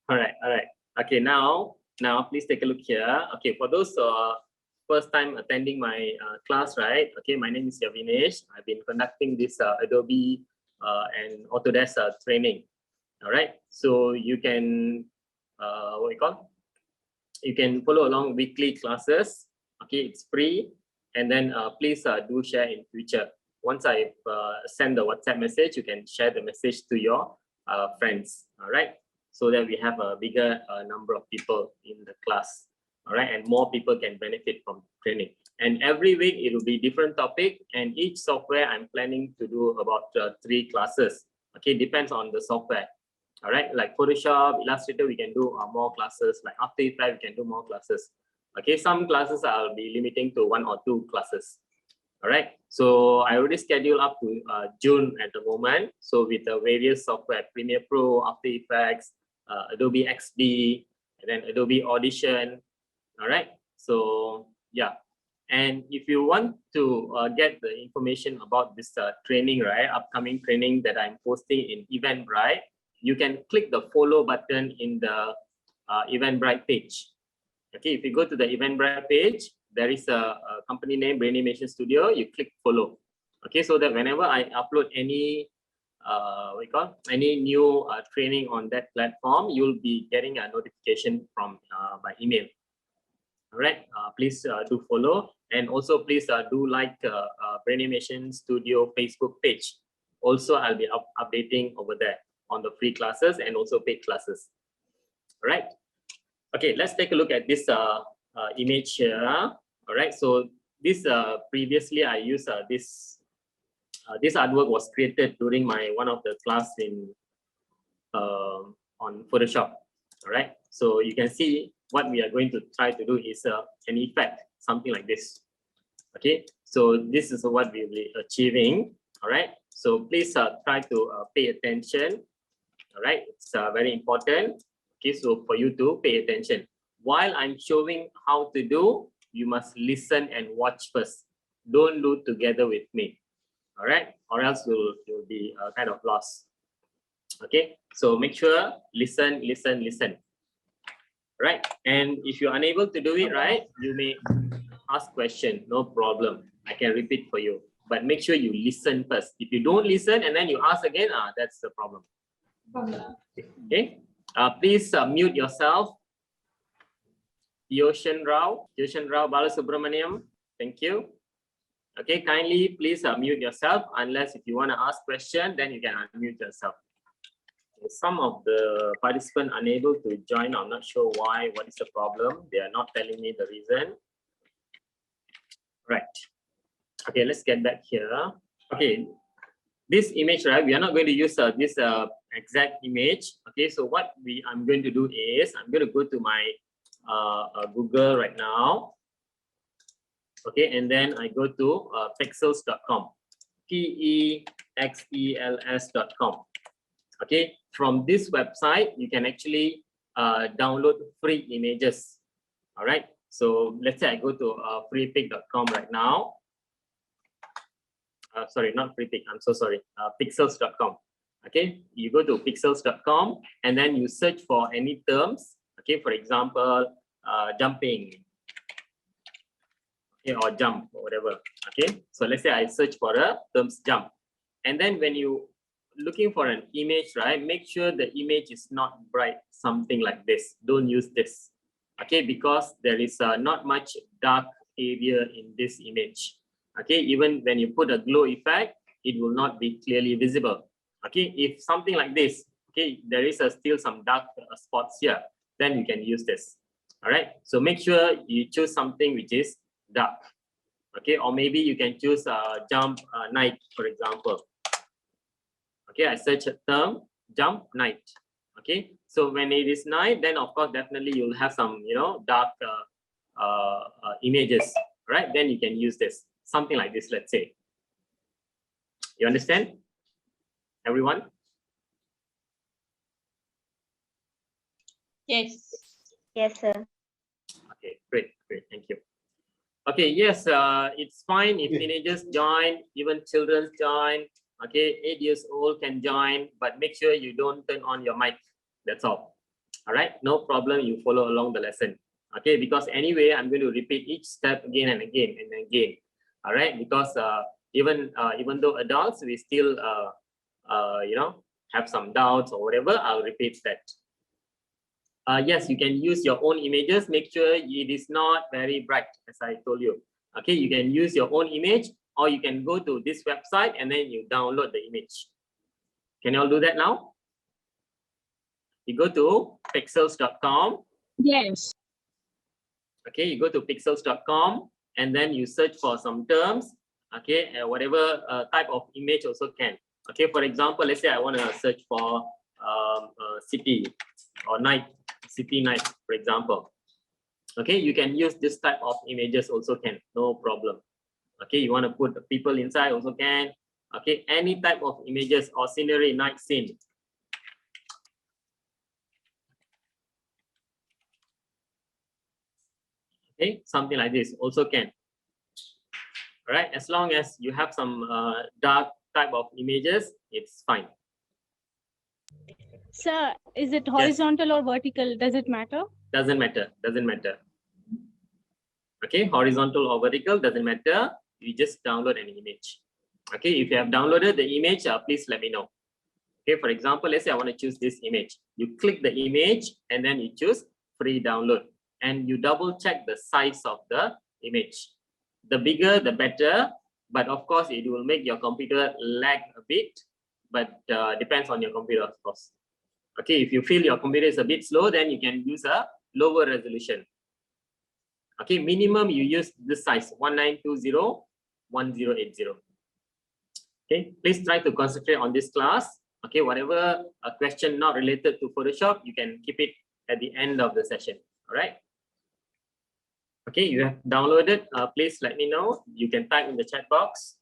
All right, all right. Okay, now please take a look here. Okay, for those first time attending my class, right? Okay, my name is Yavinesh. I've been conducting this Adobe and Autodesk training. All right, so you can what you call? You can follow along weekly classes. Okay, it's free, and then please do share in future. Once I send the WhatsApp message, you can share the message to your friends. All right, so that we have a bigger number of people in the class. All right, and more people can benefit from training. And every week it will be different topic, and each software I'm planning to do about 3 classes. Okay, depends on the software. All right, like Photoshop, Illustrator, we can do more classes. Like After Effects, we can do more classes. Okay, some classes I'll be limiting to 1 or 2 classes. All right, so I already scheduled up to June at the moment. So with the various software, Premiere Pro, After Effects, Adobe XD, and then Adobe Audition. All right, so yeah. And if you want to get the information about this training, right, upcoming training that I'm posting in Eventbrite, you can click the follow button in the Eventbrite page. Okay, if you go to the Eventbrite page, there is a company name, Brainimation Studio. You click follow. Okay, so that whenever I upload any any new training on that platform, you'll be getting a notification from by email. All right, please do follow, and also please do like Brainimation Studio Facebook page. Also, I'll be updating over there on the free classes and also paid classes. All right. Okay, let's take a look at this image here. All right. So this previously I used this artwork was created during my one of the class in on Photoshop. All right. So you can see what we are going to try to do is an effect, something like this. Okay. So this is what we will be achieving. All right. So please try to pay attention. All right, it's very important. Okay, so for you to pay attention. While I'm showing how to do, you must listen and watch first. Don't do together with me. All right, or else you'll be kind of lost. Okay, so make sure listen. Right, and if you're unable to do it right, you may ask question. No problem. I can repeat for you. But make sure you listen first. If you don't listen and then you ask again, that's the problem. Okay, please mute yourself. Yoshan Rao Balasubramaniam, thank you. Okay, kindly please mute yourself, unless if you want to ask question, then you can unmute yourself. Okay, some of the participants unable to join. I'm not sure why. What is the problem? They are not telling me the reason. Right. Okay, let's get back here. Okay, this image, right? We are not going to use this exact image. Okay, so what I'm going to do is I'm going to go to my Google right now. Okay, and then I go to pexels.com, pexels.com. Okay, from this website you can actually download free images. All right, so let's say I go to freepik.com right now. Sorry, not freepik, I'm so sorry, pexels.com. Okay, you go to pexels.com and then you search for any terms. Okay, for example, jumping, okay, or jump or whatever. Okay, so let's say I search for a terms jump, and then when you looking for an image, right, make sure the image is not bright, something like this. Don't use this. Okay, because there is not much dark area in this image. Okay, even when you put a glow effect, it will not be clearly visible. Okay, if something like this, okay, there is still some dark spots here, then you can use this. All right, so make sure you choose something which is dark. Okay, or maybe you can choose jump night, for example. Okay, I search a term jump night. Okay, so when it is night, then of course definitely you'll have some dark images, right? Then you can use this, something like this, let's say. You understand, everyone? Yes. Yes, sir. Okay, great, thank you. Okay, yes, it's fine if teenagers join, even children join. Okay, 8 years old can join, but make sure you don't turn on your mic. That's all. All right, no problem. You follow along the lesson. Okay, because anyway, I'm going to repeat each step again and again and again. All right, because even though adults, we still you know, have some doubts or whatever, I'll repeat that. Yes, you can use your own images. Make sure it is not very bright, as I told you. Okay, you can use your own image, or you can go to this website and then you download the image. Can you all do that now? You go to pixels.com. Yes. Okay, you go to pixels.com and then you search for some terms. Okay, whatever type of image also can. Okay, for example, let's say I want to search for city or night, city night, for example. Okay, you can use this type of images also can, no problem. Okay, you want to put the people inside also can. Okay, any type of images or scenery, night scene. Okay, something like this also can. All right, as long as you have some dark type of images, it's fine. Sir, is it horizontal or vertical? Does it matter? Doesn't matter. Doesn't matter. Okay, horizontal or vertical doesn't matter. You just download an image. Okay, if you have downloaded the image, please let me know. Okay, for example, let's say I want to choose this image. You click the image and then you choose free download, and you double check the size of the image. The bigger, the better. But of course, it will make your computer lag a bit. But depends on your computer, of course. Okay, if you feel your computer is a bit slow, then you can use a lower resolution. Okay, minimum you use this size 1920 1080. Okay, please try to concentrate on this class. Okay, whatever a question not related to Photoshop, you can keep it at the end of the session. All right. Okay, you have downloaded. Please let me know. You can type in the chat box.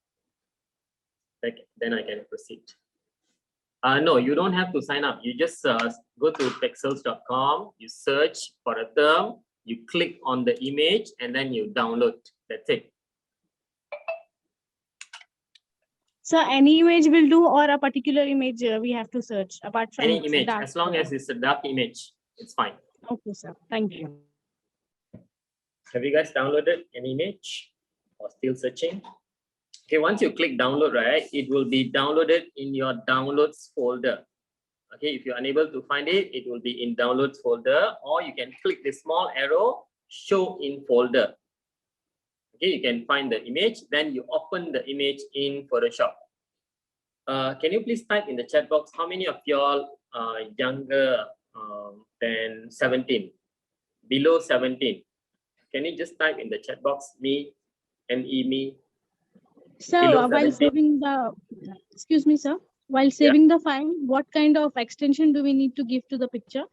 Okay, then I can proceed. No, you don't have to sign up. You just go to pixels.com. You search for a term. You click on the image and then you download. That's it. So any image will do, or a particular image we have to search apart from any image, dark as long as it's a dark image, it's fine. Okay, sir. Thank you. Have you guys downloaded an image or still searching? Okay, once you click download, right, it will be downloaded in your downloads folder. Okay, if you're unable to find it, it will be in downloads folder, or you can click the small arrow, show in folder. Okay, you can find the image, then you open the image in Photoshop. Can you please type in the chat box how many of y'all are younger than 17, below 17? Can you just type in the chat box me, me? So while saving the, excuse me, sir, while saving the file, what kind of extension do we need to give to the picture?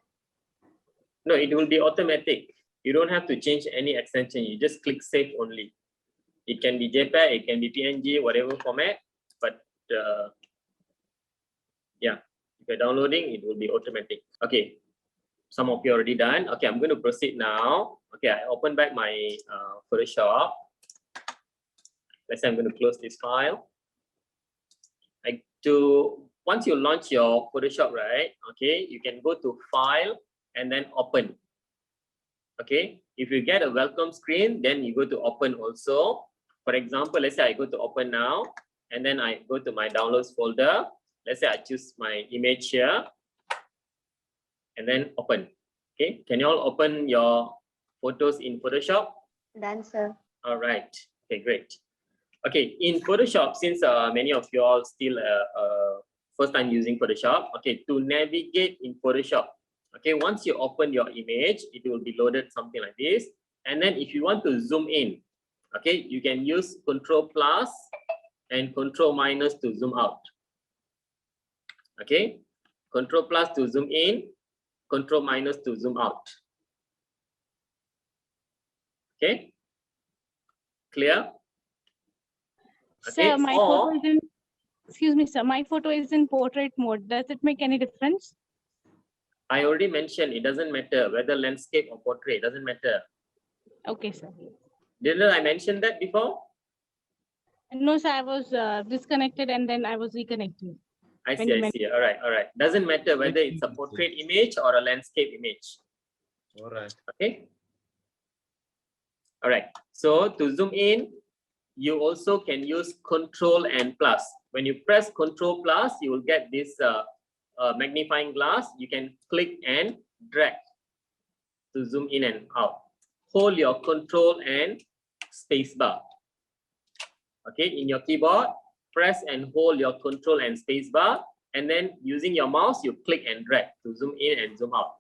No, it will be automatic. You don't have to change any extension. You just click save only. It can be JPEG, it can be PNG, whatever format. But yeah, if you're downloading, it will be automatic. Okay, some of you already done. Okay, I'm going to proceed now. Okay, I open back my Photoshop. Let's say I'm going to close this file. Once you launch your Photoshop, right? Okay, you can go to File and then Open. Okay, if you get a welcome screen, then you go to Open also. For example, let's say I go to Open now, and then I go to my Downloads folder. Let's say I choose my image here, and then Open. Okay, can you all open your photos in Photoshop? Done, sir. All right. Okay, great. Okay, in Photoshop, since many of you all still first time using Photoshop, okay, to navigate in Photoshop, okay, once you open your image, it will be loaded something like this. And then if you want to zoom in, okay, you can use Control+ and Control- to zoom out. Okay, Control+ to zoom in, Control- to zoom out. Okay, clear? Okay, sir, my photo is in, excuse me, sir, my photo is in portrait mode. Does it make any difference? I already mentioned it doesn't matter whether landscape or portrait, doesn't matter. Okay, sir. Didn't I mention that before? No, sir, I was disconnected and then I was reconnecting. I see. All right. Doesn't matter whether it's a portrait image or a landscape image. All right. Okay. All right. So to zoom in, you also can use Control and plus. When you press Control plus, you will get this magnifying glass. You can click and drag to zoom in and out. Hold your Control and space bar. Okay, in your keyboard, press and hold your Control and space bar, and then using your mouse, you click and drag to zoom in and zoom out.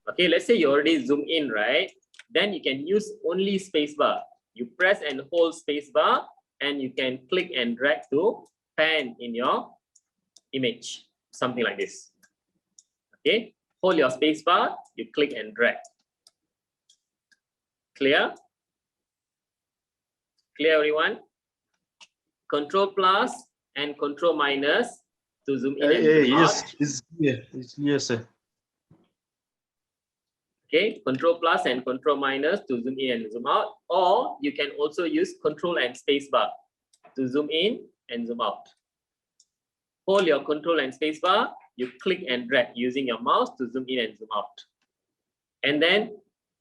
Okay, let's say you already zoom in, right? Then you can use only space bar. You press and hold space bar, and you can click and drag to pan in your image, something like this. Okay, hold your space bar, you click and drag. Clear? Clear, everyone? Control plus and Control minus to zoom in and zoom yes, out. it's clear. It's clear, sir. Okay, Control plus and Control minus to zoom in and zoom out, or you can also use Control and space bar to zoom in and zoom out. Hold your Control and space bar, you click and drag using your mouse to zoom in and zoom out. And then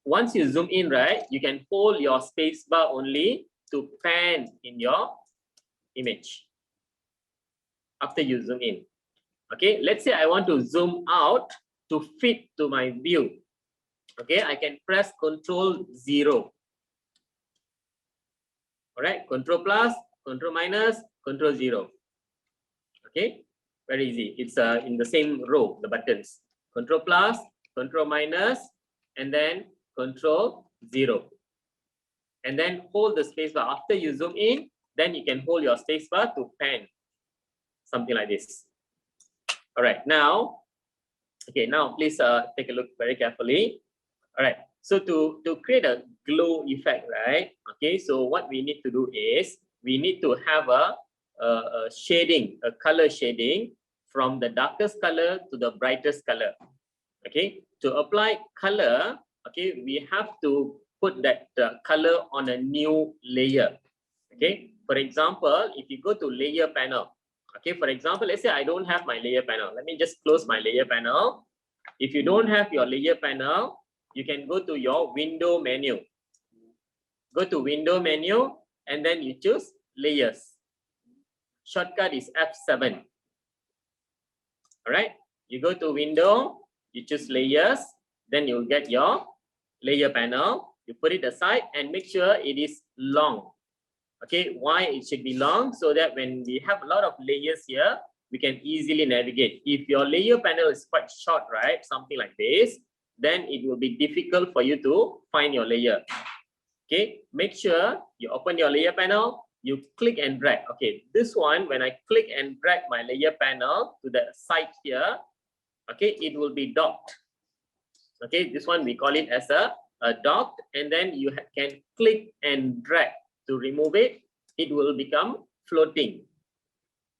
once you zoom in, right, you can hold your space bar only to pan in your image after you zoom in. Okay, let's say I want to zoom out to fit to my view. Okay, I can press Control 0. All right, Control plus, Control minus, Control 0. Okay, very easy. It's in the same row, the buttons. Control plus, Control minus, and then Control 0. And then hold the space bar. After you zoom in, then you can hold your space bar to pan. Something like this. All right, now, okay, now please take a look very carefully. All right, so to create a glow effect, right? Okay, so what we need to do is we need to have a shading, a color shading from the darkest color to the brightest color. Okay, to apply color, okay, we have to put that color on a new layer. Okay, for example, if you go to layer panel, okay, for example, let's say I don't have my layer panel. Let me just close my layer panel. If you don't have your layer panel, you can go to your window menu. Go to window menu and then you choose layers. Shortcut is F7. All right, you go to window, you choose layers, then you'll get your layer panel. You put it aside and make sure it is long. Okay, why it should be long? So that when we have a lot of layers here, we can easily navigate. If your layer panel is quite short, right, something like this, then it will be difficult for you to find your layer. Okay, make sure you open your layer panel, you click and drag. Okay, this one, when I click and drag my layer panel to the side here, okay, it will be docked. Okay, this one we call it as a docked, and then you can click and drag to remove it. It will become floating.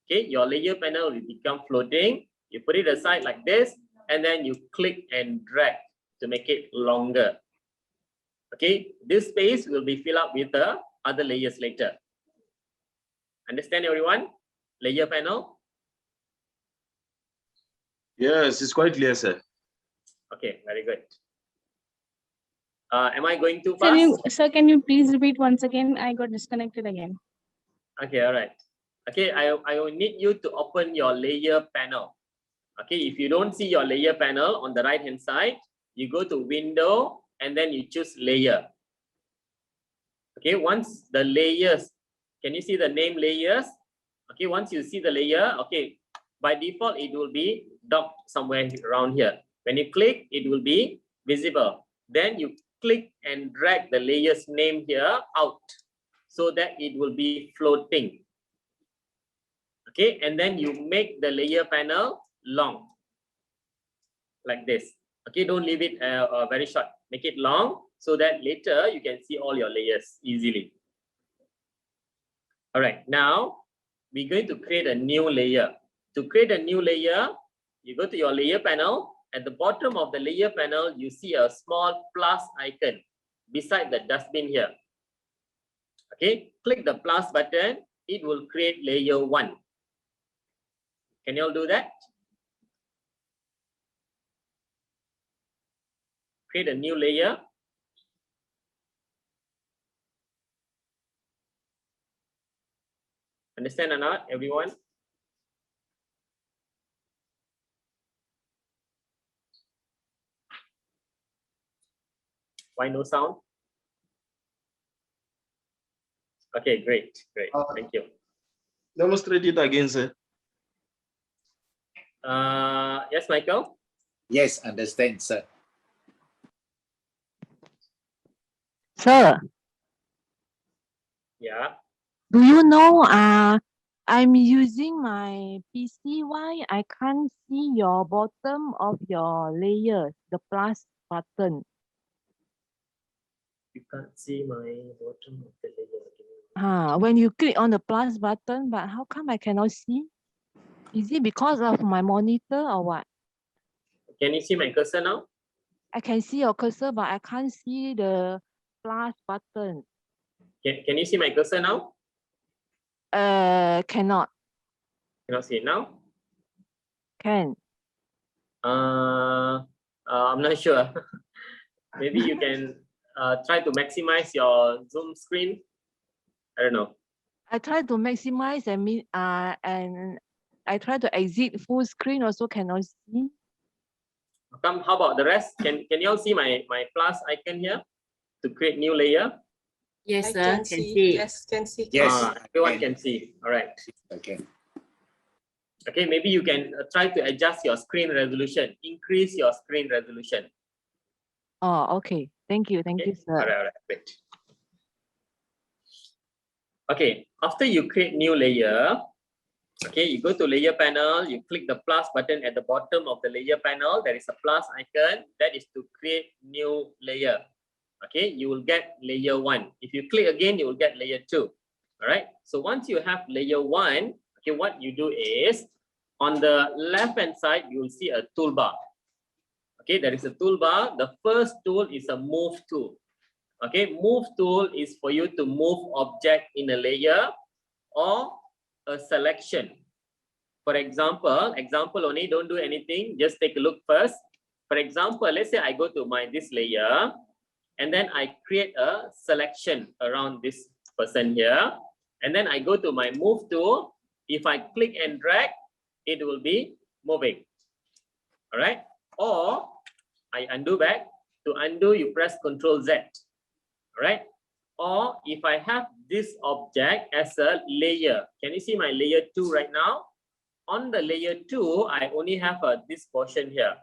Okay, your layer panel will become floating. You put it aside like this, and then you click and drag to make it longer. Okay, this space will be filled up with the other layers later. Understand, everyone? Layer panel? Yes, it's quite clear, sir. Okay, very good. Am I going too fast? Sir, can you please repeat once again? I got disconnected again. Okay, all right. Okay, I will need you to open your layer panel. Okay, if you don't see your layer panel on the right hand side, you go to window and then you choose layer. Okay, once the layers, can you see the name layers? Okay, once you see the layer, okay, by default it will be docked somewhere around here. When you click, it will be visible. Then you click and drag the layer's name here out so that it will be floating. Okay, and then you make the layer panel long like this. Okay, don't leave it very short. Make it long so that later you can see all your layers easily. All right, now we're going to create a new layer. To create a new layer, you go to your layer panel. At the bottom of the layer panel, you see a small plus icon beside the dustbin here. Okay, click the plus button. It will create layer 1. Can you all do that? Create a new layer. Understand or not, everyone? Why no sound? Okay, great. Thank you. Demonstrate it again, sir. Yes, Michael? Yes, understand, sir. Sir, Yeah. do you know I'm using my PC. Why I can't see your bottom of your layer, the plus button? You can't see my bottom of the layer. When you click on the plus button, but how come I cannot see? Is it because of my monitor or what? Can you see my cursor now? I can see your cursor, but I can't see the plus button. Can you see my cursor now? Cannot. Cannot see it now? Can. I'm not sure. Maybe you can try to maximize your Zoom screen. I don't know. I try to maximize and I try to exit full screen also cannot see. How about the rest? Can you all see my plus icon here to create new layer? Yes, I sir. can see. Yes, can see. Yes. Everyone can see. All right. Okay. Okay, maybe you can try to adjust your screen resolution, increase your screen resolution. Oh, okay. Thank you, Okay. sir. All right, great. Okay, after you create new layer, okay, you go to layer panel, you click the plus button at the bottom of the layer panel. There is a plus icon that is to create new layer. Okay, you will get layer 1. If you click again, you will get layer 2. All right, so once you have layer 1, okay, what you do is on the left hand side, you will see a toolbar. Okay, there is a toolbar. The first tool is a move tool. Okay, move tool is for you to move object in a layer or a selection. For example only, don't do anything, just take a look first. For example, let's say I go to this layer and then I create a selection around this person here, and then I go to my move tool. If I click and drag, it will be moving. All right, or I undo back. To undo, you press Ctrl Z. All right, or if I have this object as a layer, can you see my layer 2 right now? On the layer 2, I only have this portion here.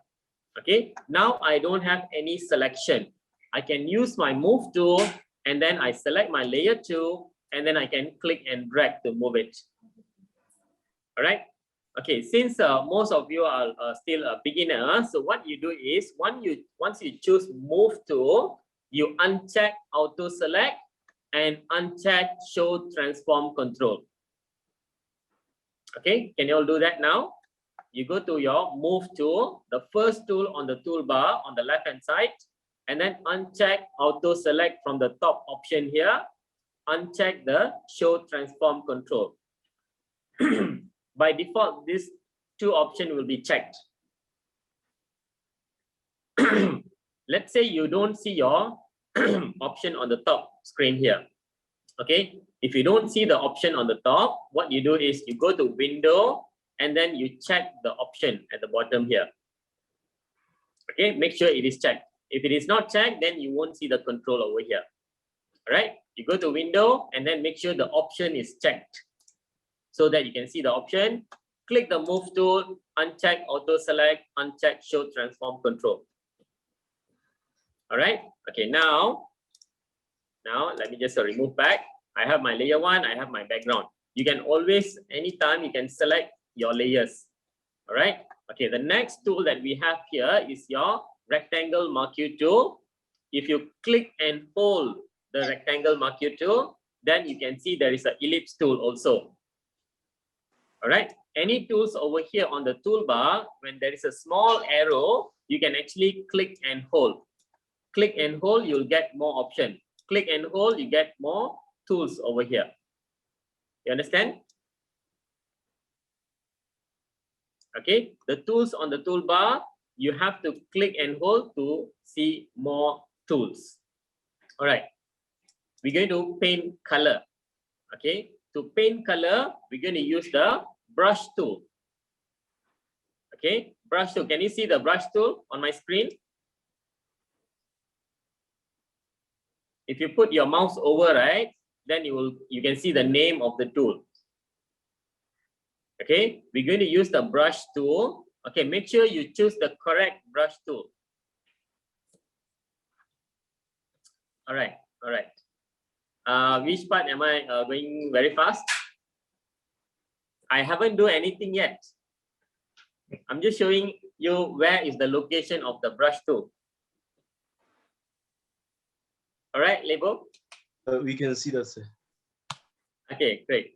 Okay, now I don't have any selection. I can use my move tool and then I select my layer 2 and then I can click and drag to move it. All right. Okay, since most of you are still a beginner, so what you do is once you choose move tool, you uncheck auto select and uncheck show transform control. Okay, can you all do that now? You go to your move tool, the first tool on the toolbar on the left hand side, and then uncheck auto select from the top option here. Uncheck the show transform control. By default, these two options will be checked. Let's say you don't see your option on the top screen here. Okay, if you don't see the option on the top, what you do is you go to window and then you check the option at the bottom here. Okay, make sure it is checked. If it is not checked, then you won't see the control over here. All right, you go to window and then make sure the option is checked so that you can see the option. Click the move tool, uncheck auto select, uncheck show transform control. All right, okay, now let me just remove back. I have my layer 1, I have my background. You can always, anytime you can select your layers. All right, okay, the next tool that we have here is your rectangle marquee tool. If you click and hold the rectangle marquee tool, then you can see there is an ellipse tool also. All right, any tools over here on the toolbar, when there is a small arrow, you can actually click and hold. Click and hold, you'll get more options. Click and hold, you get more tools over here. You understand? Okay, the tools on the toolbar, you have to click and hold to see more tools. All right, we're going to paint color. Okay, to paint color, we're going to use the brush tool. Okay, brush tool. Can you see the brush tool on my screen? If you put your mouse over, right, then you can see the name of the tool. Okay, we're going to use the brush tool. Okay, make sure you choose the correct brush tool. All right, all right. Which part am I going very fast? I haven't done anything yet. I'm just showing you where is the location of the brush tool. All right, Lebo? We can see that, sir. Okay, great.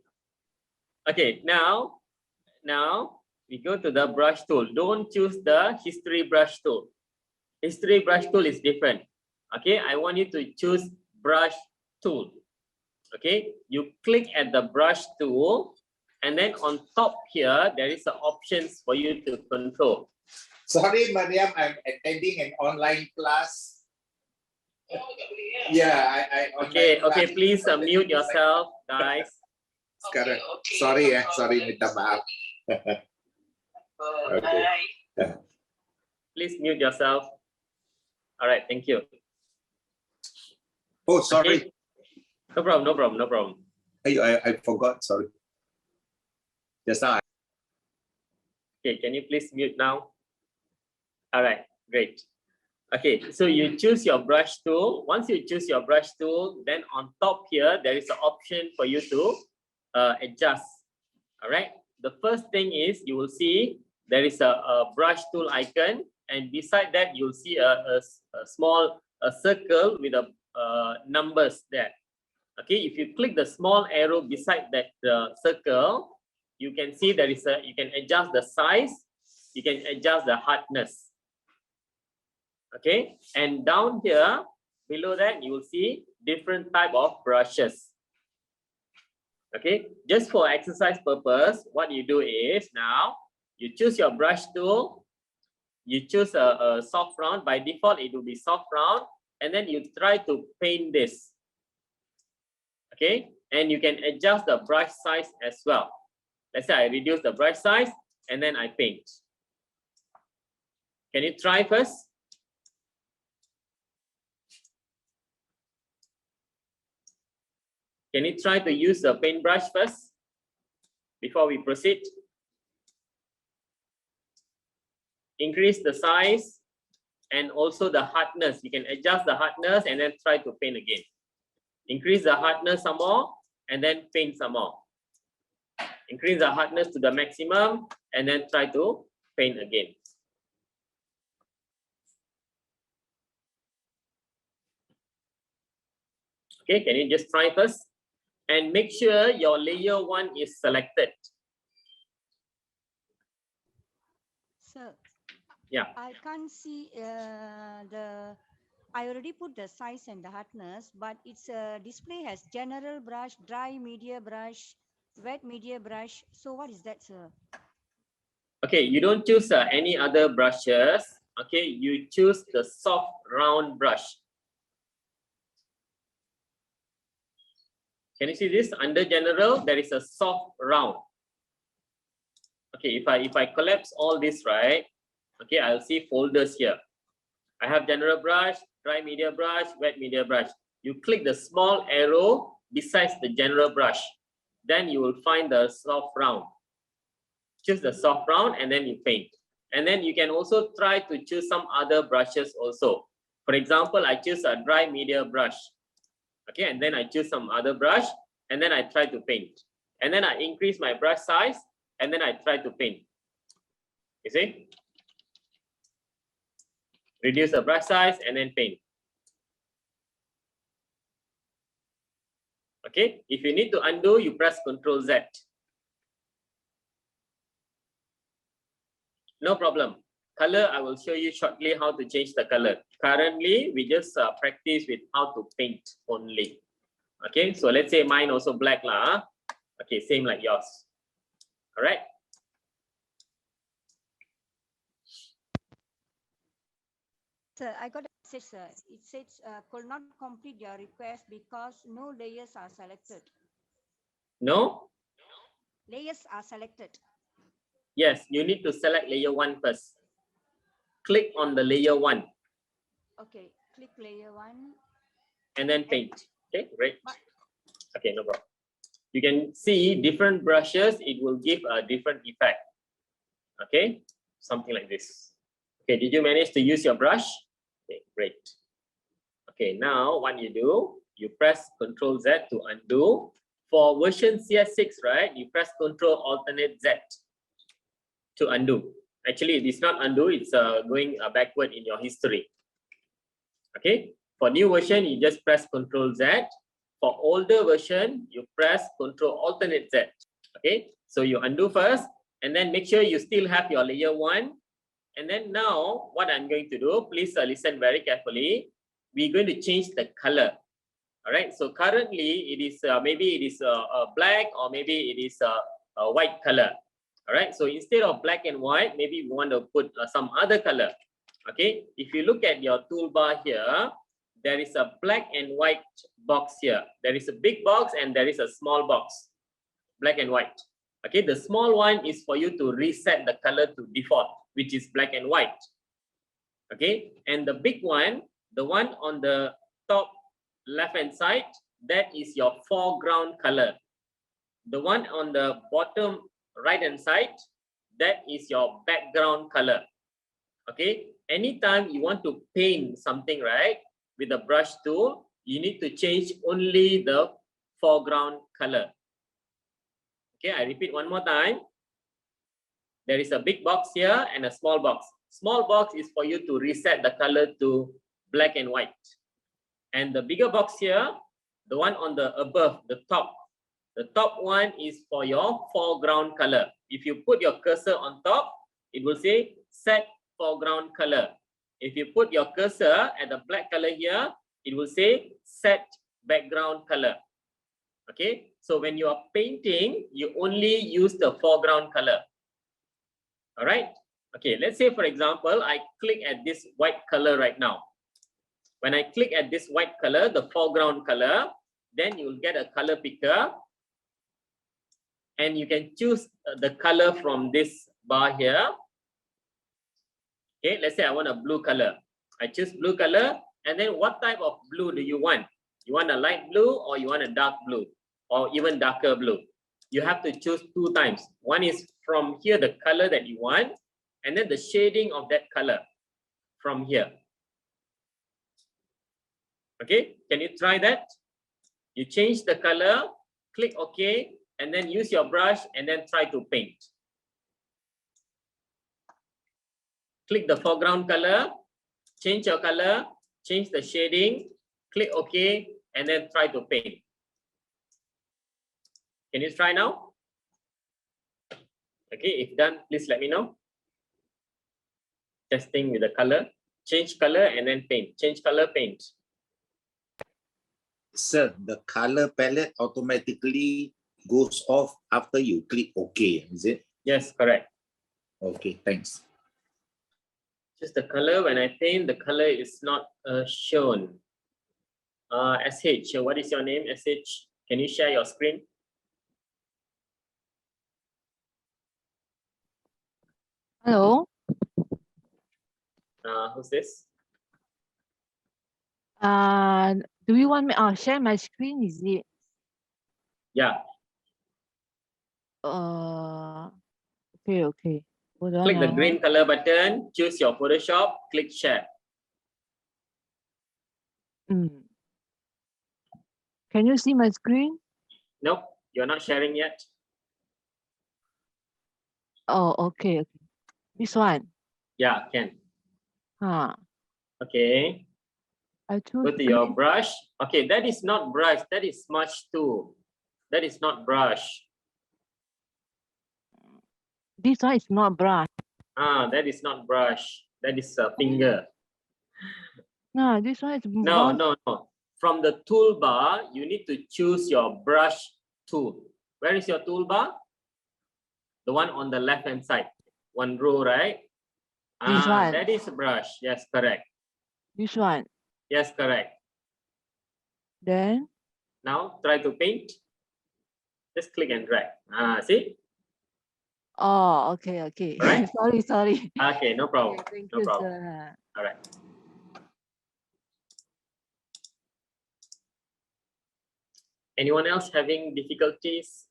Okay, now we go to the brush tool. Don't choose the history brush tool. History brush tool is different. Okay, I want you to choose brush tool. Okay, you click at the brush tool, and then on top here, there is the options for you to control. Sorry, Mariam, I'm attending an online class. Yeah, I Okay, okay, please mute yourself, guys. Sekarang, sorry ya, sorry, minta maaf. Okay. Please mute yourself. All right, thank you. Oh, sorry. Okay. No problem, no problem, no problem. I forgot, sorry. Just now. Okay, can you please mute now? All right, great. Okay, so you choose your brush tool. Once you choose your brush tool, then on top here, there is an option for you to adjust. All right, the first thing is you will see there is a brush tool icon, and beside that, you'll see a small circle with a numbers there. Okay, if you click the small arrow beside that circle, you can see there is you can adjust the size, you can adjust the hardness. Okay, and down here below that you will see different type of brushes. Okay, just for exercise purpose, what you do is now you choose your brush tool, you choose a soft round. By default it will be soft round, and then you try to paint this. Okay, and you can adjust the brush size as well. Let's say I reduce the brush size and then I paint. Can you try first? Can you try to use the paintbrush first before we proceed? Increase the size and also the hardness. You can adjust the hardness and then try to paint again. Increase the hardness some more and then paint some more. Increase the hardness to the maximum and then try to paint again. Okay, can you just try first? And make sure your layer 1 is selected. Sir, Yeah. I can't see I already put the size and the hardness, but its display has general brush, dry media brush, wet media brush. So what is that, sir? Okay, you don't choose any other brushes. Okay, you choose the soft round brush. Can you see this? Under general, there is a soft round. Okay, if I collapse all this, right? Okay, I'll see folders here. I have general brush, dry media brush, wet media brush. You click the small arrow besides the general brush. Then you will find the soft round. Choose the soft round and then you paint. And then you can also try to choose some other brushes also. For example, I choose a dry media brush. Okay, and then I choose some other brush and then I try to paint. And then I increase my brush size and then I try to paint. You see? Reduce the brush size and then paint. Okay, if you need to undo, you press Ctrl Z. No problem. Color, I will show you shortly how to change the color. Currently, we just practice with how to paint only. Okay, so let's say mine also black lah. Okay, same like yours. All right. Sir, I got a message, sir. It says could not complete your request because no layers are selected. No? Layers are selected. Yes, you need to select layer 1 first. Click on the layer 1 Okay, click layer 1. and then paint. Okay, great. But- Okay, no problem. You can see different brushes, it will give a different effect. Okay, something like this. Okay, did you manage to use your brush? Okay, great. Okay, now what you do, you press Ctrl Z to undo. For version CS6, right, you press Ctrl Alternate Z to undo. Actually, it is not undo, it's going backward in your history. Okay, for new version, you just press Ctrl Z. For older version, you press Ctrl Alternate Z. Okay, so you undo first, and then make sure you still have your layer 1. And then now, what I'm going to do, please listen very carefully. We're going to change the color. All right, so currently it is maybe it is black, or maybe it is a white color. All right, so instead of black and white, maybe we want to put some other color. Okay, if you look at your toolbar here, there is a black and white box here. There is a big box and there is a small box, black and white. Okay, the small one is for you to reset the color to default, which is black and white. Okay, and the big one, the one on the top left hand side, that is your foreground color. The one on the bottom right hand side, that is your background color. Okay, anytime you want to paint something, right, with the brush tool, you need to change only the foreground color. Okay, I repeat one more time. There is a big box here and a small box. Small box is for you to reset the color to black and white. And the bigger box here, the one on the above, the top one is for your foreground color. If you put your cursor on top, it will say set foreground color. If you put your cursor at the black color here, it will say set background color. Okay, so when you are painting, you only use the foreground color. All right, okay, let's say for example, I click at this white color right now. When I click at this white color, the foreground color, then you will get a color picker, and you can choose the color from this bar here. Okay, let's say I want a blue color. I choose blue color, and then what type of blue do you want? You want a light blue, or you want a dark blue, or even darker blue? You have to choose 2 times. One is from here, the color that you want, and then the shading of that color from here. Okay, can you try that? You change the color, click OK, and then use your brush and then try to paint. Click the foreground color, change your color, change the shading, click OK, and then try to paint. Can you try now? Okay, if done, please let me know. Testing with the color. Change color and then paint. Change color, paint. Sir, the color palette automatically goes off after you click OK, is it? Yes, correct. Okay, thanks. Just the color, when I paint, the color is not shown. SH, what is your name, SH? Can you share your screen? Hello. Who's this? Do you want me? Share my screen? Is it? Yeah. Okay, okay. Hold on. Click the green color button, choose your Photoshop, click share. Can you see my screen? Nope, you're not sharing yet. Oh, okay, okay. This one. Yeah, can. Okay. I choose Go to your brush. Okay, that is not brush, that is smudge tool. That is not brush. This one is not brush. That is not brush. That is a finger. No, this one is No, brush. no, no. From the toolbar, you need to choose your brush tool. Where is your toolbar? The one on the left hand side. One row, right? This one. That is a brush. Yes, correct. This one. Yes, correct. Then, Now try to paint. Just click and drag. See? oh, okay, okay. Alright. Sorry. Okay, no problem. Okay, thank No you, problem. sir. All right. Anyone else having difficulties?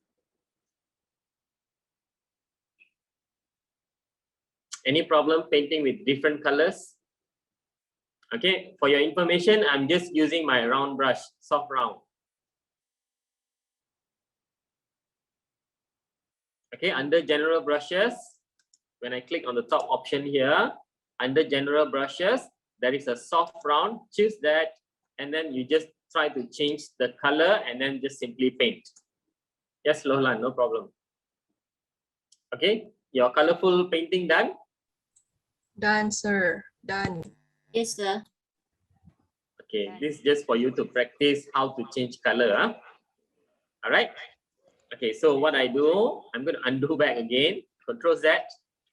Any problem painting with different colors? Okay, for your information, I'm just using my round brush, soft round. Okay, under general brushes, when I click on the top option here, under general brushes, there is a soft round. Choose that, and then you just try to change the color and then just simply paint. Yes, Lohlan, no problem. Okay, your colorful painting done? Done, sir. Done. Yes, sir. Okay, this is just for you to practice how to change color. Huh? All right. Okay, so what I do, I'm going to undo back again. Control Z.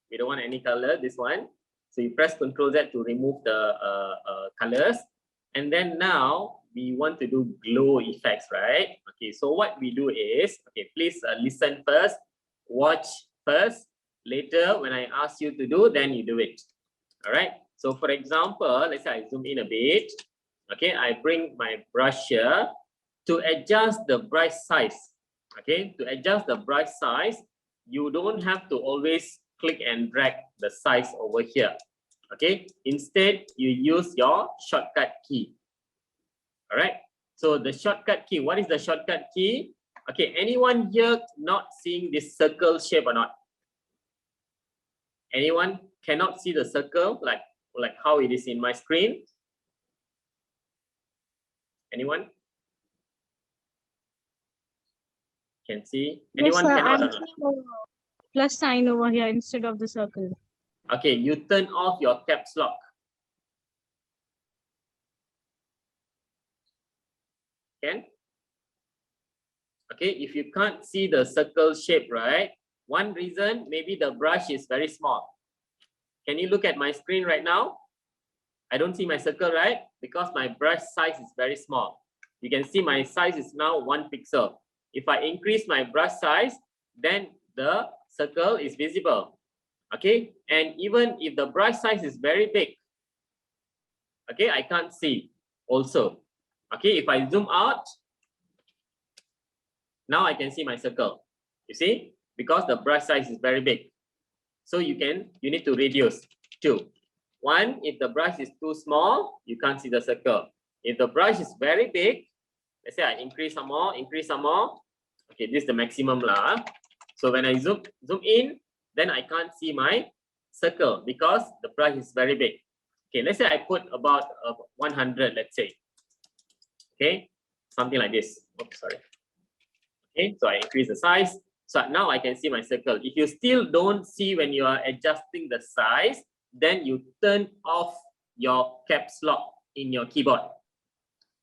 We don't want any color, this one. So you press Control Z to remove the colors. And then now we want to do glow effects, right? Okay, so what we do is, okay, please listen first, watch first. Later, when I ask you to do, then you do it. All right. So for example, let's say I zoom in a bit. Okay, I bring my brush here to adjust the brush size. Okay, to adjust the brush size, you don't have to always click and drag the size over here. Okay, instead you use your shortcut key. All right, so the shortcut key, what is the shortcut key? Okay, anyone here not seeing this circle shape or not? Anyone cannot see the circle like how it is in my screen? Anyone can see? Anyone Yes, sir, cannot? I'm seeing a plus sign over here instead of the circle. Okay, you turn off your caps lock. Can? Okay, if you can't see the circle shape, right? One reason, maybe the brush is very small. Can you look at my screen right now? I don't see my circle, right? Because my brush size is very small. You can see my size is now 1 pixel. If I increase my brush size, then the circle is visible. Okay, and even if the brush size is very big, okay, I can't see also. Okay, if I zoom out, now I can see my circle. You see, because the brush size is very big. So you need to reduce two. One, if the brush is too small, you can't see the circle. If the brush is very big, let's say I increase some more. Okay, this is the maximum lah. So when I zoom in, then I can't see my circle because the brush is very big. Okay, let's say I put about 100, let's say. Okay, something like this. Oops, sorry. Okay, so I increase the size. So now I can see my circle. If you still don't see when you are adjusting the size, then you turn off your caps lock in your keyboard.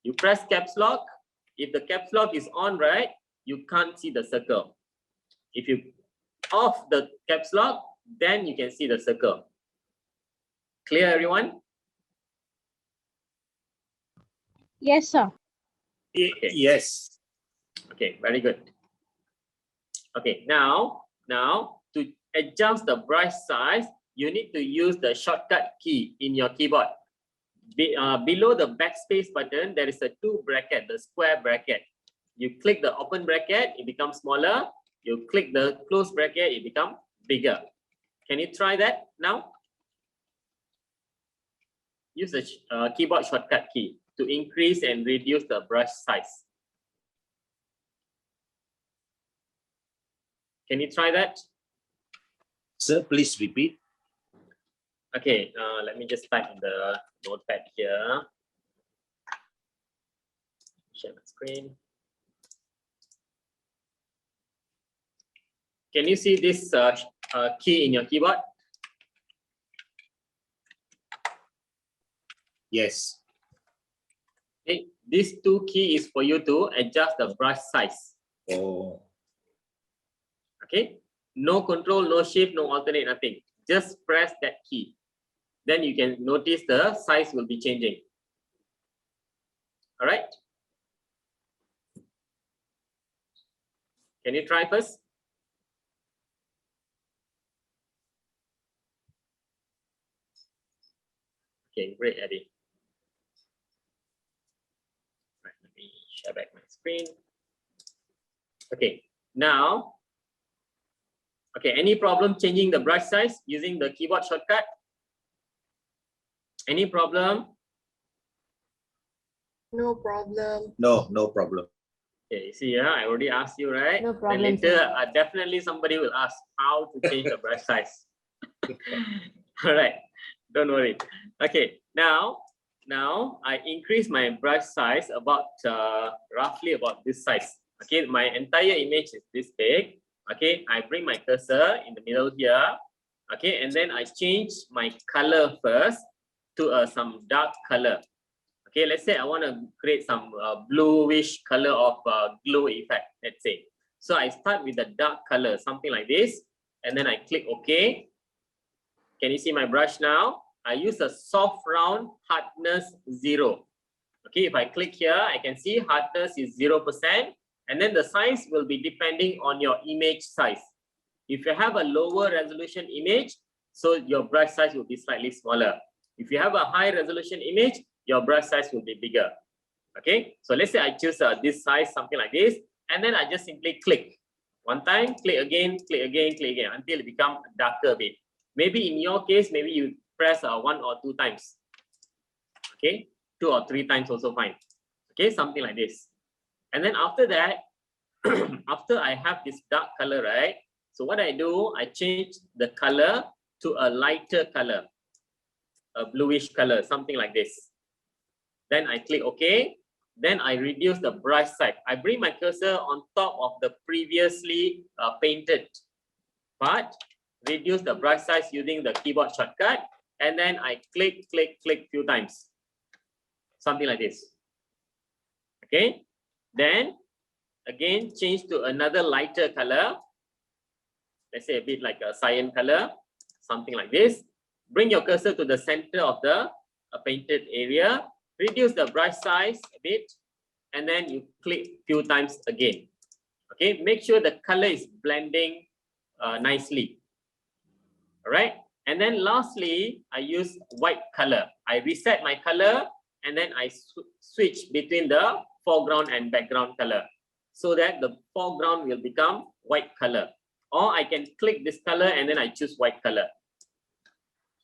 You press caps lock. If the caps lock is on, right, you can't see the circle. If you off the caps lock, then you can see the circle. Clear, everyone? Yes, sir. Okay. Yes. Okay, very good. Okay, now to adjust the brush size, you need to use the shortcut key in your keyboard. Below the backspace button, there is a 2 bracket, the square bracket. You click the open bracket, it becomes smaller. You click the close bracket, it becomes bigger. Can you try that now? Use the keyboard shortcut key to increase and reduce the brush size. Can you try that? Sir, please repeat. Okay, let me just type in the notepad here. Share my screen. Can you see this key in your keyboard? Yes. Okay, these 2 keys is for you to adjust the brush size. Oh. Okay, no control, no shift, no alternate, nothing. Just press that key. then you can notice the size will be changing. All right. Can you try first? Okay, great, Eddie. Right, let me share back my screen. Okay, now, okay, any problem changing the brush size using the keyboard shortcut? Any problem? No problem. No, no problem. Okay, you see, yeah, I already asked you, right? No problem, And later, definitely somebody will ask how to change the brush size. All right, don't worry. Okay, now I increase my brush size about roughly about this size. Okay, my entire image is this big. Okay, I bring my cursor in the middle here. Okay, and then I change my color first to some dark color. Okay, let's say I want to create some bluish color of glow effect, let's say. So I start with a dark color, something like this, and then I click OK. Can you see my brush now? I use a soft round hardness 0. Okay, if I click here, I can see hardness is 0%, and then the size will be depending on your image size. If you have a lower resolution image, so your brush size will be slightly smaller. If you have a high resolution image, your brush size will be bigger. Okay, so let's say I choose this size, something like this, and then I just simply click. One time, click again, until it becomes darker a bit. Maybe in your case, maybe you press 1 or 2 times. Okay, 2 or 3 times also fine. Okay, something like this. And then after that, after I have this dark color, right? So what I do, I change the color to a lighter color, a bluish color, something like this. Then I click OK. Then I reduce the brush size. I bring my cursor on top of the previously painted part, reduce the brush size using the keyboard shortcut, and then I click few times. Something like this. Okay. Then again, change to another lighter color. Let's say a bit like a cyan color, something like this. Bring your cursor to the center of the painted area. Reduce the brush size a bit, and then you click few times again. Okay, make sure the color is blending nicely. All right, and then lastly, I use white color. I reset my color, and then I switch between the foreground and background color, so that the foreground will become white color. Or I can click this color and then I choose white color.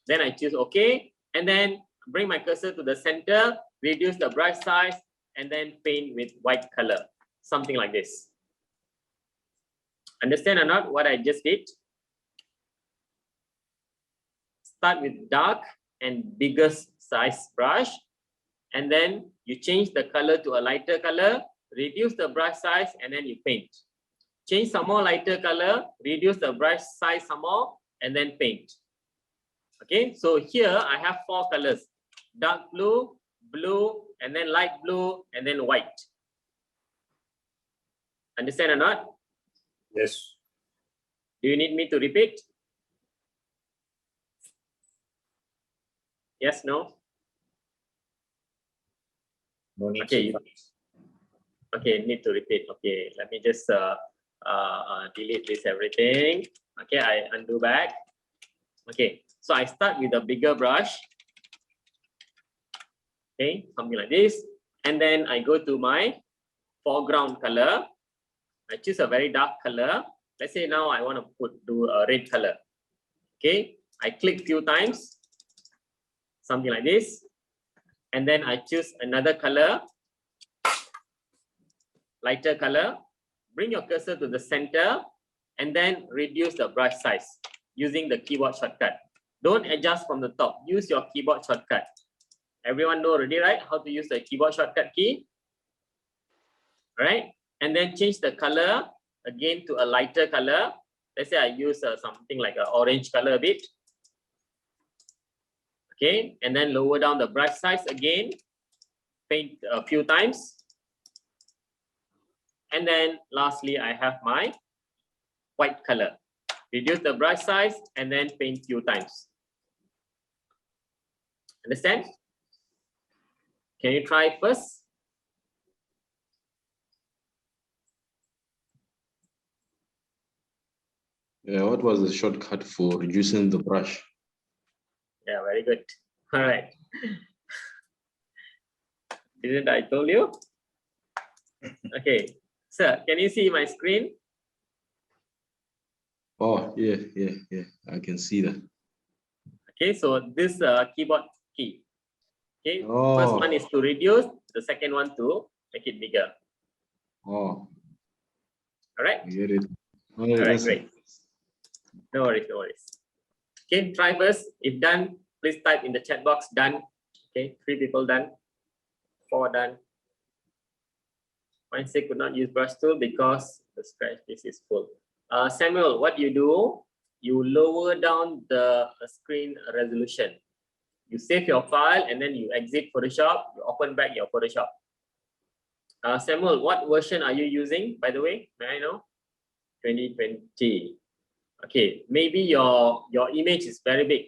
Then I choose OK, and then bring my cursor to the center, reduce the brush size, and then paint with white color, something like this. Understand or not what I just did? Start with dark and biggest size brush, and then you change the color to a lighter color, reduce the brush size, and then you paint. Change some more lighter color, reduce the brush size some more, and then paint. Okay, so here I have 4 colors: dark blue, blue, and then light blue, and then white. Understand or not? Yes. Do you need me to repeat? Yes, no? No need Okay. to. Okay, need to repeat. Okay, let me just delete this everything. Okay, I undo back. Okay, so I start with a bigger brush. Okay, something like this. And then I go to my foreground color. I choose a very dark color. Let's say now I want to do a red color. Okay, I click few times, something like this. And then I choose another color, lighter color. Bring your cursor to the center and then reduce the brush size using the keyboard shortcut. Don't adjust from the top. Use your keyboard shortcut. Everyone know already, right? How to use the keyboard shortcut key. All right. And then change the color again to a lighter color. Let's say I use something like an orange color a bit. Okay. And then lower down the brush size again. Paint a few times. And then lastly, I have my white color. Reduce the brush size and then paint few times. Understand? Can you try first? Yeah, what was the shortcut for reducing the brush? Yeah, very good. All right. Didn't I told you? Okay, sir, can you see my screen? Oh, yeah, I can see that. Okay, so this keyboard key. Okay, first Oh, one is to reduce, the second one to make it bigger. oh, All right. I get it. Oh, All right, yes. great. No worries, no worries. Okay, try first. If done, please type in the chat box done. Okay, 3 people done, 4 done. Mine say could not use brush tool because the scratch piece is full. Samuel, what you do? You lower down the screen resolution. You save your file and then you exit Photoshop. You open back your Photoshop. Samuel, what version are you using, by the way? May I know? 2020. Okay, maybe your image is very big,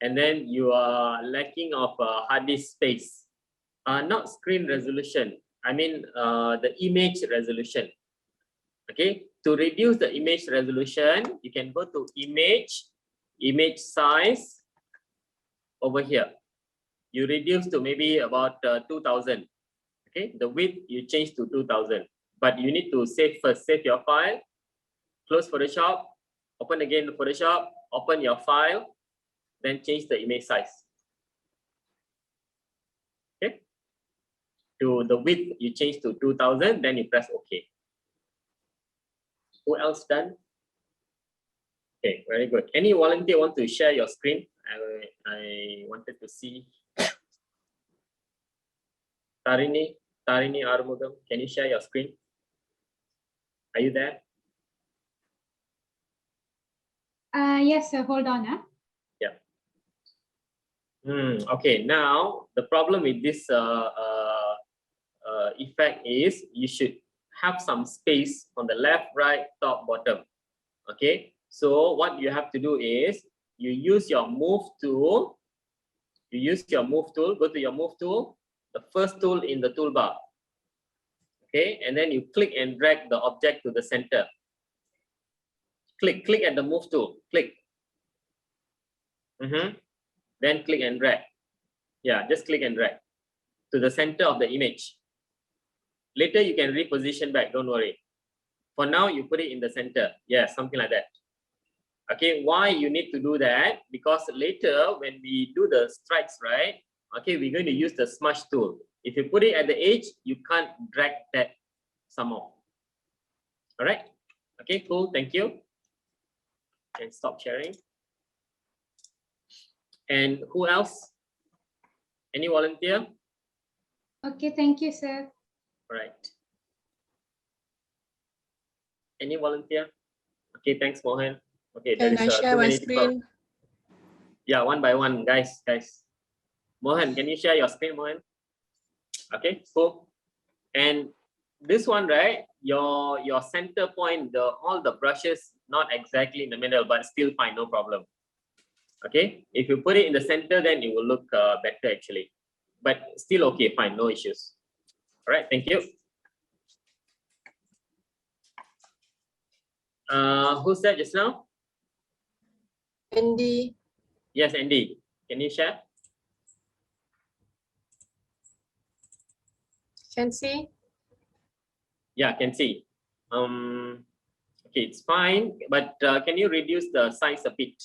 and then you are lacking of hard disk space. Not screen resolution. I mean the image resolution. Okay, to reduce the image resolution, you can go to image size over here. You reduce to maybe about 2000. Okay, the width you change to 2000, but you need to save first. Save your file, close Photoshop, open again the Photoshop, open your file, then change the image size. Okay, to the width you change to 2000, then you press OK. Who else done? Okay, very good. Any volunteer want to share your screen? I wanted to see. Tarini Armugam, can you share your screen? Are you there? Yes, sir. Hold on. Yeah. Okay, now the problem with this effect is you should have some space on the left, right, top, bottom. Okay, so what you have to do is you use your move tool. You use your move tool, go to your move tool, the first tool in the toolbar. Okay, and then you click and drag the object to the center. Click at the move tool, click. Then click and drag. Yeah, just click and drag to the center of the image. Later you can reposition back, don't worry. For now, you put it in the center. Yeah, something like that. Okay, why you need to do that? Because later when we do the strikes, right? Okay, we're going to use the smudge tool. If you put it at the edge, you can't drag that some more. All right. Okay, cool. Thank you. And stop sharing. And who else? Any volunteer? Okay, thank you, sir. All right. Any volunteer? Okay, thanks, Mohan. Okay, there Can is I share too my many people. screen? Yeah, one by one, guys. Mohan, can you share your screen, Mohan? Okay, cool. And this one, right? Your center point, all the brushes not exactly in the middle, but still fine, no problem. Okay, if you put it in the center, then it will look better actually. But still okay, fine, no issues. All right, thank you. Who said just now? Andy, Yes, Andy. Can you share? can see? Yeah, can see. Okay, it's fine, but can you reduce the size a bit?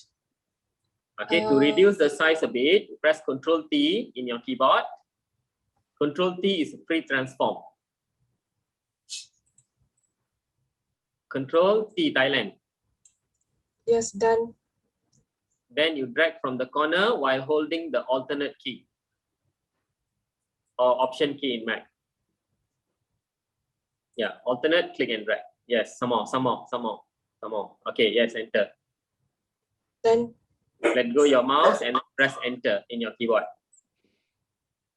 Okay, to reduce the size a bit, press Ctrl T in your keyboard. Ctrl T is free transform. Ctrl T Thailand. Yes, done. Then you drag from the corner while holding the alternate key or option key in Mac. Yeah, alternate, click and drag. Yes, some more. Okay, yes, enter. Then Let go your mouse and press enter in your keyboard.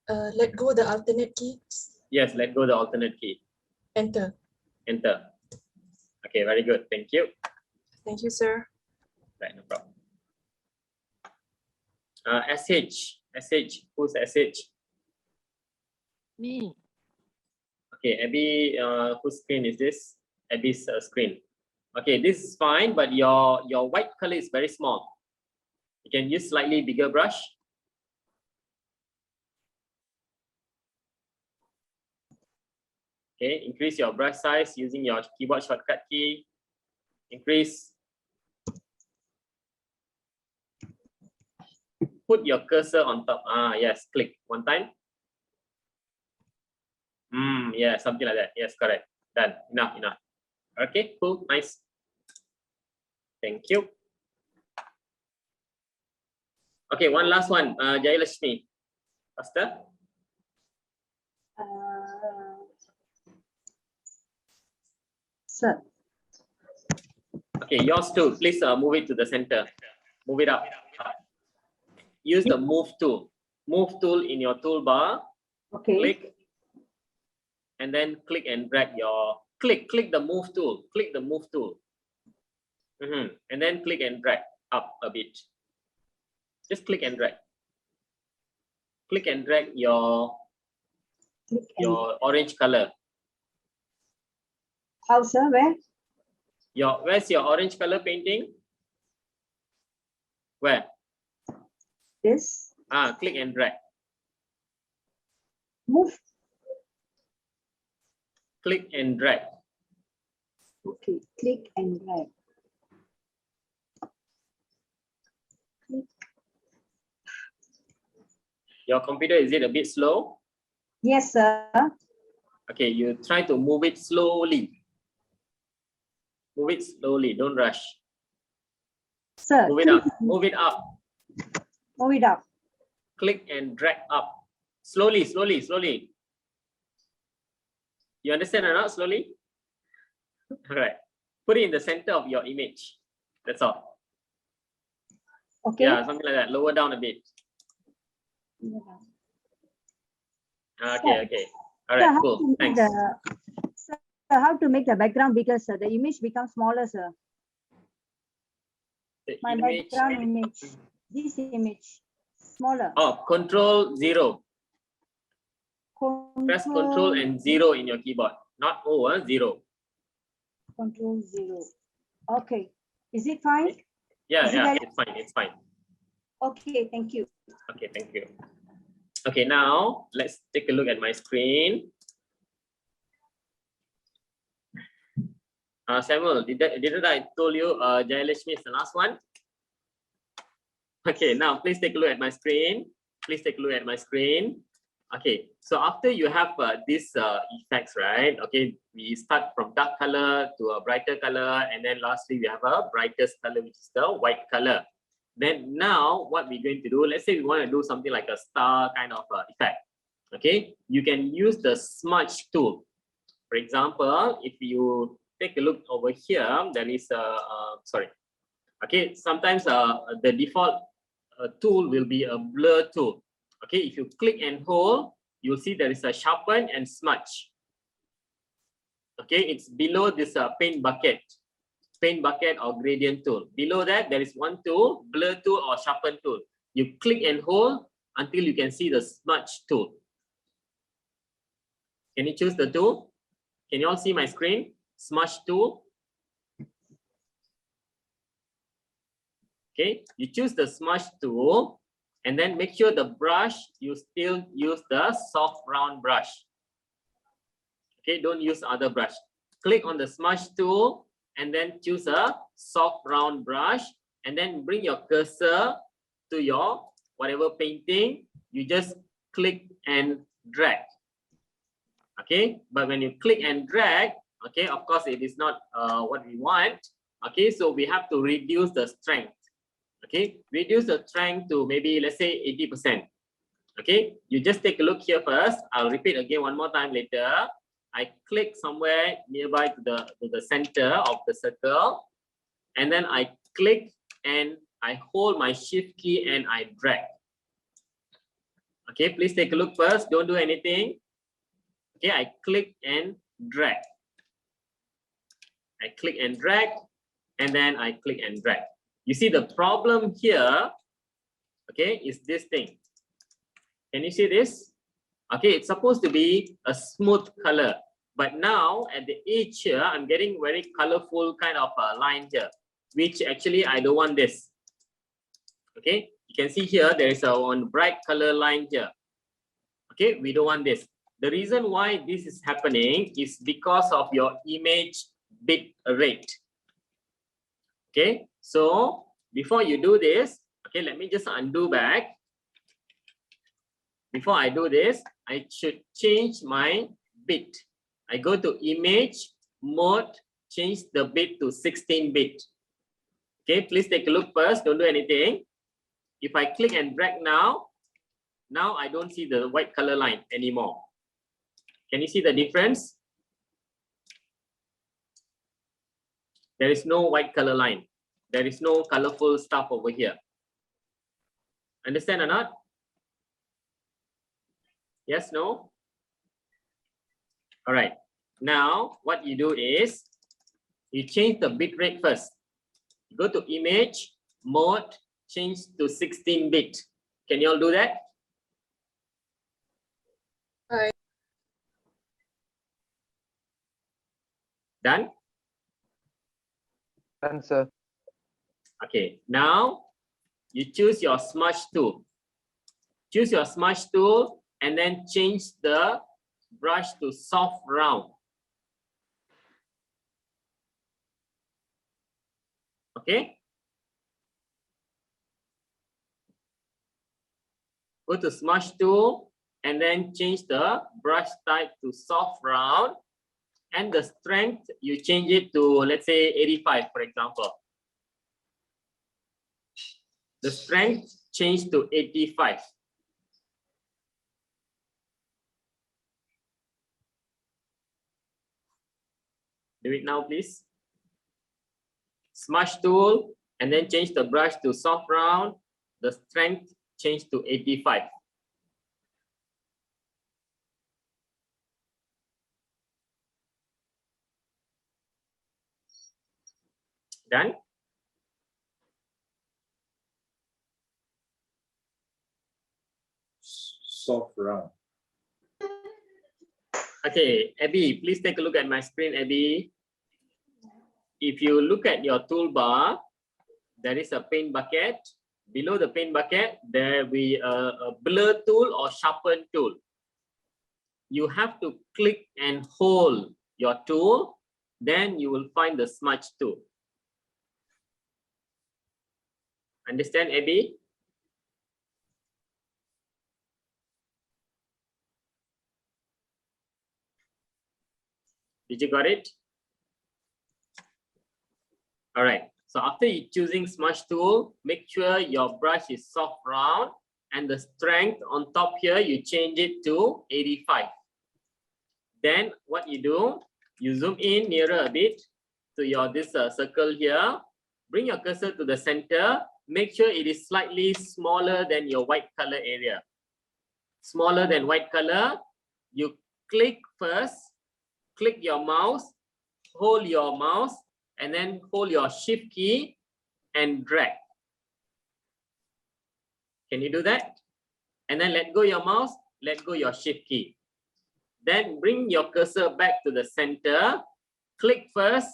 let go the alternate key. Yes, let go the alternate key. Enter. Enter. Okay, very good. Thank you. Thank you, sir. Right, no problem. SH, who's SH? Me. Okay, Abby, whose screen is this? Abby's screen. Okay, this is fine, but your white color is very small. You can use slightly bigger brush. Okay, increase your brush size using your keyboard shortcut key. Increase. Put your cursor on top. Yes, click one time. Yeah, something like that. Yes, correct. Done. Enough. Okay, cool, nice. Thank you. Okay, one last one. Jayalashmi. Faster. Sir. Okay, yours too. Please move it to the center. Move it up. Use the move tool. Move tool in your toolbar. Okay. Click. And then click and drag your click the move tool. Click the move tool. And then click and drag up a bit. Just click and drag. Click and drag your orange color. How, sir? Where? Where's your orange color painting? Where? This. Click and drag. Move. Click and drag. Okay. Click and drag. Click. Your computer, is it a bit slow? Yes, sir. Okay, you try to move it slowly. Move it slowly, don't rush. Sir. Move it up. Move it up. Move it up. Click and drag up. Slowly. You understand or not? Slowly? All right. Put it in the center of your image. That's all. Okay. Yeah, something like that. Lower down a bit. Okay. All right, cool. Thanks. Sir, how to make the background bigger, sir? The image becomes smaller, sir. My background image. This image. Smaller. Oh, Control-0. Press Control and 0 in your keyboard. Not O, 0. Control-0. Okay. Is it fine? Yeah, it's fine. Okay, thank you. Okay, thank you. Okay, now let's take a look at my screen. Samuel, didn't I told you Jayalashmi is the last one? Okay, now please take a look at my screen. Okay, so after you have these effects, right? Okay, we start from dark color to a brighter color, and then lastly we have a brightest color, which is the white color. Then now what we're going to do, let's say we want to do something like a star kind of effect. Okay, you can use the smudge tool. For example, if you take a look over here, there is a okay, sometimes the default tool will be a blur tool. Okay, if you click and hold, you'll see there is a sharpen and smudge. Okay, it's below this paint bucket or gradient tool. Below that, there is one tool, blur tool or sharpen tool. You click and hold until you can see the smudge tool. Can you choose the tool? Can you all see my screen? Smudge tool. Okay, you choose the smudge tool and then make sure the brush, you still use the soft round brush. Okay, don't use other brush. Click on the smudge tool and then choose a soft round brush and then bring your cursor to your whatever painting. You just click and drag. Okay, but when you click and drag, okay, of course it is not what we want. Okay, so we have to reduce the strength. Okay, reduce the strength to maybe, let's say 80%. Okay, you just take a look here first. I'll repeat again one more time later. I click somewhere nearby to the center of the circle, and then I click and I hold my shift key and I drag. Okay, please take a look first. Don't do anything. Okay, I click and drag. I click and drag, and then I click and drag. You see the problem here, okay, is this thing. Can you see this? Okay, it's supposed to be a smooth color, but now at the edge here, I'm getting very colorful kind of line here, which actually I don't want this. Okay, you can see here there is a one bright color line here. Okay, we don't want this. The reason why this is happening is because of your image bit rate. Okay, so before you do this, okay, let me just undo back. Before I do this, I should change my bit. I go to image mode, change the bit to 16 bit. Okay, please take a look first, don't do anything. If I click and drag now I don't see the white color line anymore. Can you see the difference? There is no white color line. There is no colorful stuff over here. Understand or not? Yes, no? All right. Now, what you do is, you change the bit rate first. Go to image, mode, change to 16 bit. Can you all do that? Hi. Done? Done, sir. Okay, now you choose your smudge tool. Choose your smudge tool and then change the brush to soft round. Okay. Go to smudge tool and then change the brush type to soft round, and the strength you change it to, let's say 85, for example. The strength change to 85. Do it now, please. Smudge tool and then change the brush to soft round. The strength change to 85. Done? Soft round. Okay, Abby, please take a look at my screen, Abby. If you look at your toolbar, there is a paint bucket. Below the paint bucket, there will be a blur tool or sharpen tool. You have to click and hold your tool, then you will find the smudge tool. Understand, Abby? Did you got it? All right. So after you choosing smudge tool, make sure your brush is soft round and the strength on top here, you change it to 85. Then what you do, you zoom in nearer a bit to your this circle here. Bring your cursor to the center. Make sure it is slightly smaller than your white color area. Smaller than white color. You click first, click your mouse, hold your mouse, and then hold your shift key and drag. Can you do that? And then let go your mouse, let go your shift key. Then bring your cursor back to the center, click first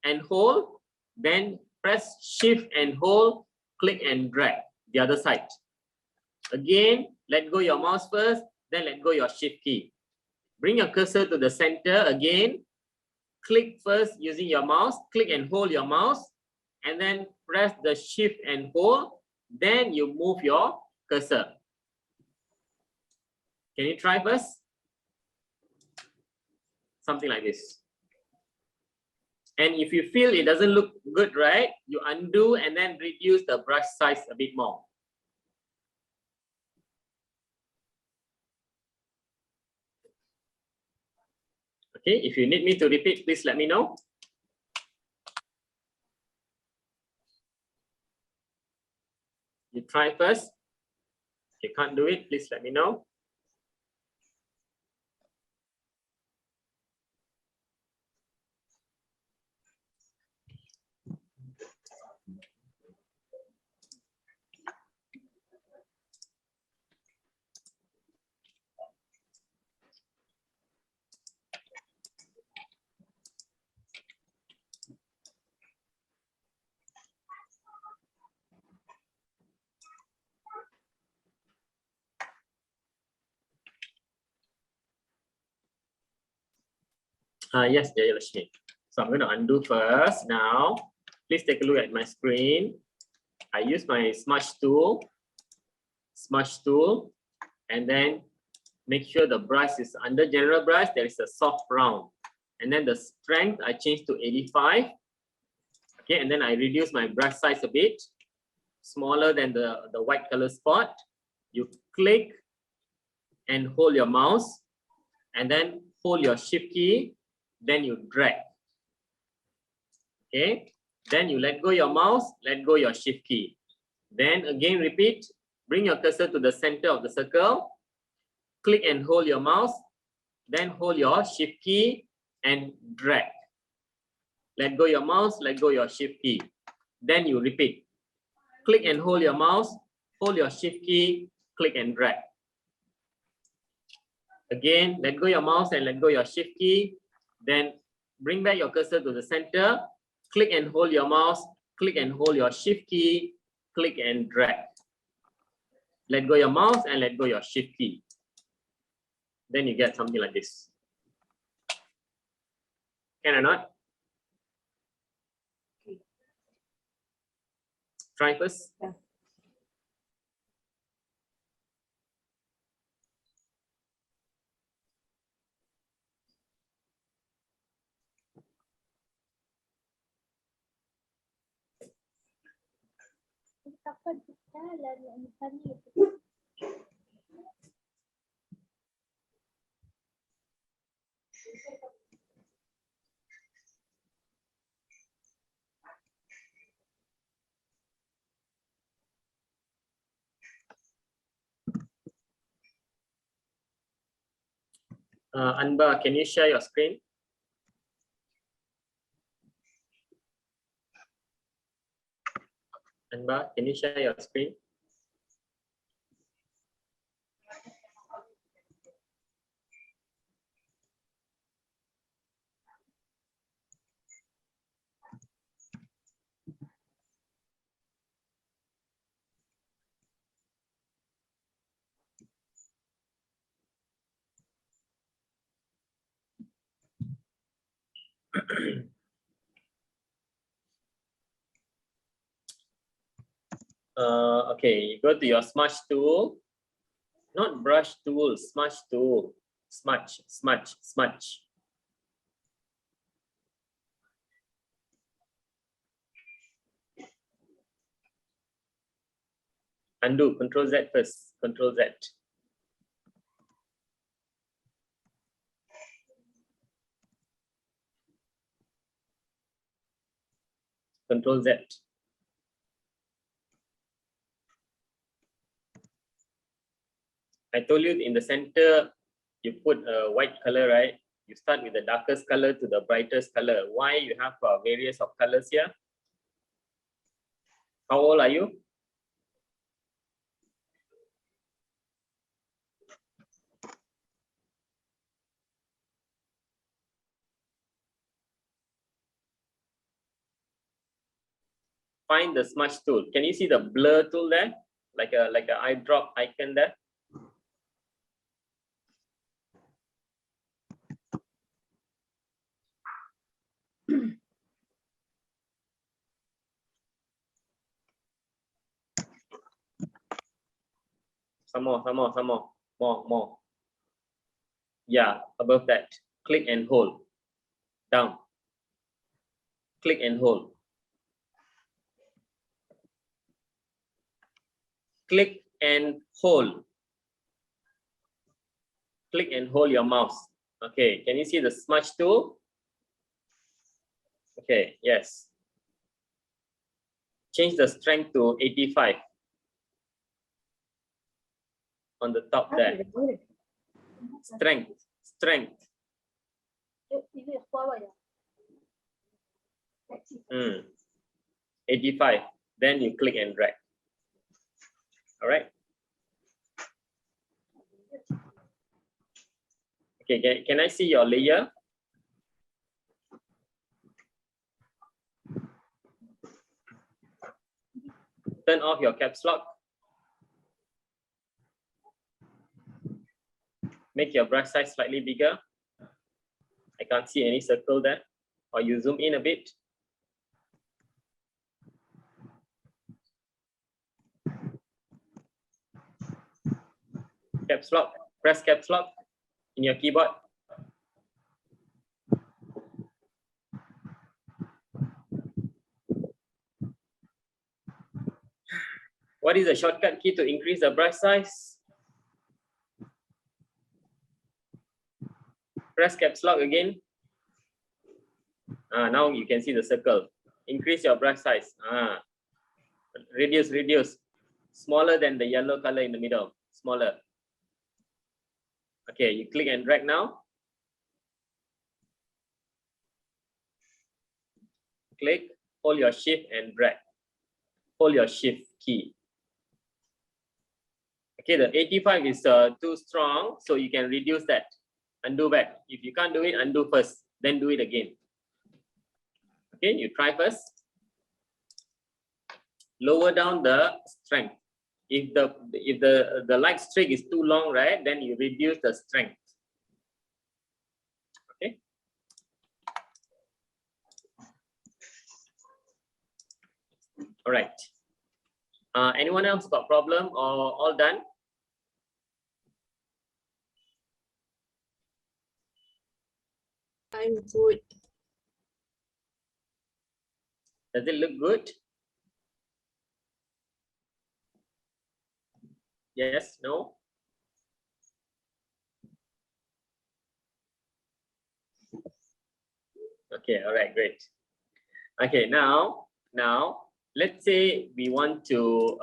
and hold, then press shift and hold, click and drag the other side. Again, let go your mouse first, then let go your shift key. Bring your cursor to the center again, click first using your mouse, click and hold your mouse, and then press the shift and hold, then you move your cursor. Can you try first? Something like this. And if you feel it doesn't look good, right, you undo and then reduce the brush size a bit more. Okay, if you need me to repeat, please let me know. You try first. If you can't do it, please let me know. Yes, Jayalashmi. So I'm going to undo first. Now, please take a look at my screen. I use my smudge tool, and then make sure the brush is under general brush. There is a soft brown, and then the strength I change to 85. Okay, and then I reduce my brush size a bit, smaller than the white color spot. You click and hold your mouse, and then hold your shift key, then you drag. Okay, then you let go your mouse, let go your shift key. Then again repeat, bring your cursor to the center of the circle, click and hold your mouse, then hold your shift key and drag. Let go your mouse, let go your shift key. Then you repeat, click and hold your mouse, hold your shift key, click and drag. Again, let go your mouse and let go your shift key. Then bring back your cursor to the center, click and hold your mouse, click and hold your shift key, click and drag. Let go your mouse and let go your shift key. Then you get something like this. Can or not? Try first. Yeah. Anba, can you share your screen? Anba, can you share your screen? Okay, go to your smudge tool, not brush tool, smudge tool, smudge. Undo, Control Z first, Control Z. Control Z. I told you in the center, you put a white color, right? You start with the darkest color to the brightest color. Why you have various of colors here? How old are you? Find the smudge tool. Can you see the blur tool there? Like a eye drop icon there? Some more. Yeah, above that. Click and hold. Down. Click and hold. Click and hold. Click and hold your mouse. Okay, can you see the smudge tool? Okay, yes. Change the strength to 85. On the top there. Strength. 85. Then you click and drag. All right. Okay, can I see your layer? Turn off your caps lock. Make your brush size slightly bigger. I can't see any circle there. Or you zoom in a bit. Caps lock, press caps lock in your keyboard. What is the shortcut key to increase the brush size? Press caps lock again. Now you can see the circle. Increase your brush size. Reduce. Smaller than the yellow color in the middle. Smaller. Okay, you click and drag now. Click, hold your shift and drag. Hold your shift key. Okay, the 85 is too strong, so you can reduce that. Undo back. If you can't do it, undo first, then do it again. Okay, you try first. Lower down the strength. If the light streak is too long, right, then you reduce the strength. Okay. All right. Anyone else got problem or all done? I'm good. Does it look good? Yes, no? Okay, all right, great. Okay, now let's say we want to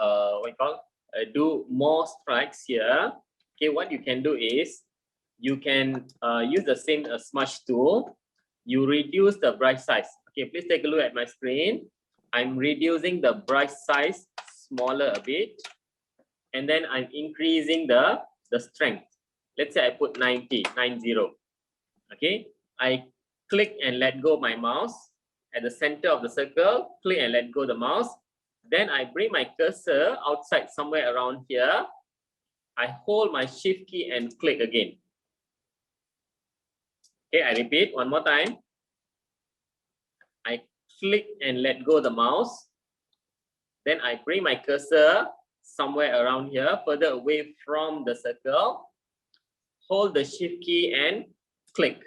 do more strikes here. Okay, what you can do is you can use the same smudge tool. You reduce the brush size. Okay, please take a look at my screen. I'm reducing the brush size smaller a bit, and then I'm increasing the strength. Let's say I put 90. Okay, I click and let go my mouse at the center of the circle, click and let go the mouse. Then I bring my cursor outside somewhere around here. I hold my shift key and click again. Okay, I repeat one more time. I click and let go the mouse. Then I bring my cursor somewhere around here, further away from the circle. Hold the shift key and click.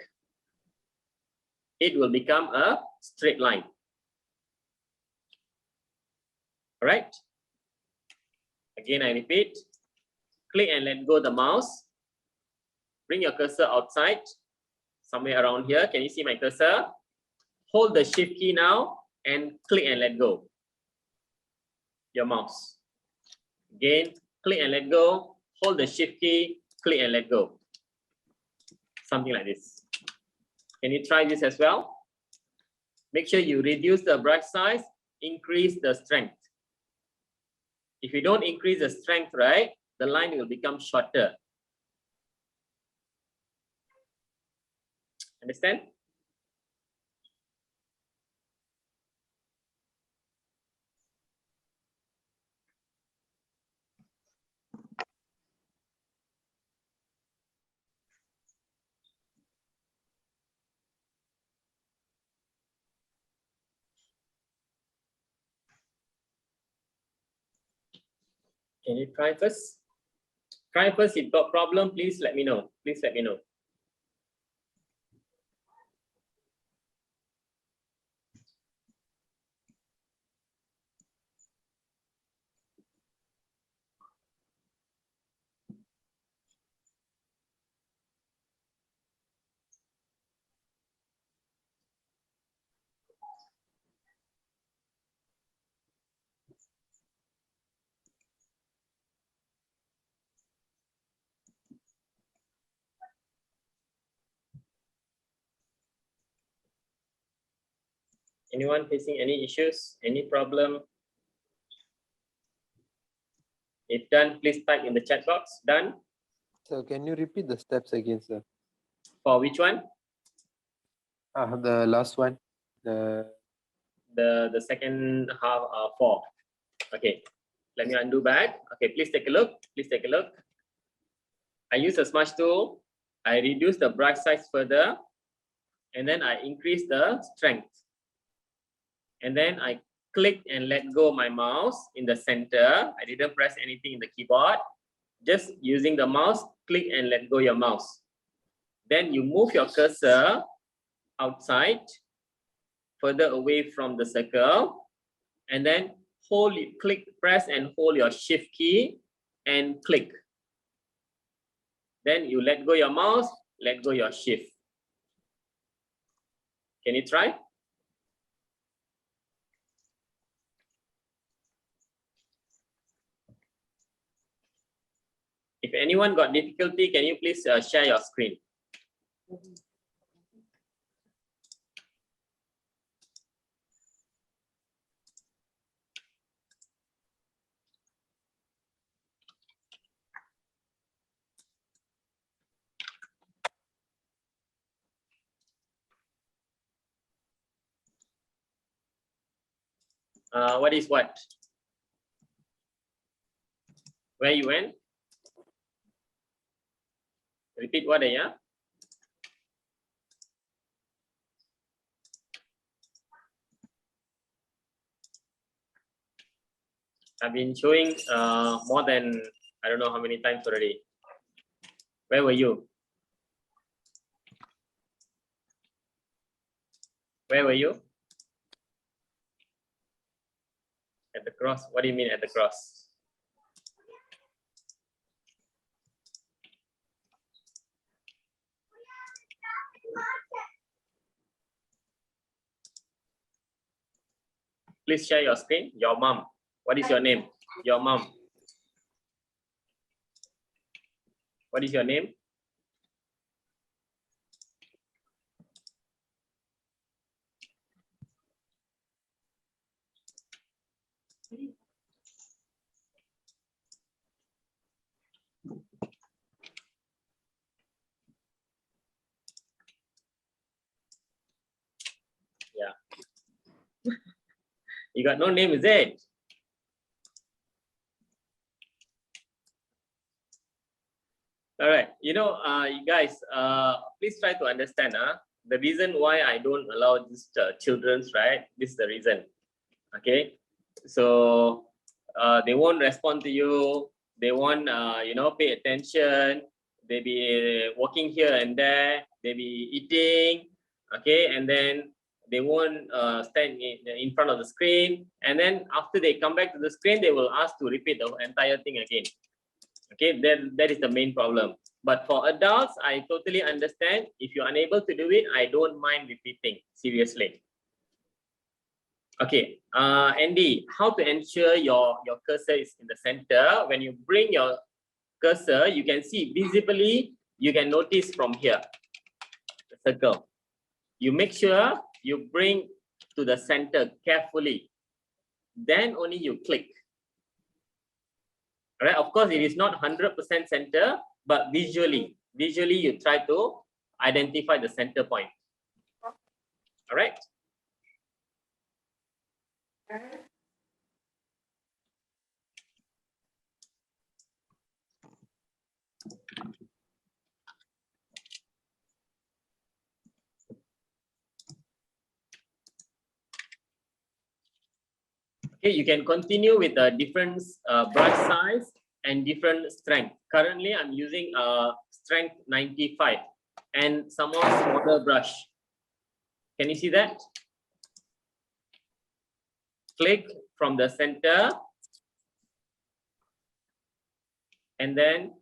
It will become a straight line. All right. Again, I repeat. Click and let go the mouse. Bring your cursor outside, somewhere around here. Can you see my cursor? Hold the shift key now and click and let go your mouse. Again, click and let go. Hold the shift key, click and let go. Something like this. Can you try this as well? Make sure you reduce the brush size, increase the strength. If you don't increase the strength, right, the line will become shorter. Understand? Can you try first? Try first. If got problem, please let me know. Please let me know. Anyone facing any issues, any problem? If done, please type in the chat box. Done. So can you repeat the steps again, sir? For which one? The last one. The second half, 4. Okay, let me undo back. Okay, please take a look. Please take a look. I use a smudge tool. I reduce the brush size further. and then I increase the strength. And then I click and let go my mouse in the center. I didn't press anything in the keyboard. Just using the mouse, click and let go your mouse. Then you move your cursor outside, further away from the circle, and then hold it, click, press and hold your shift key and click. Then you let go your mouse, let go your shift. Can you try? If anyone got difficulty, can you please share your screen? What is what? Where you went? Repeat what, yeah? I've been showing more than, I don't know how many times already. Where were you? Where were you? At the cross. What do you mean at the cross? Please share your screen. Your mom. What is your name? Your mom. What is your name? Yeah. You got no name, is it? All right. You know, you guys, please try to understand. The reason why I don't allow these children's, right? This is the reason. Okay. So they won't respond to you. They won't, you know, pay attention. They be walking here and there. They be eating. Okay, and then they won't stand in front of the screen. And then after they come back to the screen, they will ask to repeat the entire thing again. Okay, that is the main problem. But for adults, I totally understand. If you're unable to do it, I don't mind repeating, seriously. Okay, Andy, how to ensure your cursor is in the center? When you bring your cursor, you can see visibly, you can notice from here, the circle. You make sure you bring to the center carefully. Then only you click. All right, of course, it is not 100% center, but visually you try to identify the center point. All right. Okay, you can continue with a different brush size and different strength. Currently, I'm using strength 95 and some more smaller brush. Can you see that? Click from the center and then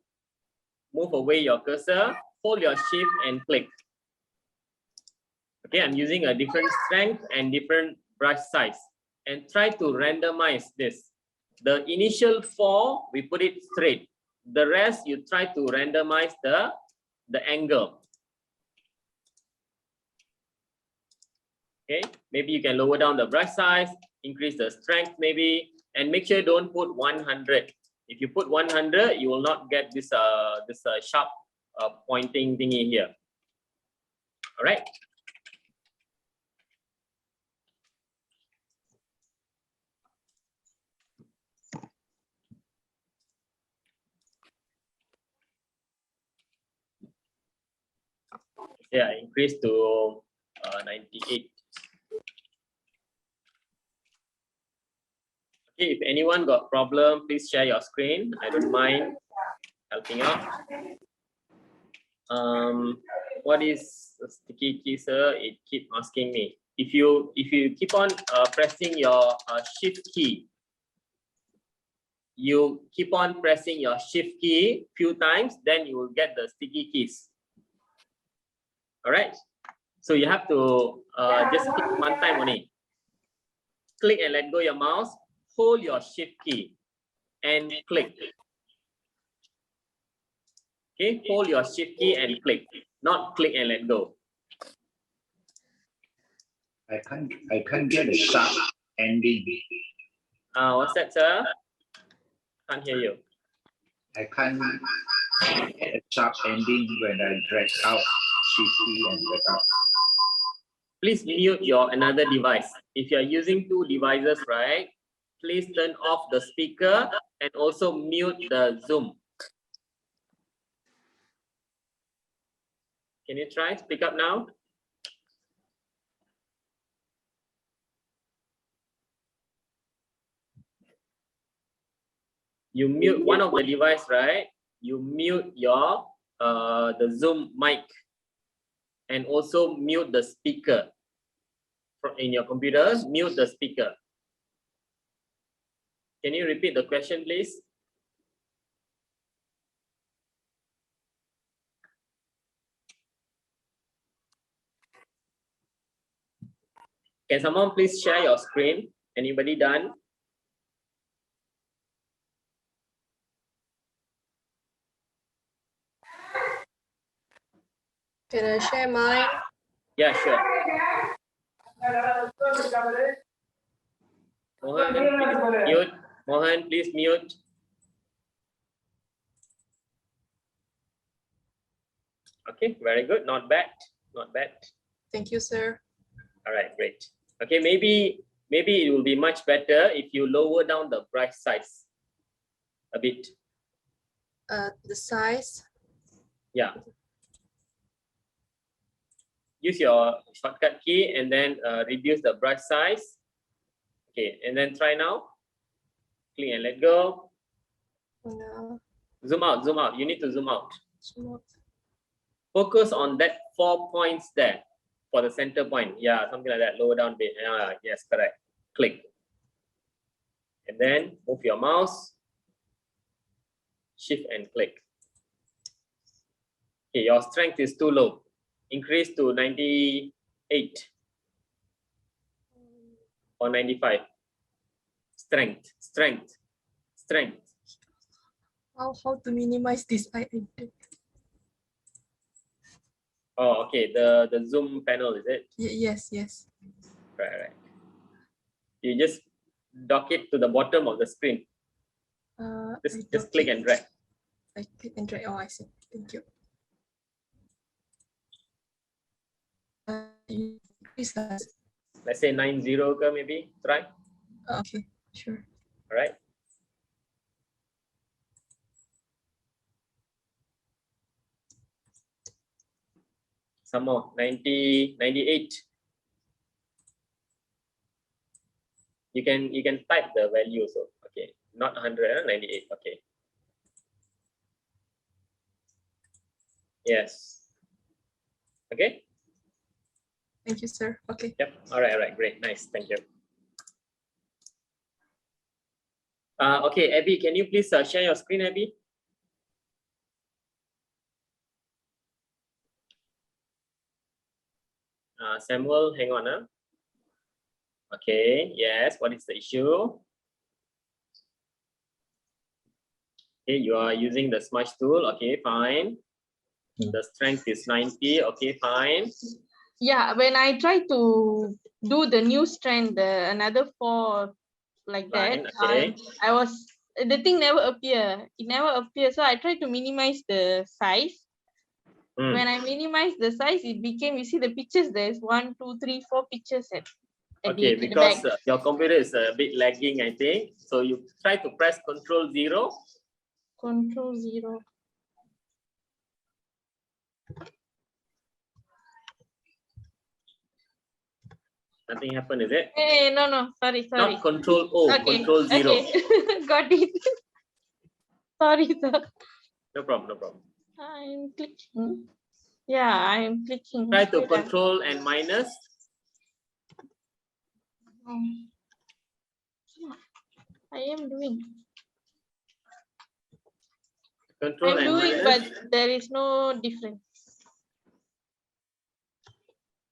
move away your cursor, hold your shift and click. Okay, I'm using a different strength and different brush size. And try to randomize this. The initial 4, we put it straight. The rest, you try to randomize the angle. Okay, maybe you can lower down the brush size, increase the strength maybe, and make sure don't put 100. If you put 100, you will not get this sharp pointing thingy here. All right. Yeah, increase to 98. Okay, if anyone got problem, please share your screen. I don't mind helping out. What is a sticky key, sir? It keep asking me. If you keep on pressing your shift key, you keep on pressing your shift key few times, then you will get the sticky keys. All right. So you have to just click one time only. Click and let go your mouse. Hold your shift key and click. Okay, hold your shift key and click, not click and let go. I can't get a sharp ending. What's that, sir? Can't hear you. I can't get a sharp ending when I drag out shift key and drag out. Please mute your another device. If you are using two devices, right? Please turn off the speaker and also mute the Zoom. Can you try? Speak up now. You mute one of the device, right? You mute your the Zoom mic and also mute the speaker in your computer. Mute the speaker. Can you repeat the question, please? Can someone please share your screen? Anybody done? Can I share mine? Yeah, sure. Mohan, please mute. Mohan, please mute. Okay, very good. Not bad. Not bad. Thank you, sir. All right, great. Okay, maybe it will be much better if you lower down the brush size a bit. The size. Yeah. Use your shortcut key and then reduce the brush size. Okay, and then try now. Click and let go. No. Zoom out, zoom out. You need to zoom out. Smooth. Focus on that 4 points there for the center point. Yeah, something like that. Lower down a bit. Yeah, yes, correct. Click. And then move your mouse. Shift and click. Okay, your strength is too low. Increase to 98 or 95. Strength, strength, strength. How to minimize this? I did. Oh, okay. The zoom panel, is it? Yes. Right. You just dock it to the bottom of the screen. Just click and drag. I click and drag. Oh, I see. Thank you. Let's say 90 maybe. Try. Okay, sure. All right. Some more. 90, 98. You can type the value also. Okay. Not 100, 98. Okay. Yes. Okay. Thank you, sir. Okay. Yep. All right. Great. Nice. Thank you. Okay, Abby, can you please share your screen, Abby? Samuel, hang on. Okay. Yes. What is the issue? Okay, you are using the smudge tool. Okay, fine. The strength is 90. Okay, fine. Yeah, when I try to do the new strand, another 4 like Fine, that, okay. the thing never appear. It never appears. So I try to minimize the size. When I minimize the size, it became, you see the pictures, there's 1, 2, 3, 4 pictures at Okay, the because back. your computer is a bit lagging, I think. So you try to press Control-0. Control-0. Nothing happened, is it? Hey, no, sorry. Not control O, Okay, control 0. okay. Got it. Sorry, sir. No problem, no problem. I'm clicking. Yeah, I'm clicking. Try to Wait, control and minus. I am doing. Control I'm and doing, minus. but there is no difference.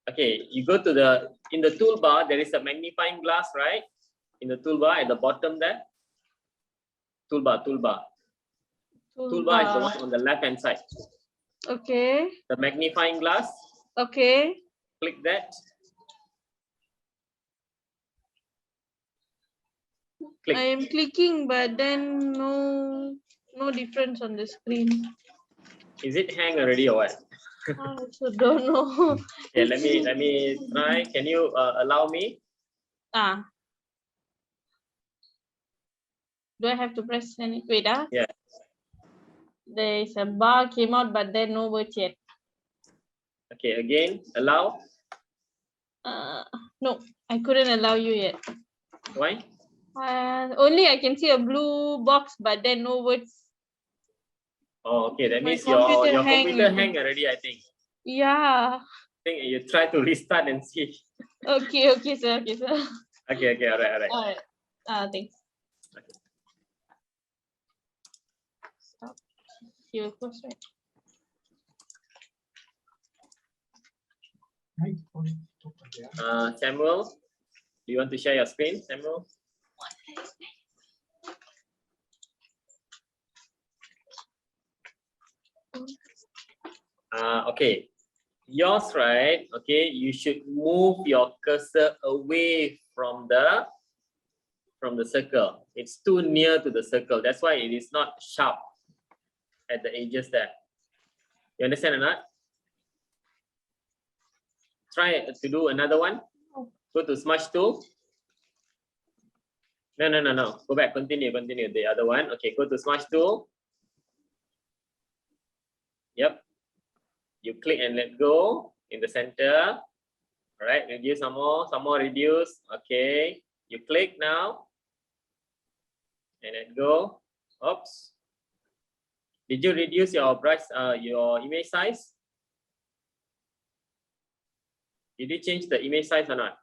Okay, you go to in the toolbar, there is a magnifying glass, right? In the toolbar at the bottom there. Toolbar is the one on the left hand side. Okay. The magnifying glass. Okay. Click that. Click. I am clicking, but then no difference on the screen. Is it hang already or what? I also don't know. Okay, let me try. Can you allow me? Do I have to press any? Wait, Yeah. There is a bar came out, but then no words yet. Okay, again, allow. No, I couldn't allow you yet. Why? Only I can see a blue box, but then no words. Oh, okay. That My means your computer computer hang hang already, I think. Yeah. I think you try to restart and see. Okay, sir. Okay, all right. All right. Thanks. Okay. Stop. You close, right? Samuel, do you want to share your screen, Samuel? Okay, yours, right? Okay, you should move your cursor away from the circle. It's too near to the circle. That's why it is not sharp at the edges there. You understand or not? Try to do another one. Go to smudge tool. No. Go back. Continue. The other one. Okay. Go to smudge tool. Yep. You click and let go in the center. All right. Reduce some more. Some more reduce. Okay. You click now. And let go. Oops. Did you reduce your brush? Your image size? Did you change the image size or not?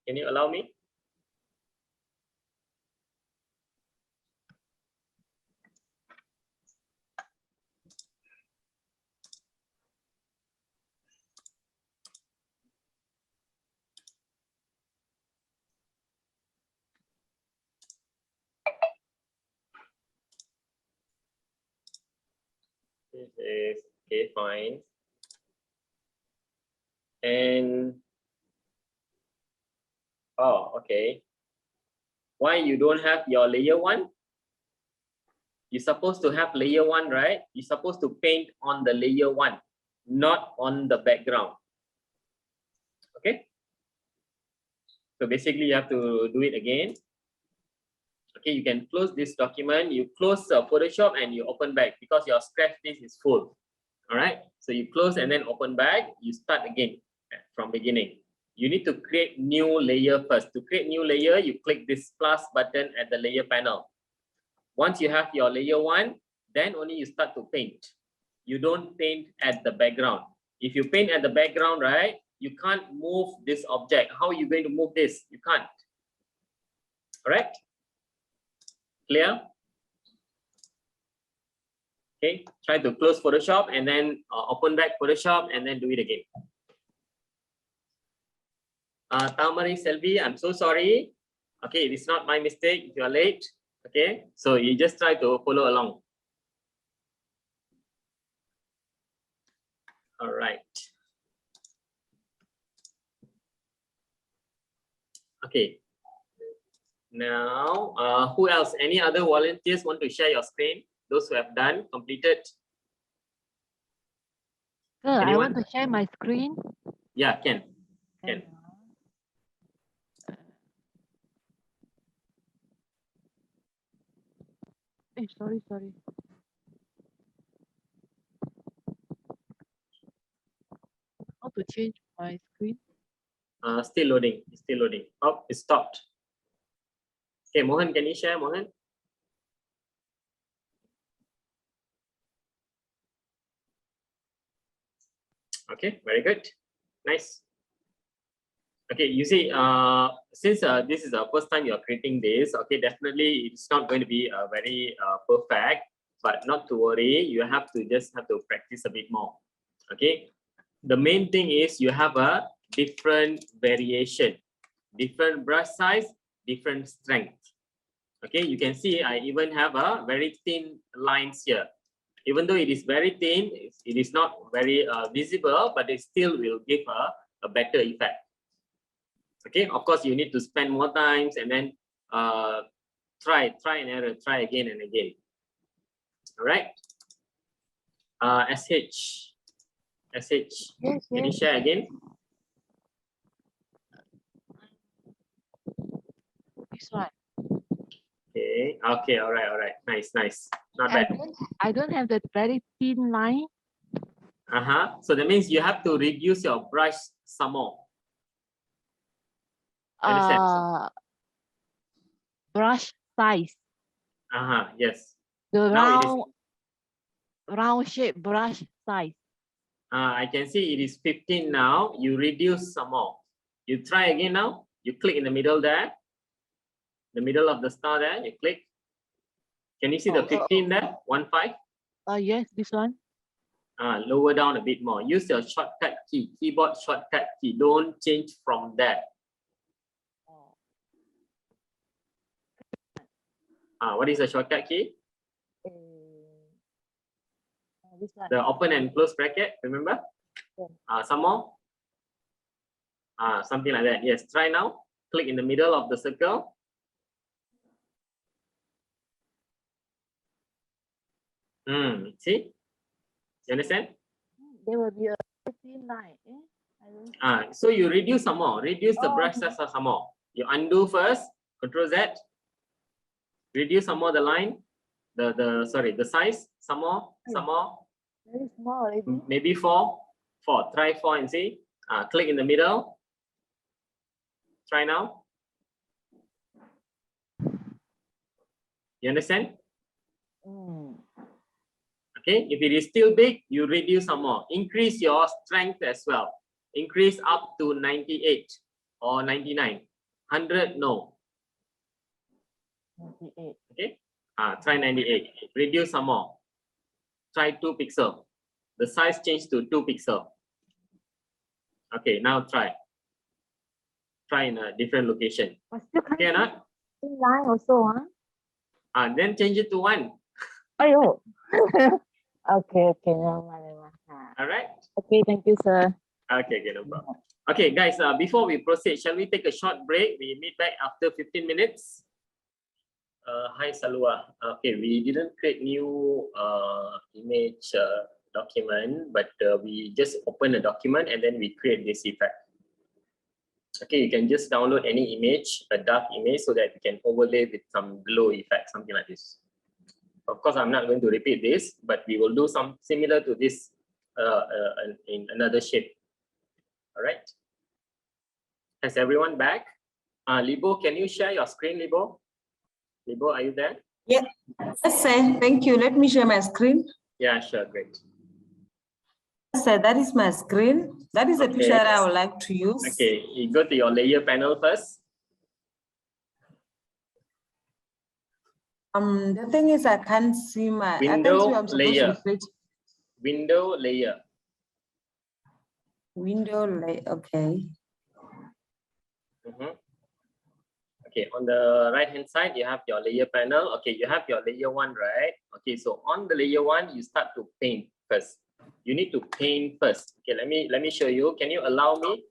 Can you allow me? This is okay, fine. And oh, okay. Why you don't have your layer 1? You're supposed to have layer 1, right? You're supposed to paint on the layer 1, not on the background. Okay. So basically, you have to do it again. Okay, you can close this document. You close Photoshop and you open back because your scratch list is full. All right. So you close and then open back. You start again from beginning. You need to create new layer first. To create new layer, you click this plus button at the layer panel. Once you have your layer 1, then only you start to paint. You don't paint at the background. If you paint at the background, right, you can't move this object. How are you going to move this? You can't. All right. Clear? Okay, try to close Photoshop and then open back Photoshop and then do it again. Tamari Selvi, I'm so sorry. Okay, it is not my mistake if you are late. Okay, so you just try to follow along. All right. Okay. Now, who else? Any other volunteers want to share your screen? Those who have done, completed. Sir, I want to share my screen. Yeah, can. Sorry. How to change my screen? Still loading. Still loading. Oh, it stopped. Okay, Mohan, can you share, Mohan? Okay, very good. Nice. Okay, you see, since this is the first time you are creating this, okay, definitely it's not going to be very perfect, but not to worry. You have to just have to practice a bit more. Okay, the main thing is you have a different variation, different brush size, different strength. Okay, you can see I even have a very thin lines here. Even though it is very thin, it is not very visible, but it still will give a better effect. Okay, of course you need to spend more times and then try and error, try again and again. All right. SH, can you share again? This one. Okay, all right, nice, not bad. I don't have that very thin line. So that means you have to reduce your brush some more. Understand? Brush size. Yes. The Now round shape brush size. I can see it is 15 now. You reduce some more. You try again now. You click in the middle there. The middle of the star there. You click. Can you see the 15 there? 15? Yes, this one. Lower down a bit more. Use your shortcut key, keyboard shortcut key. Don't change from there. What is the shortcut key? This one. The open and close bracket, remember? Some more? Something like that. Yes, try now. Click in the middle of the circle. See? You understand? There will be a thin line. So you reduce some more. Reduce the brush size some more. You undo first. Control Z. Reduce some more the line. The size. Some more. Very small already. Maybe 4. Try 4 and see. Click in the middle. Try now. You understand? Okay, if it is still big, you reduce some more. Increase your strength as well. Increase up to 98 or 99. 100, no. 98. Okay. Try 98. Reduce some more. Try 2 pixel. The size change to 2 pixel. Okay, now try. Try in a different location. Okay or not? Thin line also, Then change it to 1. Ayo. Okay, never mind. All right. Okay, thank you, sir. Okay, no problem. Okay, guys, before we proceed, shall we take a short break? We meet back after 15 minutes. Hi, Salwa. Okay, we didn't create new image document, but we just open a document and then we create this effect. Okay, you can just download any image, a dark image, so that you can overlay with some glow effect, something like this. Of course, I'm not going to repeat this, but we will do some similar to this in another shape. All right. Has everyone back? Libo, can you share your screen, Libo? Libo, are you there? Yeah. Yes, sir. Thank you. Let me share my screen. Yeah, sure. Great. Yes, sir, that is my screen. That is a picture I would like to use. Okay, you go to your layer panel first. The thing is, I can't see my window layer. Window layer. Window layer. Okay. Okay, on the right hand side, you have your layer panel. Okay, you have your layer 1, right? Okay, so on the layer 1, you start to paint first. You need to paint first. Okay, let me show you. Can you allow me?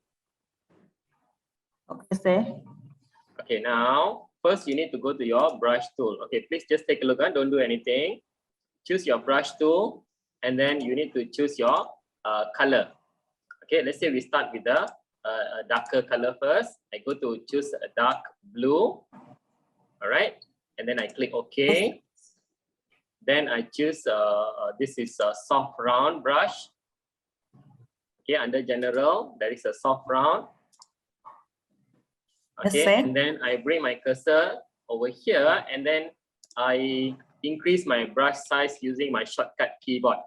Okay, sir. Okay, now first you need to go to your brush tool. Okay, please just take a look. Don't do anything. Choose your brush tool, and then you need to choose your color. Okay, let's say we start with the darker color first. I go to choose a dark blue. All right, and then I click OK. Then I choose, this is a soft round brush. Okay, under general, there is a soft round. Okay, Yes, and then I bring my cursor over here, and then I increase my brush size using my shortcut keyboard.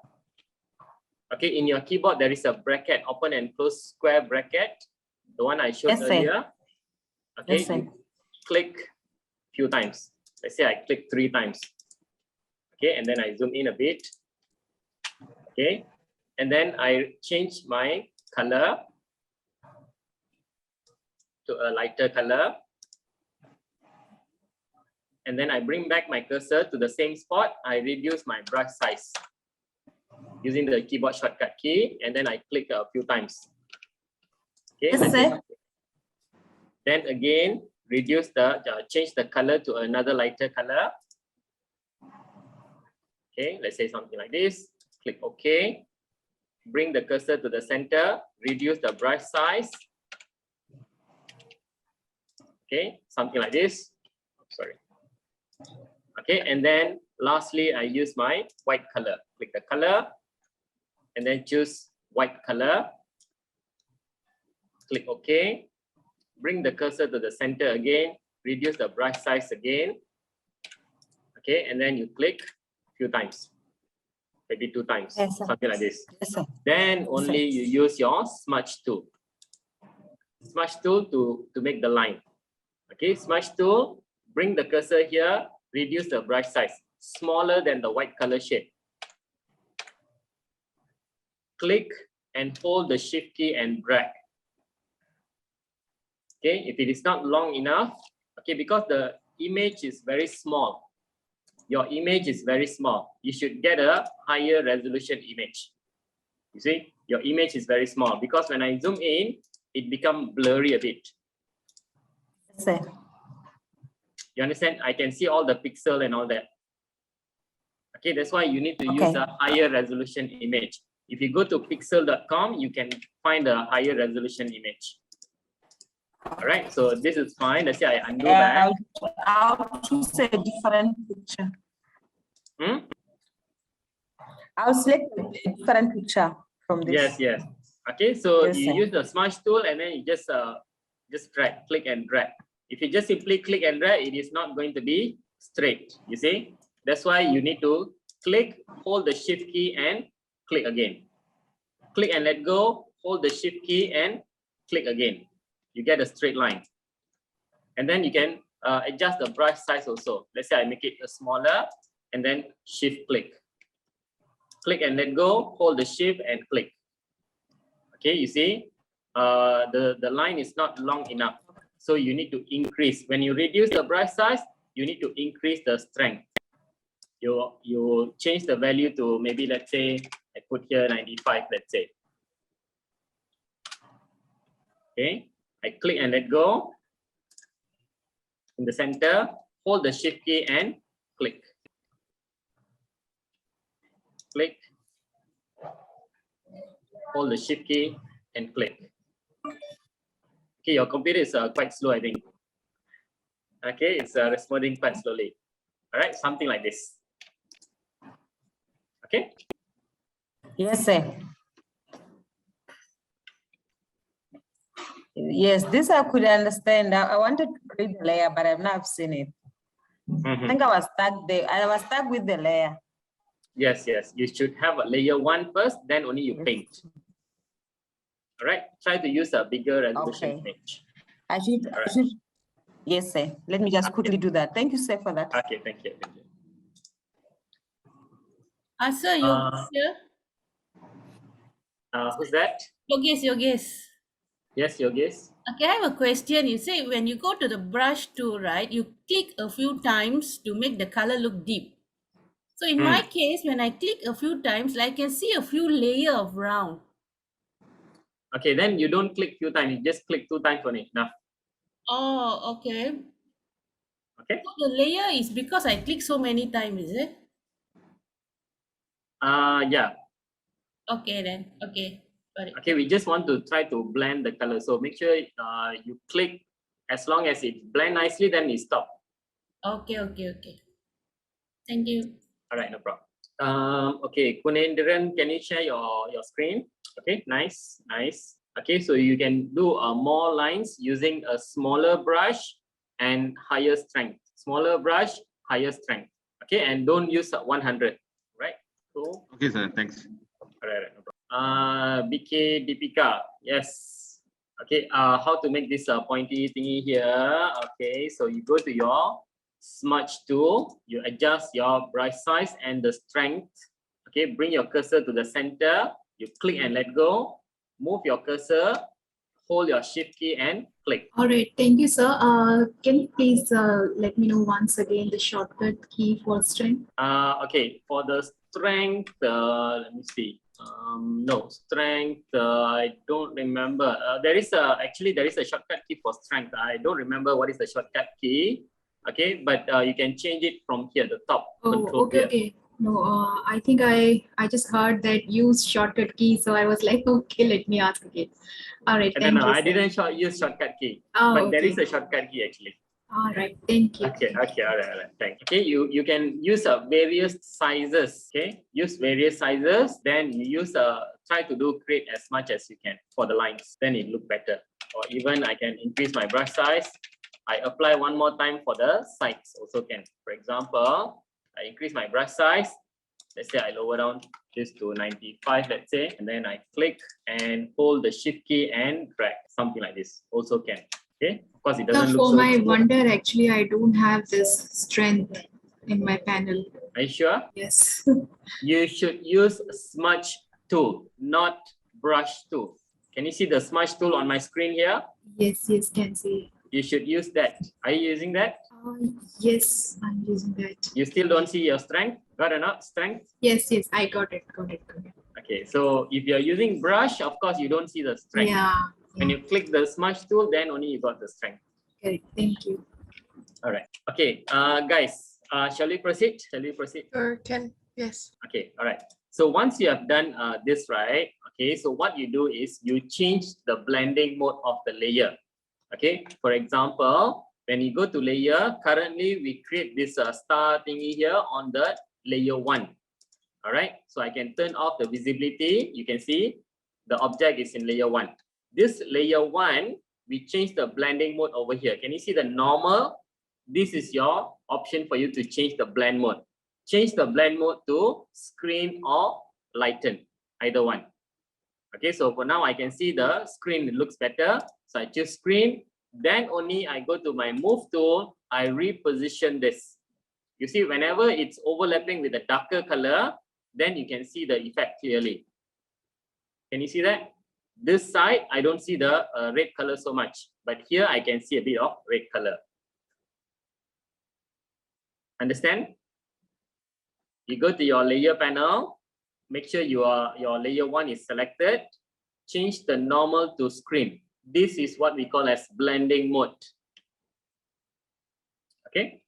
Okay, in your keyboard, there is a bracket, open and close square bracket, the one I showed earlier. Okay, you click few times. Let's say I click 3 times. Okay, and then I zoom in a bit. Okay, and then I change my color to a lighter color. And then I bring back my cursor to the same spot. I reduce my brush size using the keyboard shortcut key, and then I click a few times. Okay. Then again, reduce the change the color to another lighter color. Okay, let's say something like this. Click OK. Bring the cursor to the center. Reduce the brush size. Okay, something like this. Sorry. Okay, and then lastly, I use my white color. Click the color, and then choose white color. Click OK. Bring the cursor to the center again. Reduce the brush size again. Okay, and then you click a few times, maybe 2 times, something like this. Then only you use your smudge tool. Smudge tool to make the line. Okay, smudge tool, bring the cursor here, reduce the brush size, smaller than the white color shade. Click and hold the shift key and drag. Okay, if it is not long enough, okay, because the image is very small, your image is very small, you should get a higher resolution image. You see, your image is very small because when I zoom in, it becomes blurry a bit. You understand? I can see all the pixel and all that. Okay, that's why you need to use a higher resolution image. If you go to pixel.com, you can find a higher resolution image. All right, so this is fine. Let's say I undo back. I'll choose a different picture. I'll select a different picture from this. Yes, yes. Okay, so you use the smudge tool and then you just drag, click and drag. If you just simply click and drag, it is not going to be straight. You see, that's why you need to click, hold the shift key and click again. Click and let go, hold the shift key and click again. You get a straight line. And then you can adjust the brush size also. Let's say I make it smaller and then shift click. Click and let go, hold the shift and click. Okay, you see, the line is not long enough. So you need to increase. When you reduce the brush size, you need to increase the strength. You change the value to maybe, let's say, I put here 95, let's say. Okay, I click and let go. In the center, hold the shift key and click. Click. Hold the shift key and click. Okay, your computer is quite slow, I think. Okay, it's responding quite slowly. All right, something like this. Okay. Yes, sir. Yes, this I could understand. I wanted to create the layer, but I've not seen it. I think I was stuck there. I was stuck with the layer. Yes, yes. You should have a layer 1 first, then only you paint. All right. Try to use a bigger resolution image. I should. Yes, sir. Let me just quickly do that. Thank you, sir, for that. Okay, thank you. Thank you. Sir, Yogesh here. Who's that? Yogesh. Yes, Yogesh. Okay, I have a question. You say when you go to the brush tool, right, you click a few times to make the color look deep. So in my case, when I click a few times, I can see a few layers of brown. Okay, then you don't click few times. You just click 2 times only. Enough. Oh, okay. Okay. So the layer is because I click so many times, is it? Yeah. Okay then. Okay. Got it. Okay, we just want to try to blend the color. So make sure you click as long as it blend nicely, then you stop. Okay. Thank you. All right, no problem. Okay, Kunendiran, can you share your screen? Okay, nice, nice. Okay, so you can do more lines using a smaller brush and higher strength. Smaller brush, higher strength. Okay, and don't use 100. Right? Cool. Okay, sir. Thanks. All right, no problem. BK Deepika, yes. Okay, how to make this pointy thingy here? Okay, so you go to your smudge tool, you adjust your brush size and the strength. Okay, bring your cursor to the center, you click and let go, move your cursor, hold your shift key and click. All right, thank you, sir. Can you please let me know once again the shortcut key for strength? Okay, for the strength, let me see. No, strength, I don't remember. Actually, there is a shortcut key for strength. I don't remember what is the shortcut key. Okay, but you can change it from here, the top control Okay, here. okay. No, I think I just heard that use shortcut key, so I was like, okay, let me ask again. All right, thank No, you. I Sir. didn't use shortcut key, Oh, but there okay. is a shortcut key actually. All right, thank you. Okay, all right, thanks. Okay, you can use various sizes. Okay, use various sizes. Then you use try to create as much as you can for the lines. Then it look better. Or even I can increase my brush size. I apply one more time for the sides also can. For example, I increase my brush size. Let's say I lower down this to 95, let's say, and then I click and hold the shift key and drag, something like this also can. Okay, of course it doesn't look For so my smooth. wonder, actually, I don't have this strength in my panel. Are you sure? Yes. You should use smudge tool, not brush tool. Can you see the smudge tool on my screen here? Yes, can see. You should use that. Are you using that? Yes, I'm using that. You still don't see your strength? Got or not? Strength? Yes, I got it. Okay, so if you're using brush, of course you don't see the strength. Yeah. When you click the smudge tool, then only you got the strength. Okay, thank you. All right. Okay, guys, shall we proceed? Can. Yes. Okay, all right. So once you have done this, right? Okay, so what you do is you change the blending mode of the layer. Okay, for example, when you go to layer, currently we create this star thingy here on the layer 1. All right, so I can turn off the visibility. You can see the object is in layer 1. This layer 1, we change the blending mode over here. Can you see the normal? This is your option for you to change the blend mode. Change the blend mode to screen or lighten, either one. Okay, so for now I can see the screen, it looks better. So I choose screen, then only I go to my move tool, I reposition this. You see, whenever it's overlapping with a darker color, then you can see the effect clearly. Can you see that? This side, I don't see the red color so much, but here I can see a bit of red color. Understand? You go to your layer panel, make sure your layer 1 is selected, change the normal to screen. This is what we call as blending mode. Okay?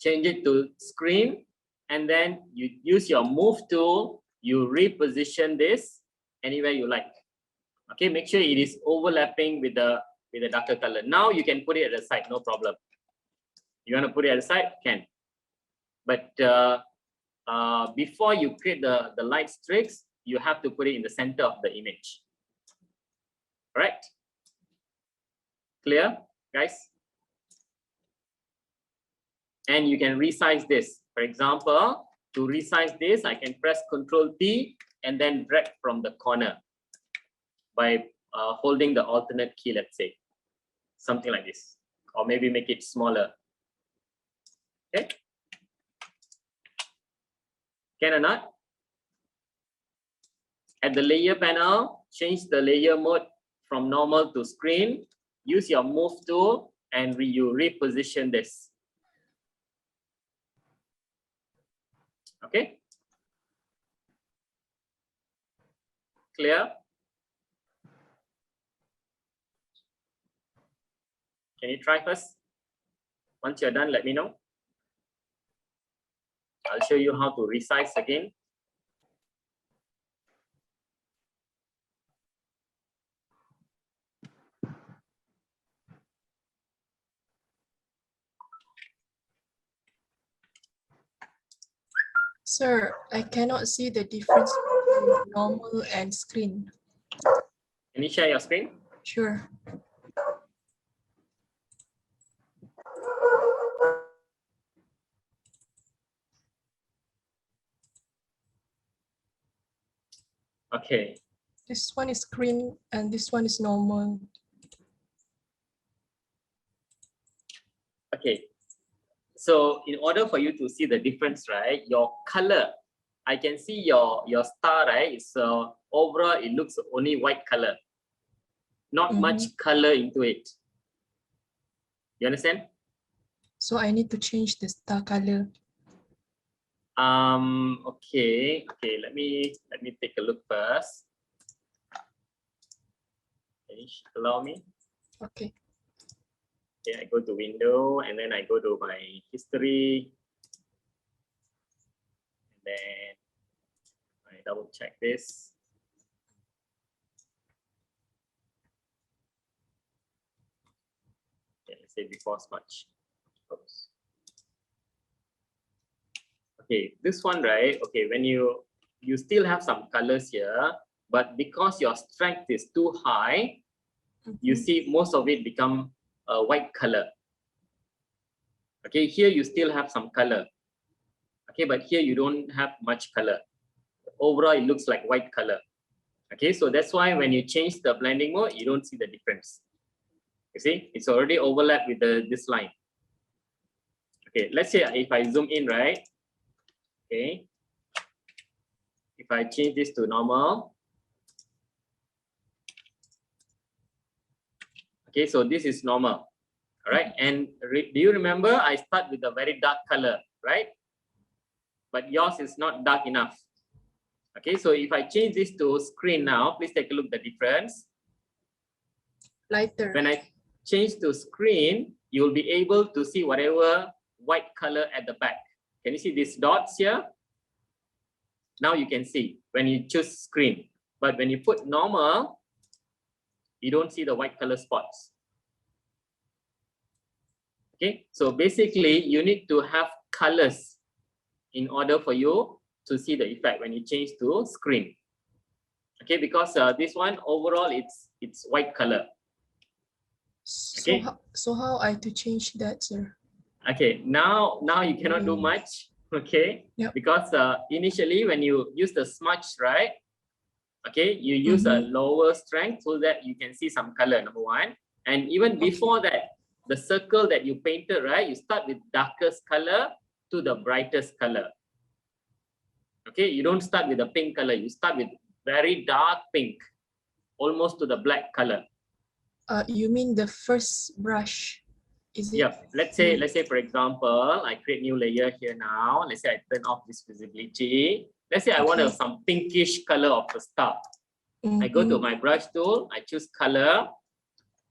Change it to screen, and then you use your move tool, you reposition this anywhere you like. Okay, make sure it is overlapping with the darker color. Now you can put it at the side, no problem. You want to put it at the side, can. But before you create the light streaks, you have to put it in the center of the image. All right? Clear, guys? And you can resize this. For example, to resize this, I can press Ctrl P and then drag from the corner by holding the alternate key, let's say. Something like this. Or maybe make it smaller. Okay? Can or not? At the layer panel, change the layer mode from normal to screen. Use your move tool and you reposition this. Okay? Clear? Can you try first? Once you're done, let me know. I'll show you how to resize again. Sir, I cannot see the difference between normal and screen. Can you share your screen? Sure. Okay. This one is screen and this one is normal. Okay. So in order for you to see the difference, right, your color, I can see your star, right? It's overall it looks only white color, not much color into it. You understand? So I need to change the star color. Okay. Let me take a look first. Can you allow me? Okay. Okay, I go to window and then I go to my history. And then I double check this. Okay, let's say before smudge. Oops. Okay, this one, right? Okay, when you still have some colors here, but because your strength is too high, you see most of it become a white color. Okay, here you still have some color. Okay, but here you don't have much color. Overall, it looks like white color. Okay, so that's why when you change the blending mode, you don't see the difference. You see, it's already overlapped with this line. Okay, let's say if I zoom in, right? Okay, if I change this to normal. Okay, so this is normal. All right, and do you remember I start with a very dark color, right? But yours is not dark enough. Okay, so if I change this to screen now, please take a look at the difference. Lighter. When I change to screen, you will be able to see whatever white color at the back. Can you see these dots here? Now you can see when you choose screen. But when you put normal, you don't see the white color spots. Okay, so basically you need to have colors in order for you to see the effect when you change to screen. Okay, because this one overall it's white color. Okay. So how I to change that, sir? Okay, now you cannot do much. Okay, because initially when you use the smudge, right? Okay, you use a lower strength so that you can see some color, number one. And even before that, the circle that you painted, right? You start with darkest color to the brightest color. Okay, you don't start with the pink color. You start with very dark pink, almost to the black color. You mean the first brush? Is it? Yeah. Let's say for example, I create new layer here now. Let's say I turn off this visibility. Let's say I want some pinkish color of the star. I go to my brush tool. I choose color.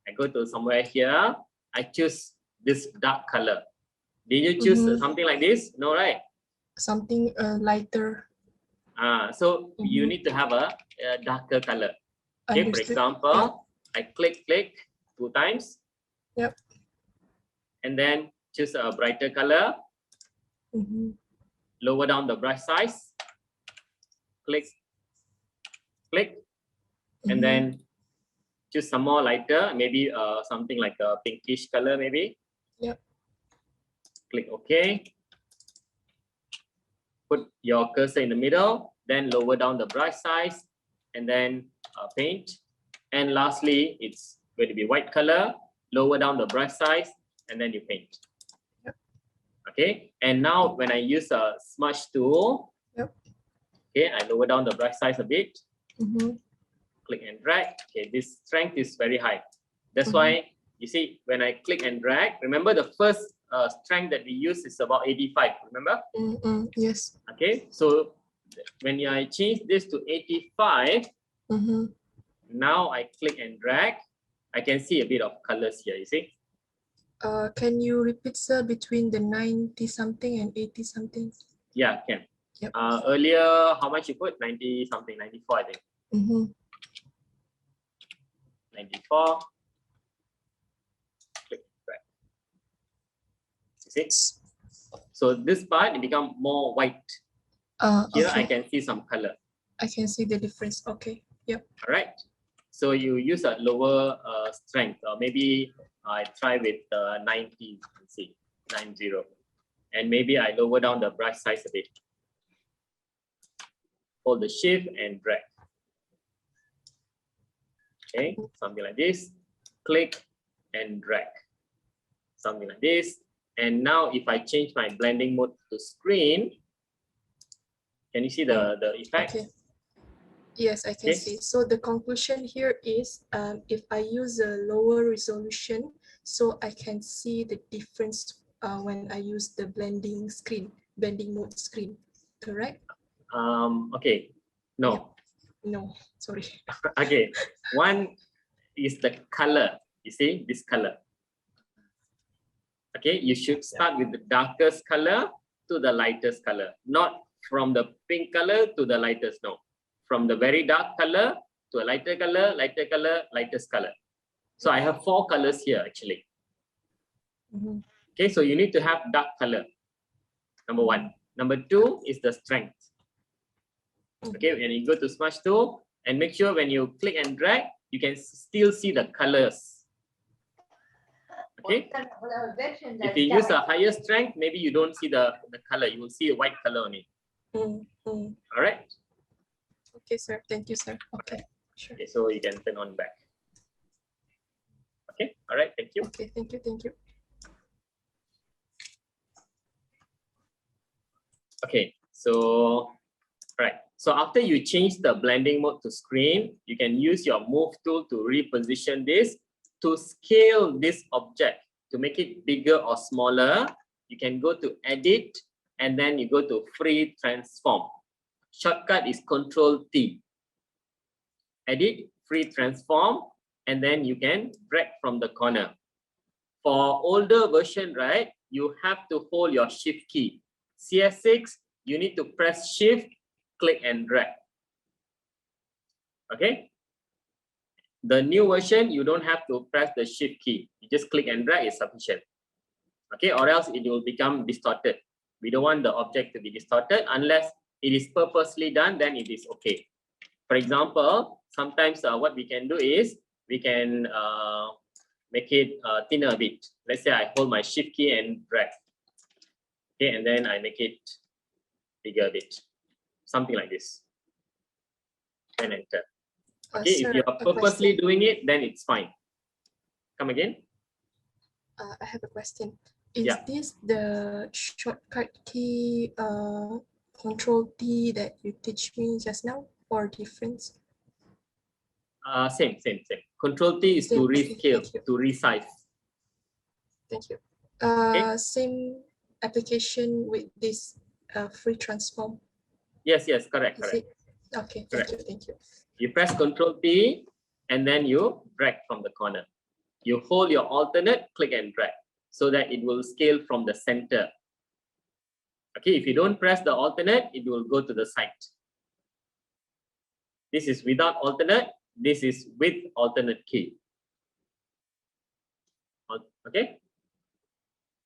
I go to somewhere here. I choose this dark color. Did you choose something like this? No, right? Something lighter. So you need to have a darker color. Okay, for example, I click 2 times. Yep. And then choose a brighter color. Lower down the brush size. Click. And then choose some more lighter, maybe something like a pinkish color, maybe. Yep. Click OK. Put your cursor in the middle, then lower down the brush size, and then paint. And lastly, it's going to be white color. Lower down the brush size, and then you paint. Yep. Okay. And now when I use a smudge tool, okay, I lower down the brush size a bit. Click and drag. Okay, this strength is very high. That's why you see when I click and drag, remember the first strength that we use is about 85. Remember? Yes. Okay, so when I change this to 85, now I click and drag, I can see a bit of colors here. You see? Can you repeat, sir, between the 90 something and 80 something? Yeah, can. Yep. Earlier, how much you put? 90 something, 94, I think. 94. Click drag. You see? So this part it become more white. Here I Okay. can see some color. I can see the difference. Okay. Yep. All right. So you use a lower strength, or maybe I try with 90. Let's see, 90, and maybe I lower down the brush size a bit. Hold the shift and drag. Okay, something like this. Click and drag. Something like this. And now if I change my blending mode to screen, can you see the effect? Okay. Yes, I can see. So the conclusion here is if I use a lower resolution, so I can see the difference when I use the blending mode screen, correct? Okay, no. No, sorry. Okay, one is the color. You see this color. Okay, you should start with the darkest color to the lightest color, not from the pink color to the lightest. No, from the very dark color to a lighter color, lightest color. So I have 4 colors here actually. Okay, so you need to have dark color. Number 1. Number 2 is the strength. Okay, when you go to smudge tool and make sure when you click and drag, you can still see the colors. Okay, if you use a higher strength, maybe you don't see the color, you will see a white color on it. All right. Okay, sir. Thank you, sir. Okay, sure. Okay, so you can turn on back. Okay, all right, thank you. Okay, thank you, thank you. Okay, so right. So after you change the blending mode to screen, you can use your move tool to reposition this. To scale this object, to make it bigger or smaller, you can go to edit and then you go to free transform. Shortcut is Control-T. Edit, free transform, and then you can drag from the corner. For older version, right, you have to hold your shift key. CS6, you need to press shift, click and drag. Okay. The new version, you don't have to press the shift key. You just click and drag is sufficient. Okay, or else it will become distorted. We don't want the object to be distorted unless it is purposely done, then it is okay. For example, sometimes what we can do is we can make it thinner a bit. Let's say I hold my shift key and drag. Okay, and then I make it bigger a bit. Something like this. And enter. Okay, Sir, if you are purposely doing it, then it's fine. Come again. I have a question. Is this the shortcut key Control-T that you teach me just now, or different? Same. Control-T is to rescale, to resize. Thank you. Same application with this free transform. Yes, correct. Okay, correct. Thank you. You press Control-T and then you drag from the corner. You hold your alternate, click and drag so that it will scale from the center. Okay, if you don't press the alternate, it will go to the side. This is without alternate, this is with alternate key. Okay,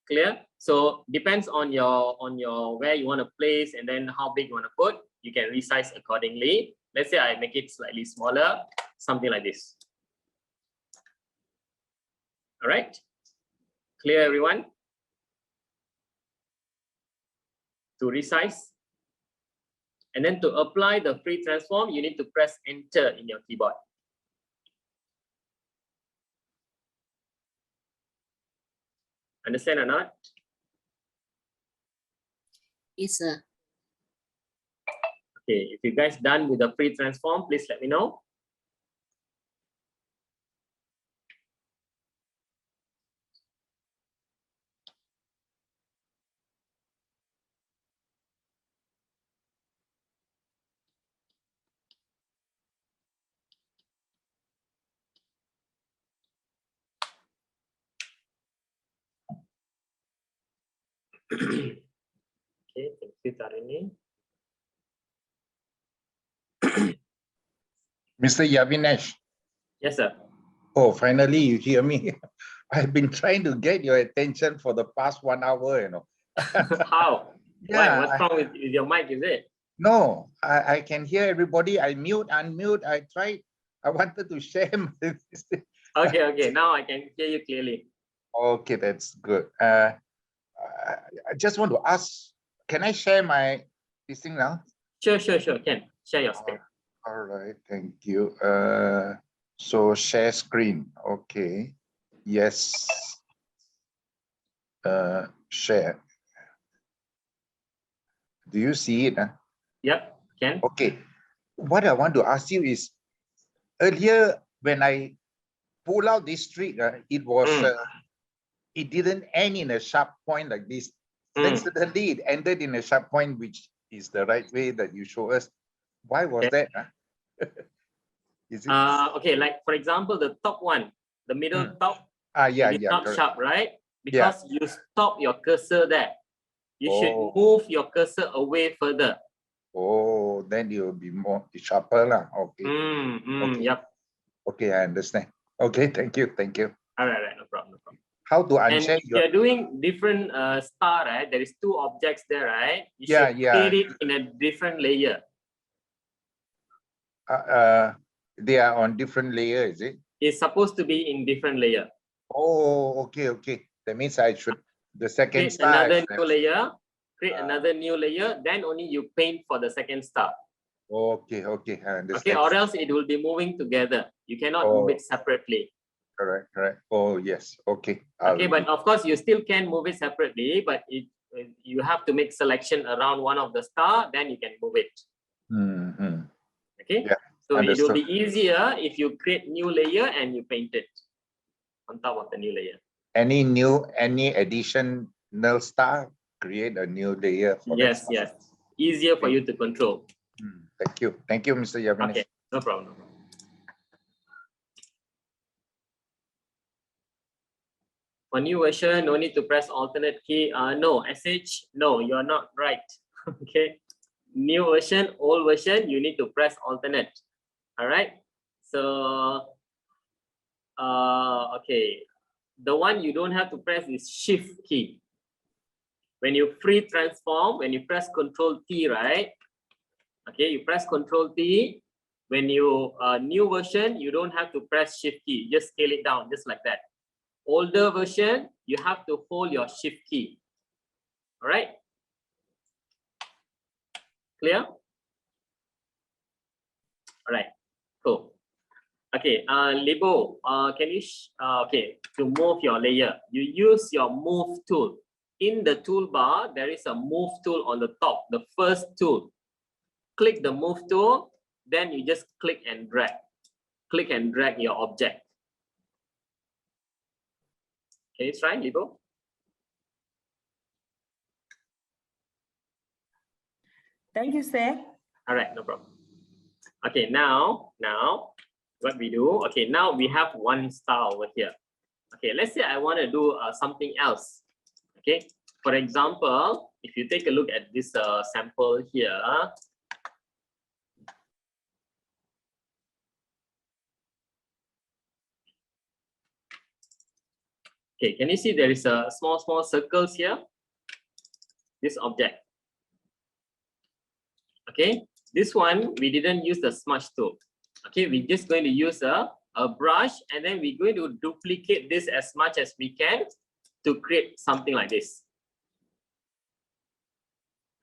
clear? So depends on your where you want to place and then how big you want to put. You can resize accordingly. Let's say I make it slightly smaller, something like this. All right, clear everyone? To resize. And then to apply the free transform, you need to press enter in your keyboard. Understand or not? Yes, sir. Okay, if you guys done with the free transform, please let me know. Okay, thank you, Tarini. Mr. Yavinesh. Yes, sir. Oh, finally you hear me. I've been trying to get your attention for the past 1 hour, you know. How? Yeah, Why? What's wrong with your mic, is it? No, I can hear everybody. I mute, unmute. I tried. I wanted to share my. Okay. Now I can hear you clearly. Okay, that's good. I just want to ask, can I share my this thing now? Sure. Can share your screen. All right, thank you. So share screen. Okay. Yes. Share. Do you see it? Yep, can. Okay. What I want to ask you is, earlier when I pull out this streak, it was it didn't end in a sharp point like this. Then suddenly it ended in a sharp point, which is the right way that you show us. Why was that? Is it? Okay, like for example, the top one, the middle top, Yeah, it is not correct. sharp, right? Because you stop your cursor there. You should Oh. move your cursor away further. Oh, then it will be more sharper lah. Okay. Okay. Yep. Okay, I understand. Okay, thank you. All right, no problem. How to And unshare if you're doing different star, right? There is 2 objects there, right? You should create it in a different layer. They are on different layer, is it? It's supposed to be in different layer. Oh, okay. That means I should the second Create star. another new layer. Create another new layer. Then only you paint for the second star. Okay, I understand. Okay, or else it will be moving together. You cannot move it separately. Correct. Oh, yes. Okay. Okay, but of course you still can move it separately, but you have to make selection around one of the star, then you can move it. Okay, yeah, so understood. it will be easier if you create new layer and you paint it on top of the new layer. Any additional star, create a new layer for yes, easier for you to control. Thank you, Mr. Yavinesh. Okay, no problem. For new version, no need to press alternate key. No, SH, no, you're not right. Okay, new version, old version, you need to press alternate. All right, so okay, the one you don't have to press is shift key. When you free transform, when you press Control T, right? Okay, you press Control T. When you new version, you don't have to press shift key. Just scale it down, just like that. Older version, you have to hold your shift key. All right? Clear? All right, cool. Okay, Libo, can you, okay, to move your layer, you use your move tool. In the toolbar, there is a move tool on the top, the first tool. Click the move tool, then you just click and drag. Click and drag your object. Can you try, Libo? Thank you, sir. All right, no problem. Okay, now what we do, okay, now we have one star over here. Okay, let's say I want to do something else. Okay, for example, if you take a look at this sample here, okay, can you see there is a small circles here? This object. Okay, this one we didn't use the smudge tool. Okay, we're just going to use a brush, and then we're going to duplicate this as much as we can to create something like this.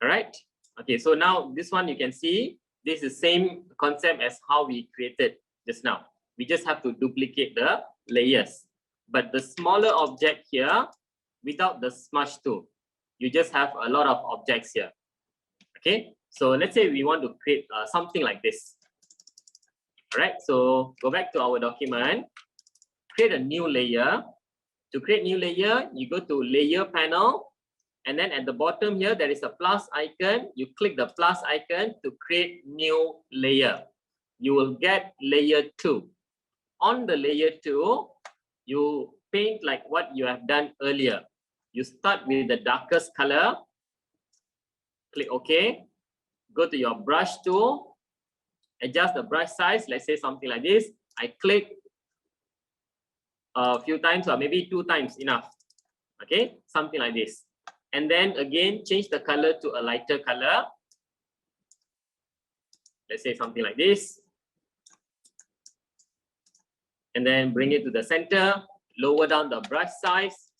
All right. Okay, so now this one you can see this is the same concept as how we created just now. We just have to duplicate the layers. But the smaller object here, without the smudge tool, you just have a lot of objects here. Okay, so let's say we want to create something like this. All right, so go back to our document, create a new layer. To create new layer, you go to layer panel, and then at the bottom here, there is a plus icon. You click the plus icon to create new layer. You will get layer 2. On the layer 2, you paint like what you have done earlier. You start with the darkest color, click OK, go to your brush tool, adjust the brush size, let's say something like this. I click a few times or maybe 2 times enough. Okay, something like this. And then again, change the color to a lighter color. let's say something like this. And then bring it to the center, lower down the brush size,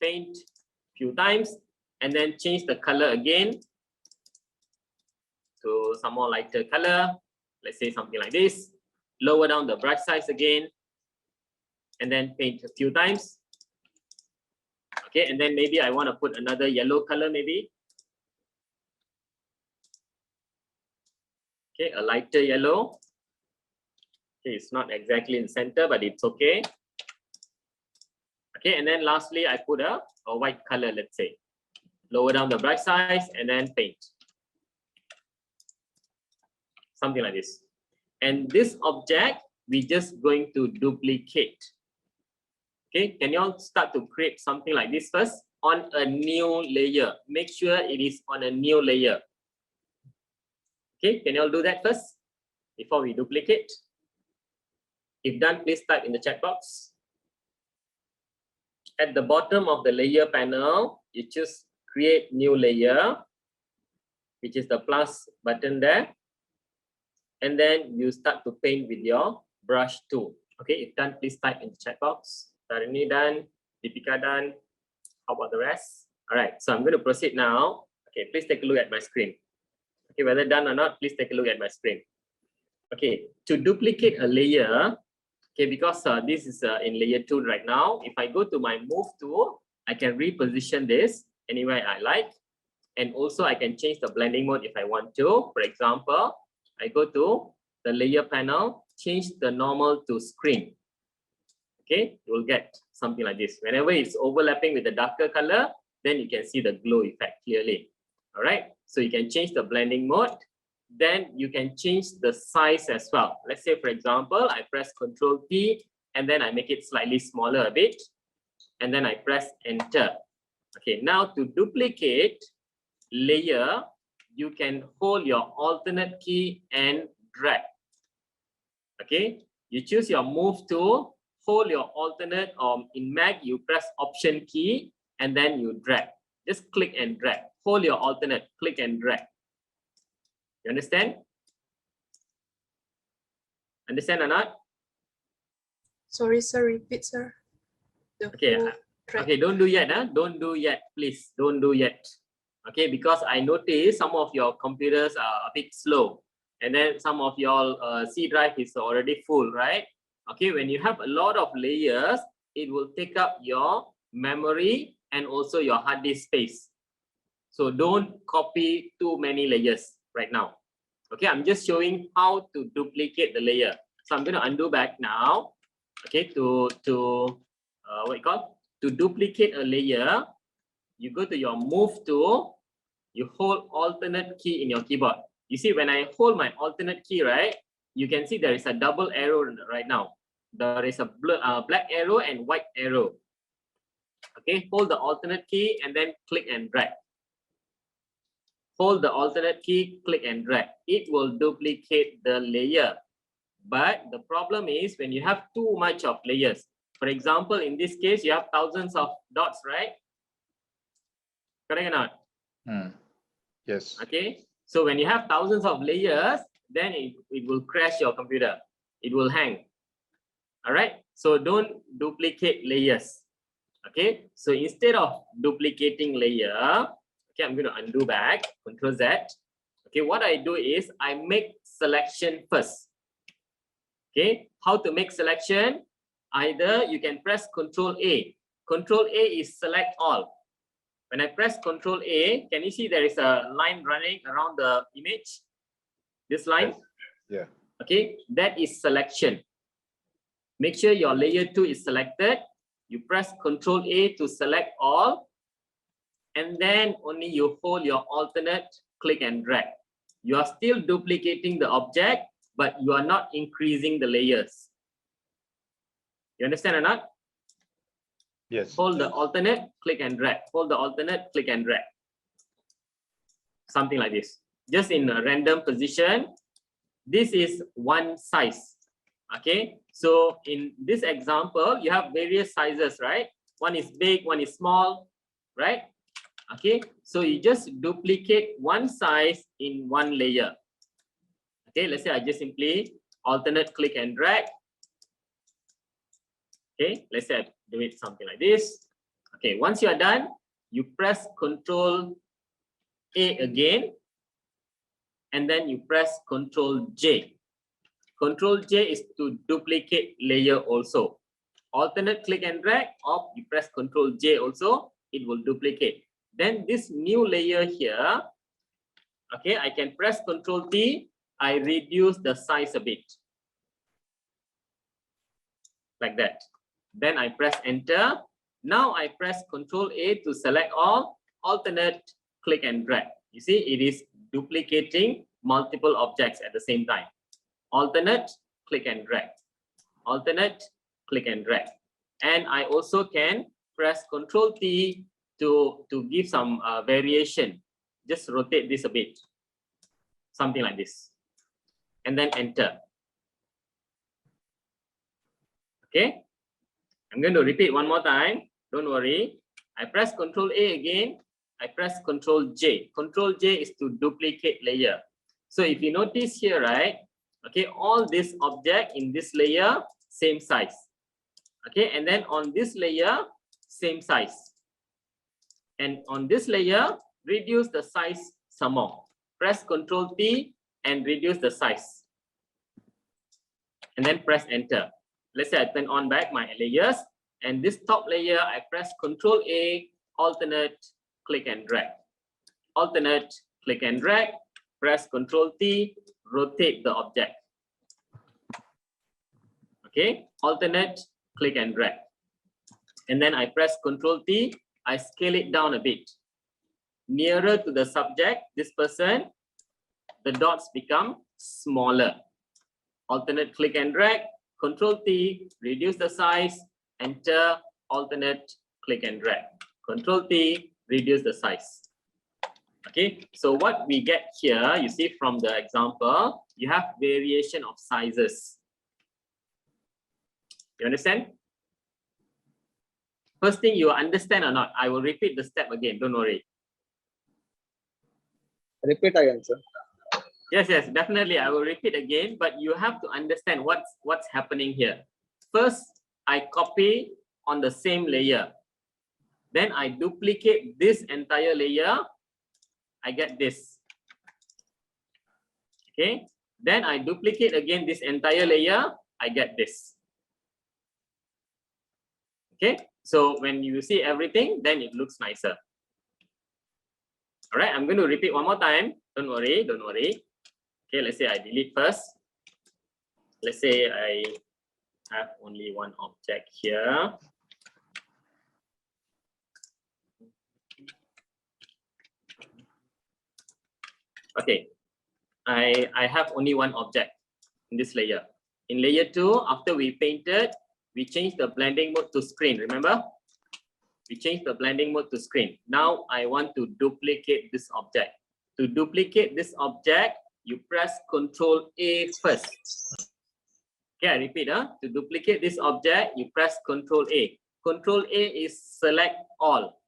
paint a few times, and then change the color again to some more lighter color. Let's say something like this. Lower down the brush size again, and then paint a few times. Okay, and then maybe I want to put another yellow color maybe. Okay, a lighter yellow. Okay, it's not exactly in center, but it's okay. Okay, and then lastly, I put a white color, let's say. Lower down the brush size and then paint. Something like this. And this object, we're just going to duplicate. Okay, can you all start to create something like this first on a new layer? Make sure it is on a new layer. Okay, can you all do that first before we duplicate? If done, please type in the chat box. At the bottom of the layer panel, you choose create new layer, which is the plus button there. And then you start to paint with your brush tool. Okay, if done, please type in the chat box. Tarini done, Deepika done. How about the rest? All right, so I'm going to proceed now. Okay, please take a look at my screen. Okay, whether done or not, please take a look at my screen. Okay, to duplicate a layer, okay, because this is in layer 2 right now, if I go to my move tool, I can reposition this anywhere I like. And also I can change the blending mode if I want to. For example, I go to the layer panel, change the normal to screen. Okay, you will get something like this. Whenever it's overlapping with the darker color, then you can see the glow effect clearly. All right, so you can change the blending mode. Then you can change the size as well. Let's say, for example, I press Ctrl T and then I make it slightly smaller a bit. And then I press Enter. Okay, now to duplicate layer, you can hold your alternate key and drag. Okay, you choose your move tool, hold your alternate, or in Mac, you press Option key and then you drag. Just click and drag. Hold your alternate, click and drag. You understand? Understand or not? Sorry, sir. Repeat, sir. Okay. Okay, don't do yet. Don't do yet, please. Don't do yet. Okay, because I noticed some of your computers are a bit slow. And then some of your C drive is already full, right? Okay, when you have a lot of layers, it will take up your memory and also your hard disk space. So don't copy too many layers right now. Okay, I'm just showing how to duplicate the layer. So I'm going to undo back now. Okay, to what you call? To duplicate a layer, you go to your move tool, you hold alternate key in your keyboard. You see, when I hold my alternate key, right, you can see there is a double arrow right now. There is a black arrow and white arrow. Okay, hold the alternate key and then click and drag. Hold the alternate key, click and drag. It will duplicate the layer. But the problem is when you have too much of layers. For example, in this case, you have thousands of dots, right? Correct or not? Yes. Okay. So when you have thousands of layers, then it will crash your computer. It will hang. All right. So don't duplicate layers. Okay. So instead of duplicating layer, okay, I'm going to undo back, Ctrl Z. Okay, what I do is I make selection first. Okay, how to make selection? Either you can press Ctrl A. Ctrl A is select all. When I press Ctrl A, can you see there is a line running around the image? This line? Yeah. Okay, that is selection. Make sure your layer 2 is selected. You press Ctrl A to select all. And then only you hold your alternate, click and drag. You are still duplicating the object, but you are not increasing the layers. You understand or not? Yes. Hold the alternate, click and drag. Hold the alternate, click and drag. Something like this. Just in a random position. This is one size. Okay. So in this example, you have various sizes, right? One is big, one is small, right? Okay. So you just duplicate one size in one layer. Okay, let's say I just simply alternate click and drag. Okay, let's say I do it something like this. Okay, once you are done, you press Control A again, and then you press Control J. Control J is to duplicate layer also. Alternate click and drag, or you press Control J also, it will duplicate. Then this new layer here, okay, I can press Control T, I reduce the size a bit. Like that. Then I press Enter. Now I press Control A to select all, alternate click and drag. You see, it is duplicating multiple objects at the same time. Alternate click and drag. Alternate click and drag. And I also can press Control T to give some variation. Just rotate this a bit. Something like this. And then Enter. Okay. I'm going to repeat one more time. Don't worry. I press Control A again. I press Control J. Control J is to duplicate layer. So if you notice here, right? Okay, all this object in this layer, same size. Okay, and then on this layer, same size. And on this layer, reduce the size some more. Press Control T and reduce the size. And then press Enter. Let's say I turn on back my layers. And this top layer, I press Control A, alternate, click and drag. Alternate, click and drag. Press Control T, rotate the object. Okay, alternate, click and drag. And then I press Control T, I scale it down a bit. Nearer to the subject, this person, the dots become smaller. Alternate, click and drag. Control T, reduce the size. Enter, alternate, click and drag. Control T, reduce the size. Okay, so what we get here, you see from the example, you have variation of sizes. You understand? First thing, you understand or not? I will repeat the step again, don't worry. Repeat again, sir. Yes, yes, definitely. I will repeat again, but you have to understand what's happening here. First, I copy on the same layer. Then I duplicate this entire layer. I get this. Okay. Then I duplicate again this entire layer. I get this. Okay. So when you see everything, then it looks nicer. All right. I'm going to repeat one more time. Don't worry. Don't worry. Okay. Let's say I delete first. Let's say I have only one object here. Okay, I have only one object in this layer. In layer 2, after we painted, we changed the blending mode to screen, remember? We changed the blending mode to screen. Now I want to duplicate this object. To duplicate this object, you press Control A first. Okay, I repeat, to duplicate this object, you press Control A. Control A is select all.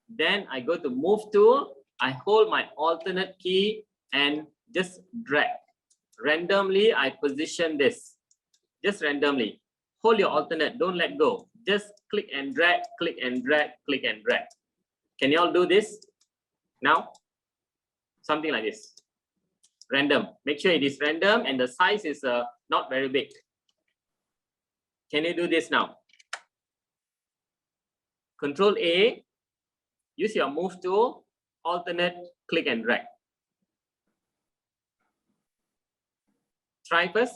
Then I go to Move Tool. I hold my alternate key and just drag. Randomly, I position this. Just randomly. Hold your alternate, don't let go. Just click and drag, click and drag, click and drag. Can you all do this now? Something like this. Random. Make sure it is random and the size is not very big. Can you do this now? Control A. Use your move tool. Alternate, click and drag. Try first.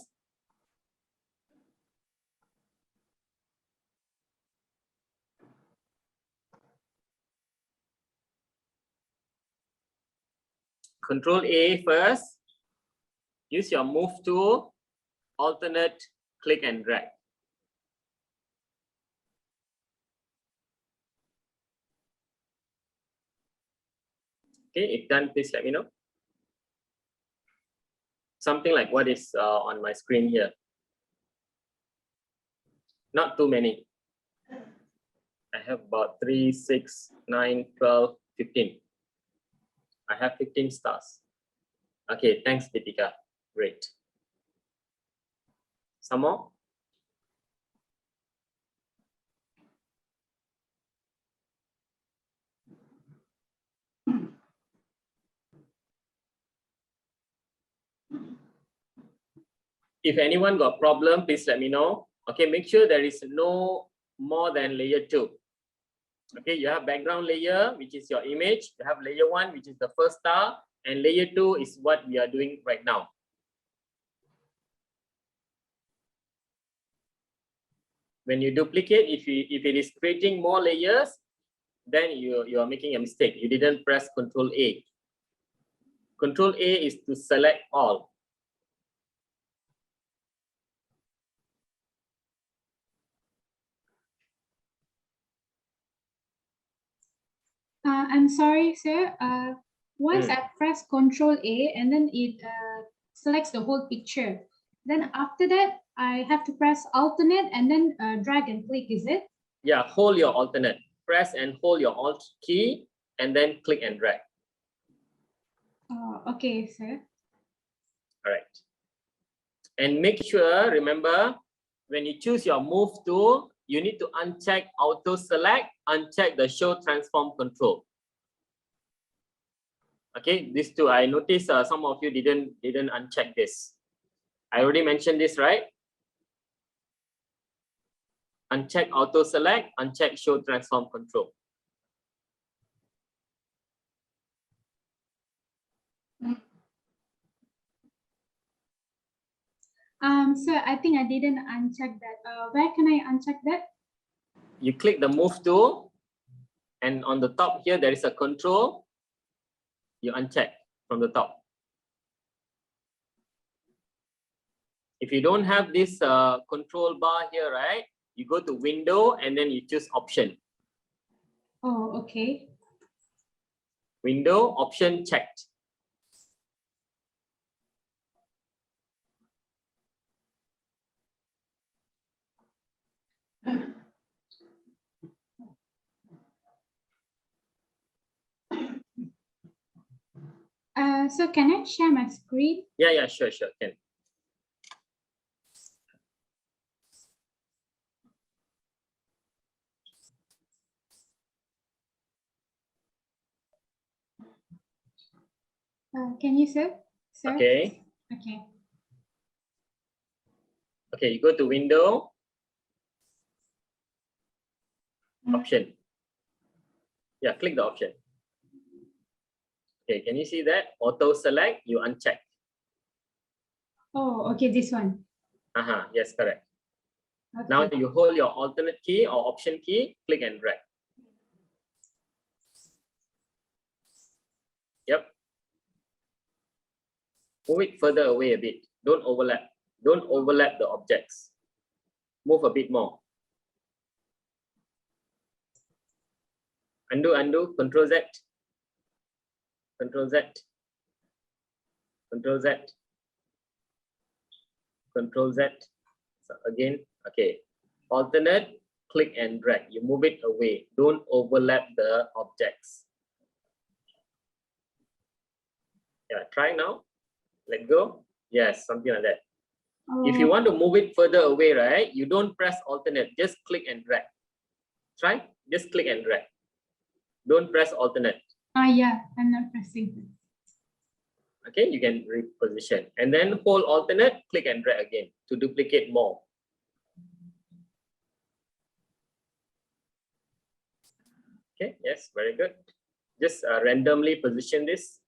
Control A first. Use your move tool. Alternate, click and drag. Okay, if done, please let me know. Something like what is on my screen here. Not too many. I have about 3, 6, 9, 12, 15. I have 15 stars. Okay, thanks, Deepika. Great. Some more? If anyone got problem, please let me know. Okay, make sure there is no more than layer 2. Okay, you have background layer, which is your image. You have layer 1, which is the first star, and layer 2 is what we are doing right now. When you duplicate, if it is creating more layers, then you are making a mistake. You didn't press Control A. Control A is to select all. I'm sorry, sir. Once I press Control A and then it selects the whole picture. Then after that, I have to press alternate and then drag and click, is it? Yeah, hold your alternate. Press and hold your Alt key and then click and drag. Okay, sir. All right. And make sure, remember, when you choose your move tool, you need to uncheck auto select, uncheck the show transform control. Okay, these two, I noticed some of you didn't uncheck this. I already mentioned this, right? Uncheck auto select, uncheck show transform control. Sir, I think I didn't uncheck that. Where can I uncheck that? You click the move tool, and on the top here, there is a control. You uncheck from the top. If you don't have this control bar here, right, you go to window and then you choose option. Oh, okay. Window, option checked. So can I share my screen? Yeah, sure, can. Can you, sir? Okay. Okay. Okay, you go to window, option. Yeah, click the option. Okay, can you see that? Auto select, you uncheck. Oh, okay, this one. Yes, correct. Okay. Now you hold your alternate key or option key, click and drag. Yep. Move it further away a bit. Don't overlap. Don't overlap the objects. Move a bit more. Undo, Control Z. Control Z. Control Z. Control Z. So again, okay. Alternate, click and drag. You move it away. Don't overlap the objects. Yeah, try now. Let go. Yes, something like that. If you want to move it further away, right, you don't press alternate, just click and drag. Try, just click and drag. Don't press alternate. Yeah, I'm not pressing. Okay, you can reposition and then hold alternate, click and drag again to duplicate more. Okay, yes, very good. Just randomly position this.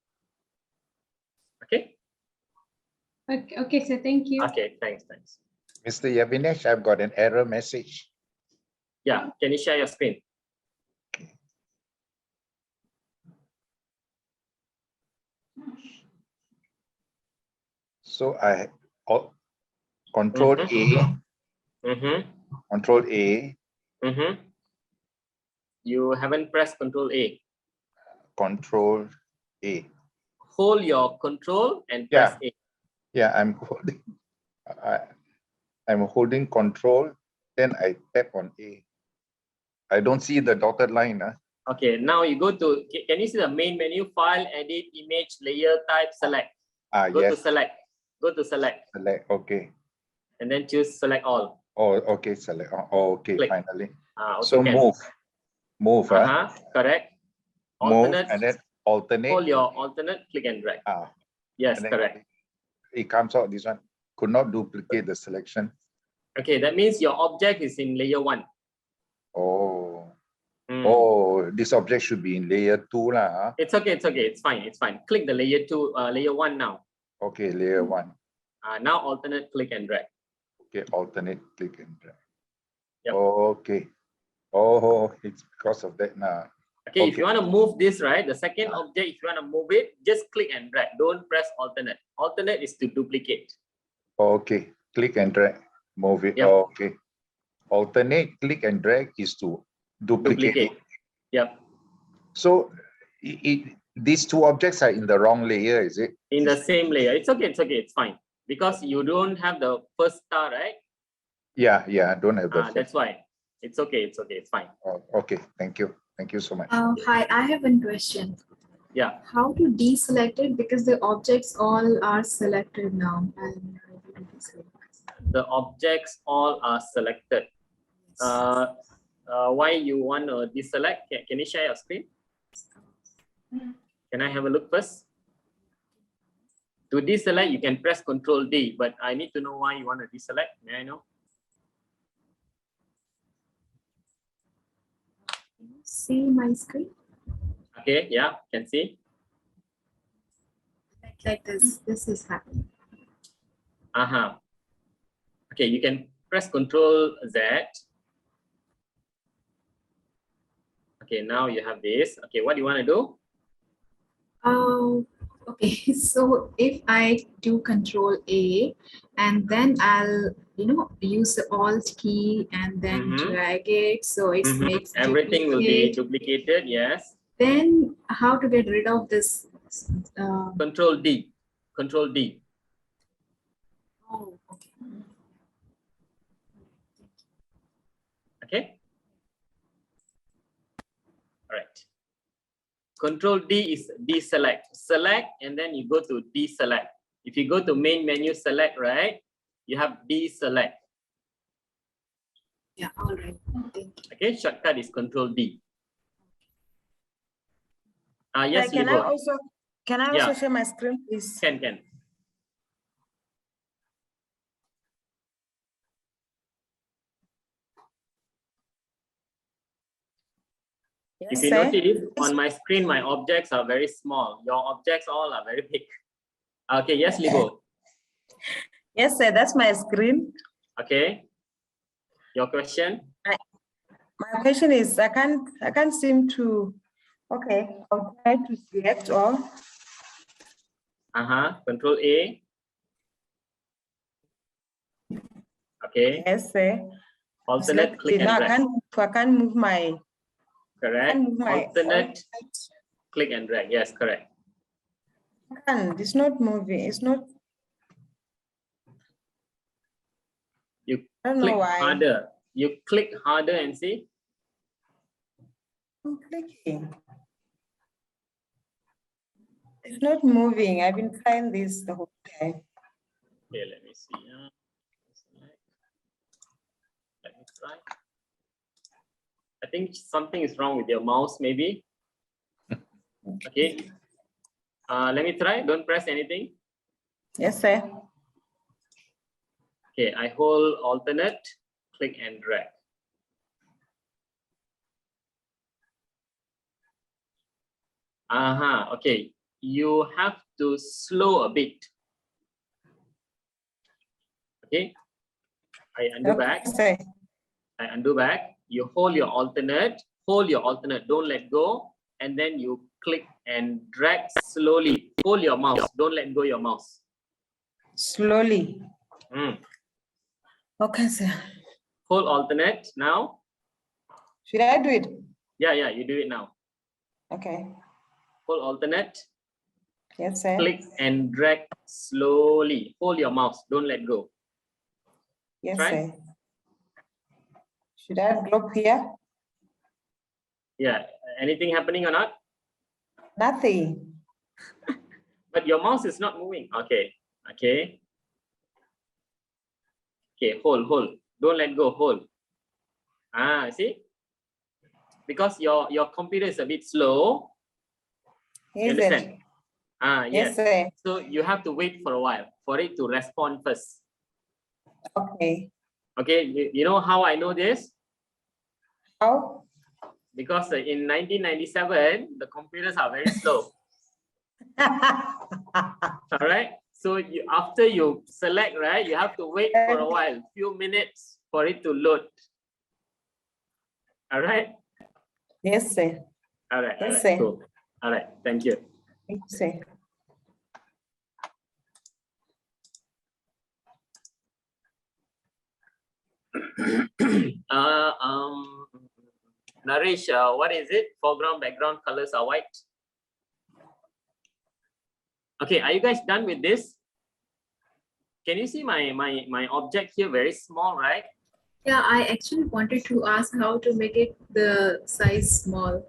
Okay. Okay, sir, thank you. Okay, thanks. Mr. Yavinesh, I've got an error message. Yeah, can you share your screen? So I Control A. Control A. You haven't pressed Control A. Control A. Hold your control and press A. Yeah, I'm holding control, then I tap on A. I don't see the dotted line. Okay, now you go to, can you see the main menu, file, edit, image, layer, type, select? Go to Yes. select. Go to select. Select. Okay. And then choose select all. Oh, okay. Select. Oh, okay. Click. Finally. Okay, So move. Move. Correct. Move Alternate. and then alternate. Hold your alternate, click and drag. Yes, and then correct. It comes out this one. Could not duplicate the selection. Okay, that means your object is in layer 1. Oh. Oh, this object should be in layer 2 lah. It's okay, it's okay, it's fine, it's fine. Click the layer 2, layer 1 now. Okay, layer 1. Now alternate, click and drag. Okay, alternate, click and drag. Yep. Okay. Oh, it's because of that now. Okay, if you want to move this, right, the second object, if you want to move it, just click and drag. Don't press alternate. Alternate is to duplicate. Okay, click and drag. Move it. Yep. Okay. Alternate, click and drag is to duplicate. Yep. So these two objects are in the wrong layer, is it? In the same layer. It's okay, it's fine. Because you don't have the first star, right? Yeah, I don't have the that's why. It's okay, it's fine. Oh, okay, thank you. Thank you so much. Hi, I have one question. Yeah. How to deselect it, because the objects all are selected now. The objects all are selected. Why you want to deselect? Can you share your screen? Can I have a look first? To deselect, you can press Ctrl D, but I need to know why you want to deselect. May I know? See my screen? Okay, yeah, can see. Like this is happening. Okay, you can press Ctrl Z. Okay, now you have this. Okay, what do you want to do? Okay, so if I do Control A and then I'll use the Alt key and then drag it, so it makes everything will be duplicated. Yes. Then how to get rid of this? Control D. Control D. Oh, okay. Okay. All right. Control D is deselect. Select and then you go to deselect. If you go to main menu select, right, you have deselect. Yeah, all right. Okay, shortcut is Control D. Yes, can I also share my screen, please? Can. If you notice, on my screen, my objects are very small. Your objects all are very big. Okay, yes, Libo. Yes, sir, that's my screen. Okay. Your question? My question is, I can't seem to. Okay, I'll try to select all. Control A. Okay. Yes, sir. Alternate, click and drag. I can't move my. Correct. Alternate, click and drag. Yes, correct. It's not moving. It's not. You I don't click know why. harder. You click harder and see. I'm clicking. It's not moving. I've been trying this the whole time. Okay, let me see. Let me try. I think something is wrong with your mouse, maybe. Okay. Let me try. Don't press anything. Yes, sir. Okay, I hold alternate, click and drag. Okay. You have to slow a bit. Okay. I undo back. I undo back. You hold your alternate, don't let go, and then you click and drag slowly. Hold your mouse, don't let go your mouse. Slowly. Okay, sir. Hold alternate now. Should I do it? Yeah, you do it now. Okay. Hold alternate. Yes, sir. Click and drag slowly. Hold your mouse, don't let go. Yes, Try. sir. Should I drop here? Yeah. Anything happening or not? Nothing. But your mouse is not moving. Okay. Okay. Okay, hold. Don't let go, hold. See? Because your computer is a bit slow. You Is understand? it? Yes. sir. So you have to wait for a while for it to respond first. Okay. Okay, you know how I know this? How? Because in 1997, the computers are very slow. All right. So after you select, right, you have to wait for a while, few minutes for it to load. All right. Yes, sir. All right. Yes, sir. Cool. All right. Thank you. Thank you, sir. Naresh, what is it? Foreground, background colors are white. Okay, are you guys done with this? Can you see my object here very small, right? Yeah, I actually wanted to ask how to make it the size small.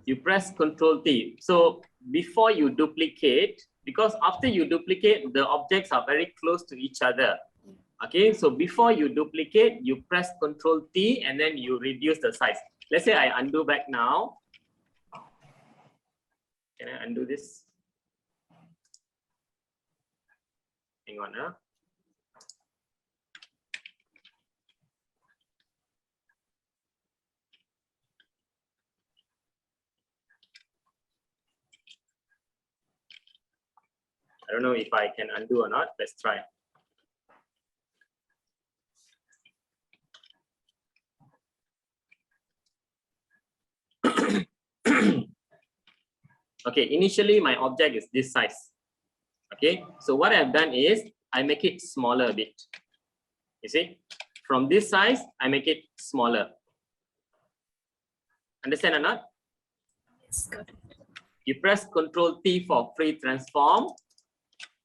You press Ctrl T. So before you duplicate, because after you duplicate, the objects are very close to each other. Okay, so before you duplicate, you press Ctrl T and then you reduce the size. Let's say I undo back now. Can I undo this? Hang on. I don't know if I can undo or not. Let's try. Okay, initially my object is this size. Okay, so what I've done is I make it smaller a bit. You see, from this size, I make it smaller. Understand or not? Yes, got it. You press Ctrl T for free transform.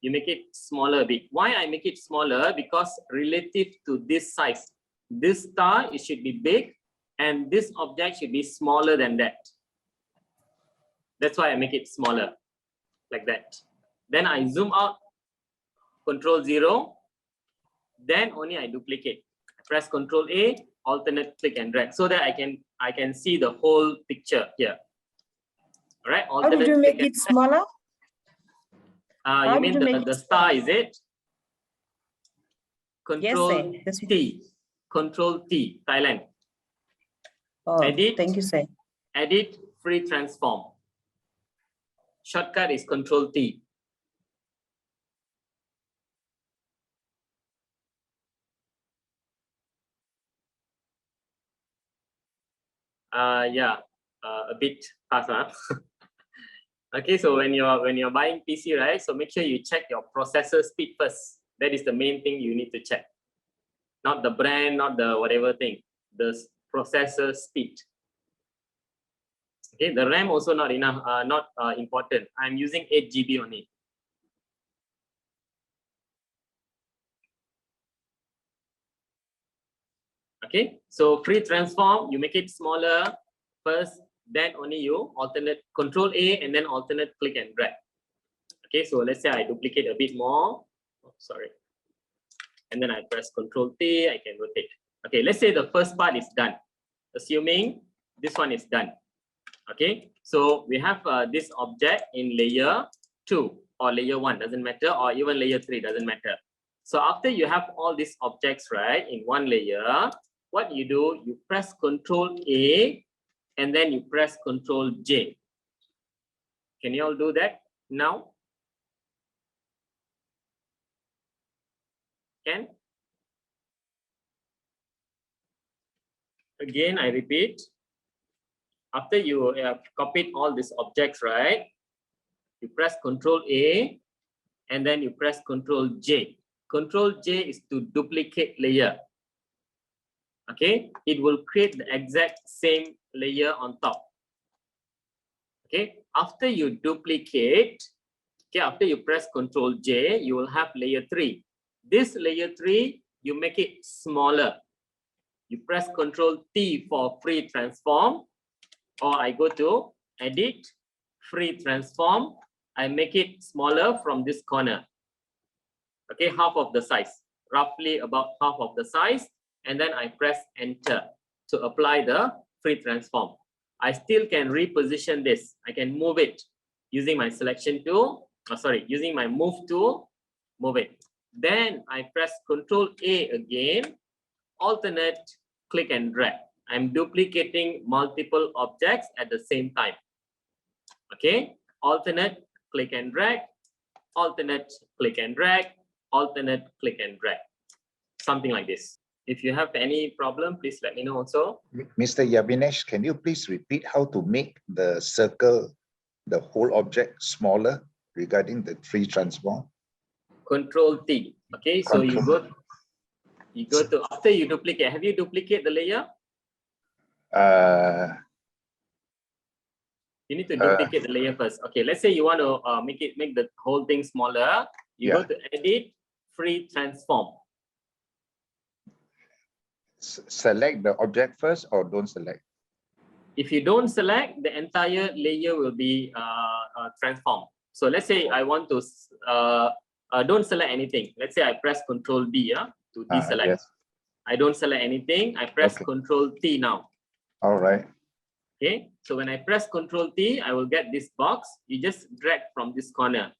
You make it smaller a bit. Why I make it smaller? Because relative to this size, this star, it should be big, and this object should be smaller than that. That's why I make it smaller, like that. Then I zoom out, Control 0. Then only I duplicate. I press Control A, alternate click and drag, so that I can see the whole picture here. All right. How did you make it smaller? You mean the star, is it? Control yes, T. Control T, Thailand. Oh, edit. Thank you, sir. Edit, free transform. Shortcut is Control T. Yeah, a bit fast, huh? Okay, so when you're buying PC, right? So make sure you check your processor speed first. That is the main thing you need to check. Not the brand, not the whatever thing. The processor speed. Okay, the RAM also not enough, not important. I'm using 8 GB only. Okay, so free transform, you make it smaller first, then only you alternate Control A and then alternate click and drag. Okay, so let's say I duplicate a bit more. Oh, sorry. And then I press Control T, I can rotate. Okay, let's say the first part is done. Assuming this one is done. Okay, so we have this object in layer 2 or layer 1, doesn't matter, or even layer 3, doesn't matter. So after you have all these objects, right, in one layer, what you do, you press Control A and then you press Control J. Can you all do that now? Can? Again, I repeat. After you have copied all these objects, right, you press Control A and then you press Control J. Control J is to duplicate layer. Okay, it will create the exact same layer on top. Okay, after you duplicate, okay, after you press Control J, you will have layer 3. This layer 3, you make it smaller. You press Control T for free transform, or I go to Edit, free transform. I make it smaller from this corner. Okay, half of the size, roughly about half of the size, and then I press enter to apply the free transform. I still can reposition this. I can move it using my selection tool, using my move tool, move it. Then I press Control A again, alternate, click and drag. I'm duplicating multiple objects at the same time. Okay, alternate, click and drag, alternate, click and drag, alternate, click and drag. Something like this. If you have any problem, please let me know also. Mr. Yavinesh, can you please repeat how to make the circle, the whole object smaller regarding the free transform? Control T. Okay, so you go to, after you duplicate, have you duplicated the layer? You need to duplicate the layer first. Okay, let's say you want to make the whole thing smaller. You go to edit, free transform. Select the object first or don't select? If you don't select, the entire layer will be transformed. So let's say I want to don't select anything. Let's say I press Control D to deselect. Yes. I don't select anything. I press Control T now. All right. Okay. So when I press Control T, I will get this box. You just drag from this corner.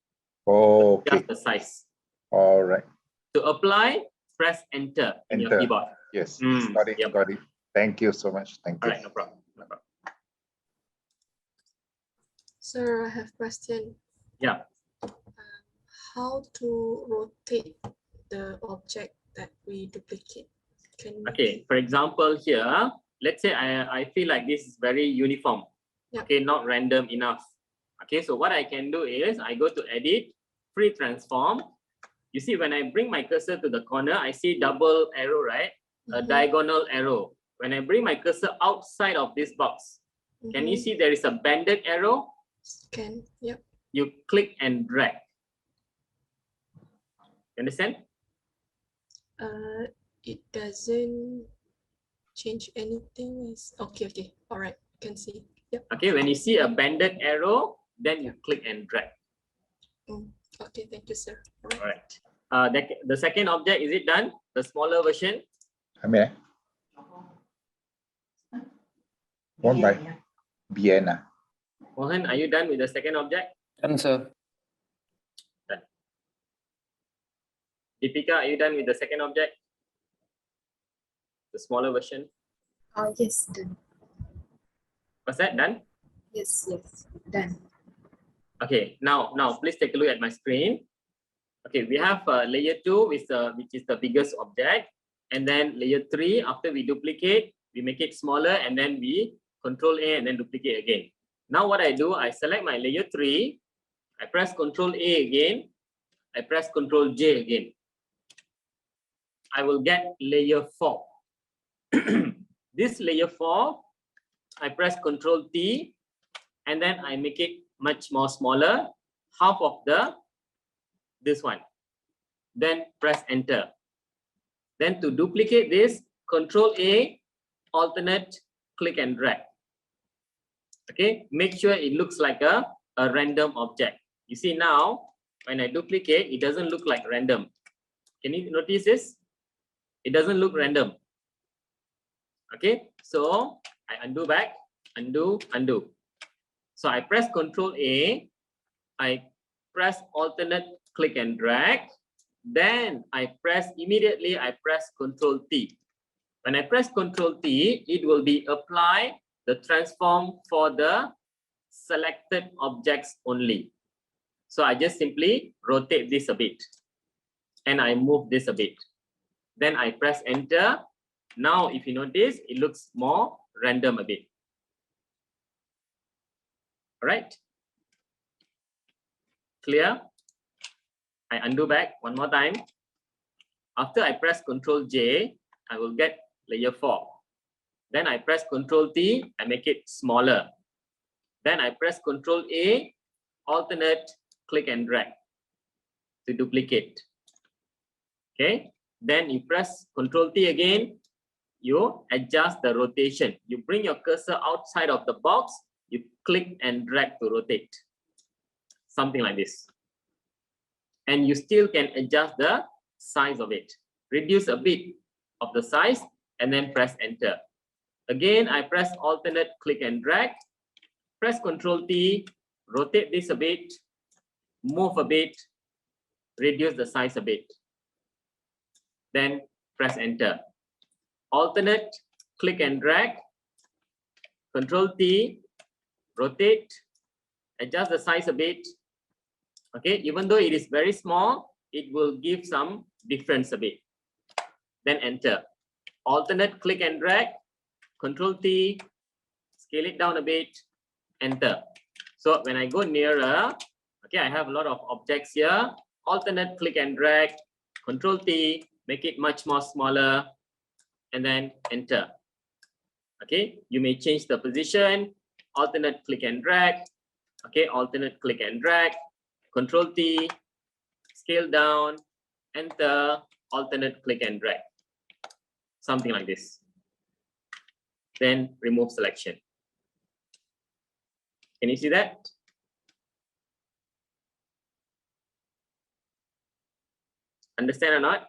Okay. Just the size. All right. To apply, press Enter in your keyboard. Yes. Got it. Got it. Thank you so much. Thank you. All right. No problem. No problem. Sir, I have a question. Yeah. How to rotate the object that we duplicate? Okay, for example here, let's say I feel like this is very uniform. Okay, not random enough. Okay, so what I can do is I go to edit, free transform. You see, when I bring my cursor to the corner, I see double arrow, right? A diagonal arrow. When I bring my cursor outside of this box, can you see there is a banded arrow? Can, yep. You click and drag. Understand? It doesn't change anything. Okay. All right. Can see. Yep. Okay, when you see a banded arrow, then you click and drag. Okay, thank you, sir. All right. The second object, is it done? The smaller version? One by Vienna. Mohan, are you done with the second object? Done, sir. Done. Deepika, are you done with the second object? The smaller version? Yes, done. Was that done? Yes, done. Okay, now please take a look at my screen. Okay, we have layer 2 which is the biggest object, and then layer 3, after we duplicate, we make it smaller, and then we Control A and then duplicate again. Now what I do, I select my layer 3, I press Control A again, I press Control J again. I will get layer 4. This layer 4, I press Control T, and then I make it much more smaller, half of this one. Then press Enter. Then to duplicate this, Control A, alternate, click and drag. Okay, make sure it looks like a random object. You see now, when I duplicate, it doesn't look like random. Can you notice this? It doesn't look random. Okay, so I undo back, undo. So I press Control A, I press alternate, click and drag. Then I press Control T. When I press Control T, it will be apply the transform for the selected objects only. So I just simply rotate this a bit and I move this a bit. Then I press Enter. Now, if you notice, it looks more random a bit. All right. Clear? I undo back one more time. After I press Control J, I will get layer 4. Then I press Control T, I make it smaller. Then I press Control A, alternate, click and drag to duplicate. Okay. Then you press Control T again, you adjust the rotation. You bring your cursor outside of the box, you click and drag to rotate. something like this. And you still can adjust the size of it. Reduce a bit of the size and then press enter. Again, I press alternate click and drag, press Ctrl T, rotate this a bit, move a bit, reduce the size a bit. Then press enter. Alternate click and drag, Ctrl T, rotate, adjust the size a bit. Okay, even though it is very small, it will give some difference a bit. Then enter. Alternate click and drag, Ctrl T, scale it down a bit, enter. So when I go nearer, okay, I have a lot of objects here. Alternate click and drag, Ctrl T, make it much more smaller, and then enter. Okay, you may change the position. Alternate click and drag. Okay, alternate click and drag, Ctrl T, scale down, enter, alternate click and drag. Something like this. Then remove selection. Can you see that? Understand or not?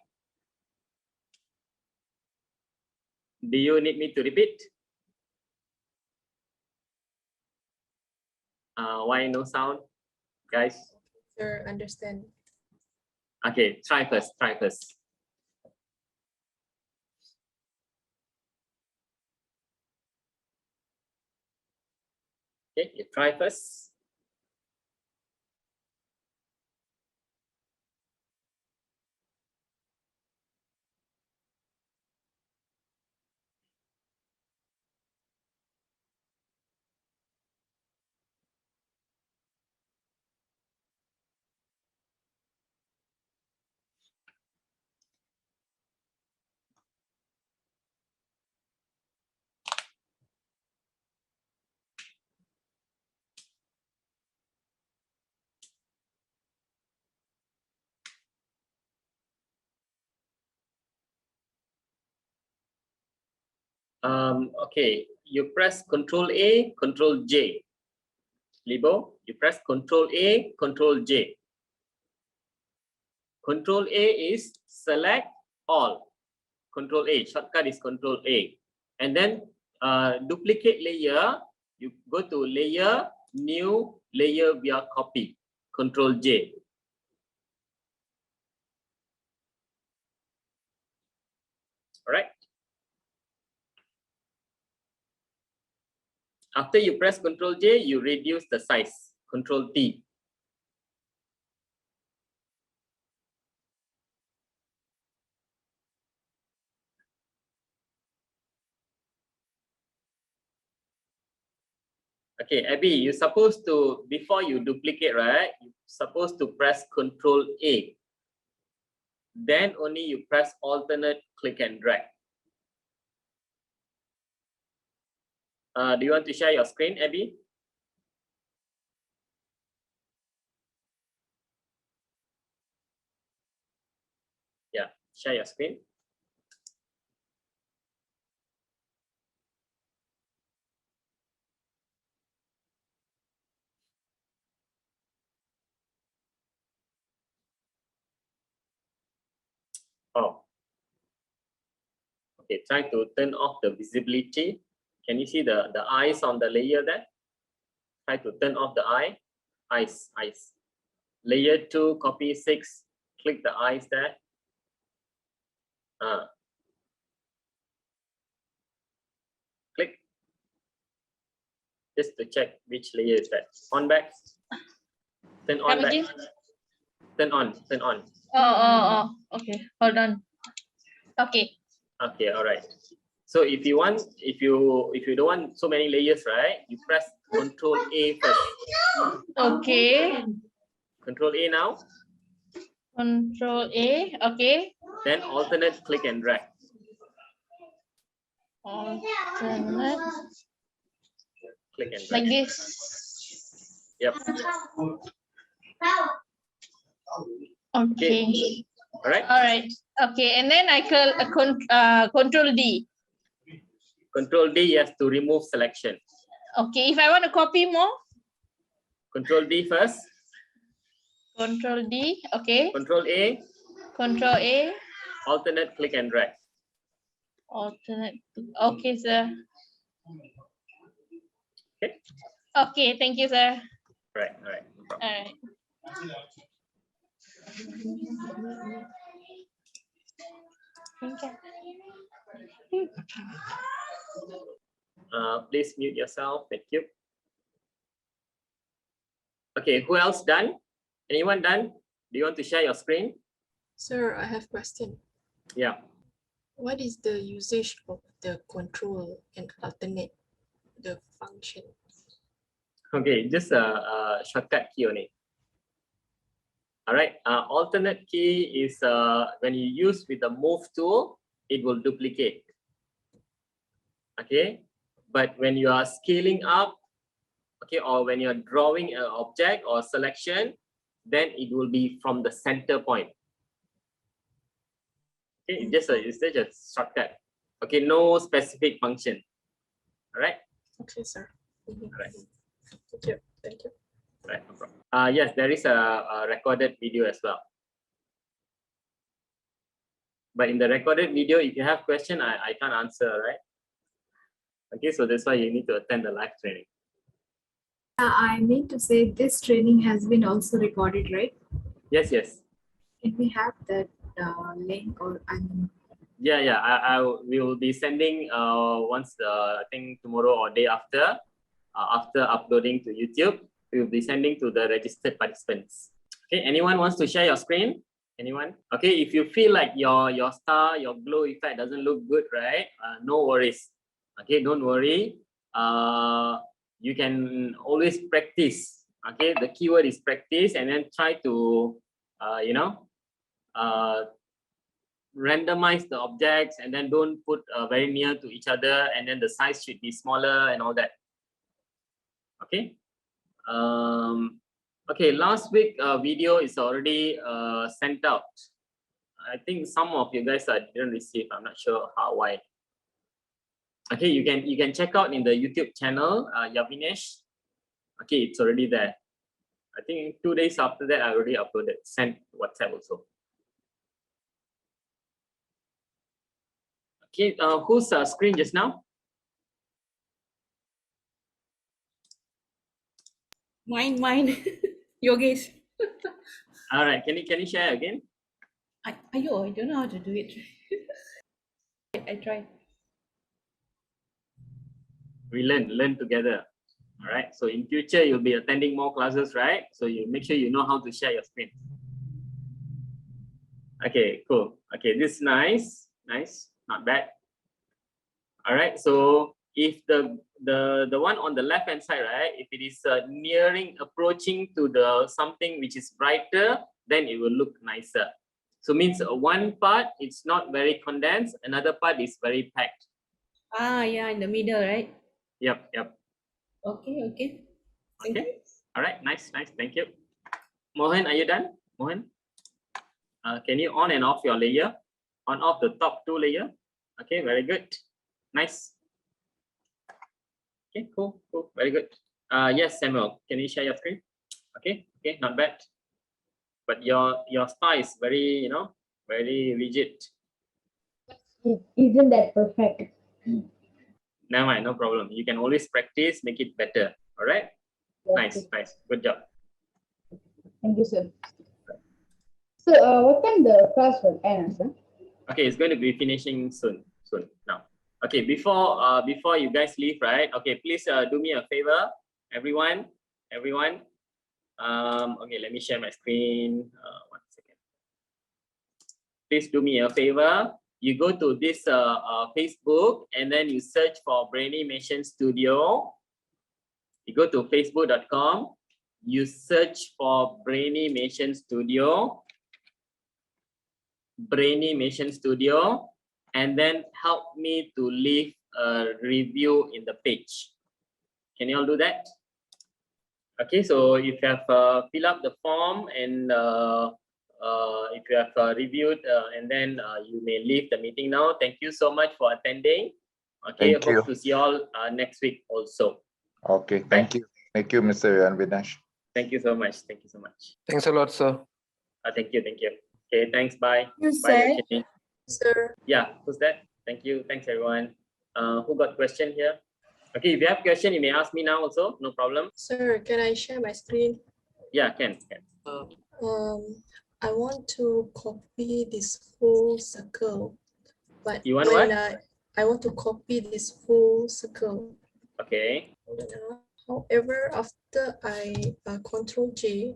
Do you need me to repeat? Why no sound, guys? Sir, understand. Okay, try first, try first. Okay, you try first. Okay, you press Ctrl A, Ctrl J. Libo, you press Ctrl A, Ctrl J. Ctrl A is select all. Ctrl A, shortcut is Ctrl A. And then duplicate layer, you go to layer, new layer via copy. Ctrl J. All right. After you press Ctrl J, you reduce the size. Ctrl T. Okay, Abby, you're supposed to, before you duplicate, right? You're supposed to press Ctrl A. Then only you press alternate click and drag. Do you want to share your screen, Abby? Yeah, share your screen. Oh. Okay, try to turn off the visibility. Can you see the eyes on the layer there? Try to turn off the eyes. Layer 2, copy 6, click the eyes there. Click. Just to check which layer is that. On back. Turn on back. Turn on. Oh, okay. Hold on. Okay. Okay, all right. So if you want, if you don't want so many layers, right? You press Ctrl A first. Okay. Ctrl A now. Control A. Okay. Then alternate click and drag. Alternate. Click and drag. Like this. Yep. Okay. All right. All right. Okay, and then I Control D. Control D, yes, to remove selection. Okay, if I want to copy more? Control D first. Control D. Okay. Control A. Control A. Alternate click and drag. Alternate. Okay, sir. Okay. Okay, thank you, sir. Right. All right. No problem. All right. Please mute yourself. Thank you. Okay, who else done? Anyone done? Do you want to share your screen? Sir, I have question. Yeah. What is the usage of the control and alternate the function? Okay, just a shortcut key only. All right. Alternate key is when you use with the move tool, it will duplicate. Okay, but when you are scaling up, okay, or when you're drawing an object or selection, then it will be from the center point. Okay, it's just a shortcut. Okay, no specific function. All right. Okay, sir. All right. Thank you. Thank you. Right. No problem. Yes, there is a recorded video as well. But in the recorded video, if you have question, I can't answer, right? Okay, so that's why you need to attend the live training. I mean to say this training has been also recorded, right? Yes, yes. Can we have that link or Yeah. We will be sending once I think tomorrow or day after uploading to YouTube. We will be sending to the registered participants. Okay, anyone wants to share your screen? Anyone? Okay, if you feel like your star, your glow effect doesn't look good, right? No worries. Okay, don't worry. You can always practice. Okay, the keyword is practice, and then try to randomize the objects, and then don't put very near to each other, and then the size should be smaller and all that. Okay. Okay, last week video is already sent out. I think some of you guys didn't receive. I'm not sure why. Okay, you can check out in the YouTube channel, Yavinesh. Okay, it's already there. I think 2 days after that, I already uploaded, sent WhatsApp also. Okay, whose screen just now? Mine. Yogesh. All right, can you share again? I don't know how to do it. I try. We learn together. All right, so in future you'll be attending more classes, right? So you make sure you know how to share your screen. Okay, cool. Okay, this is nice, not bad. All right, so if the one on the left hand side, right, if it is approaching to the something which is brighter, then it will look nicer. So means one part it's not very condensed, another part is very packed. Yeah, in the middle, right? Yep. Okay. Thank you. All right, nice. Thank you. Mohan, are you done? Mohan, can you on and off your layer? On off the top 2 layer. Okay, very good. Nice. Okay, cool. Very good. Yes, Samuel, can you share your screen? Okay, not bad. But your star is very, very rigid. Isn't that perfect? Never mind, no problem. You can always practice, make it better. All right. Nice. Good job. Thank you, sir. So, what time the class will end, sir? Okay, it's going to be finishing soon now. Okay, before you guys leave, right? Okay, please do me a favor, everyone. Okay, let me share my screen. 1 second. Please do me a favor. You go to this Facebook and then you search for Brainymation Studio. You go to facebook.com. You search for Brainymation Studio. And then help me to leave a review in the page. Can you all do that? Okay, so if you have fill up the form and if you have reviewed and then you may leave the meeting now. Thank you so much for attending. Okay, Thank you. hope to see you all next week also. Okay, thank you, Mr. Avinash. Thank you so much. Thank you so much. Thanks a lot, sir. Thank you. Thank you. Okay, thanks. Bye. You Bye, say? Lakshmi. Sir. Yeah, who's that? Thank you. Thanks, everyone. Who got question here? Okay, if you have question, you may ask me now also. No problem. Sir, can I share my screen? Yeah, can. I want to copy this whole circle, but You want when what? I want to copy this whole circle. Okay. However, after I Control J,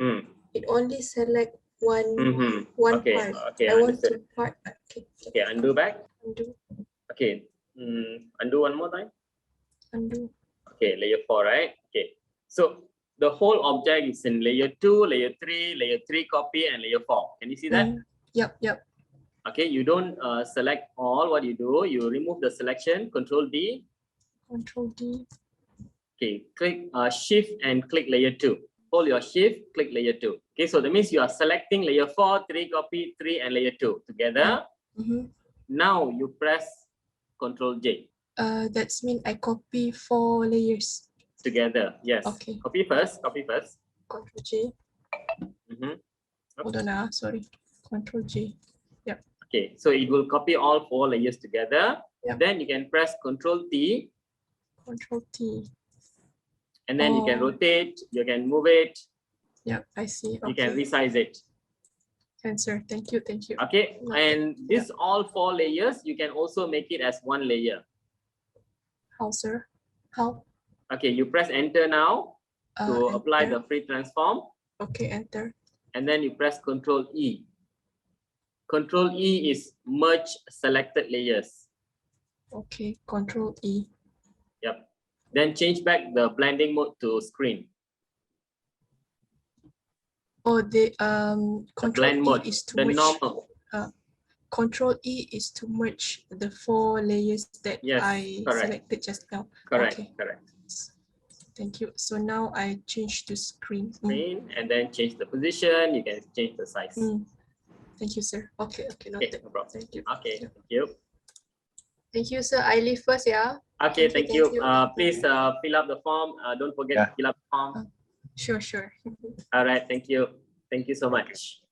Mm. it only select one Mm-hmm. Okay. part. Okay. I want Understood. to part. Okay. Okay. Undo back. Undo. Okay. Undo one more time. Undo. Okay. Layer 4, right? Okay. So the whole object is in layer 2, layer 3, layer 3 copy, and layer 4. Can you see that? Yep. Yep. Okay. You don't select all. What you do, you remove the selection. Control D. Control D. Okay. Click Shift and click layer 2. Hold your Shift. Click layer 2. Okay. So that means you are selecting layer 4, 3 copy, 3, and layer 2 together. Now you press Control J. That's mean I copy 4 layers Together. Yes. Okay. Copy first. Copy first. Control J. Hold on, sorry. Control J. Yep. Okay, so it will copy all 4 layers together. Yep. Then you can press Control T. Control T. And then you can rotate, you can move it. Yep, I see. You can resize it. Answer. Thank you. Thank you. Okay, and this all 4 layers, you can also make it as 1 layer. How, sir? How? Okay, you press Enter now to apply Enter. the free transform. Okay, Enter. And then you press Control E. Control E is merge selected layers. Okay, Control E. Yep. Then change back the blending mode to screen. Oh, the Control blend E mode, is to the merge. normal. Control E is to merge the 4 layers that Yes, I correct. selected just now. Correct, Okay. correct. Thank you. So now I change to screen. Screen and then change the position. You can change the size. Thank you, sir. Okay, Okay, okay, noted. no problem. Thank you. Okay, thank you. Thank you, sir. I leave first, yeah. Okay, thank you. Please fill up the form. Don't forget to fill up the form. Sure, sure. All right, thank you. Thank you so much.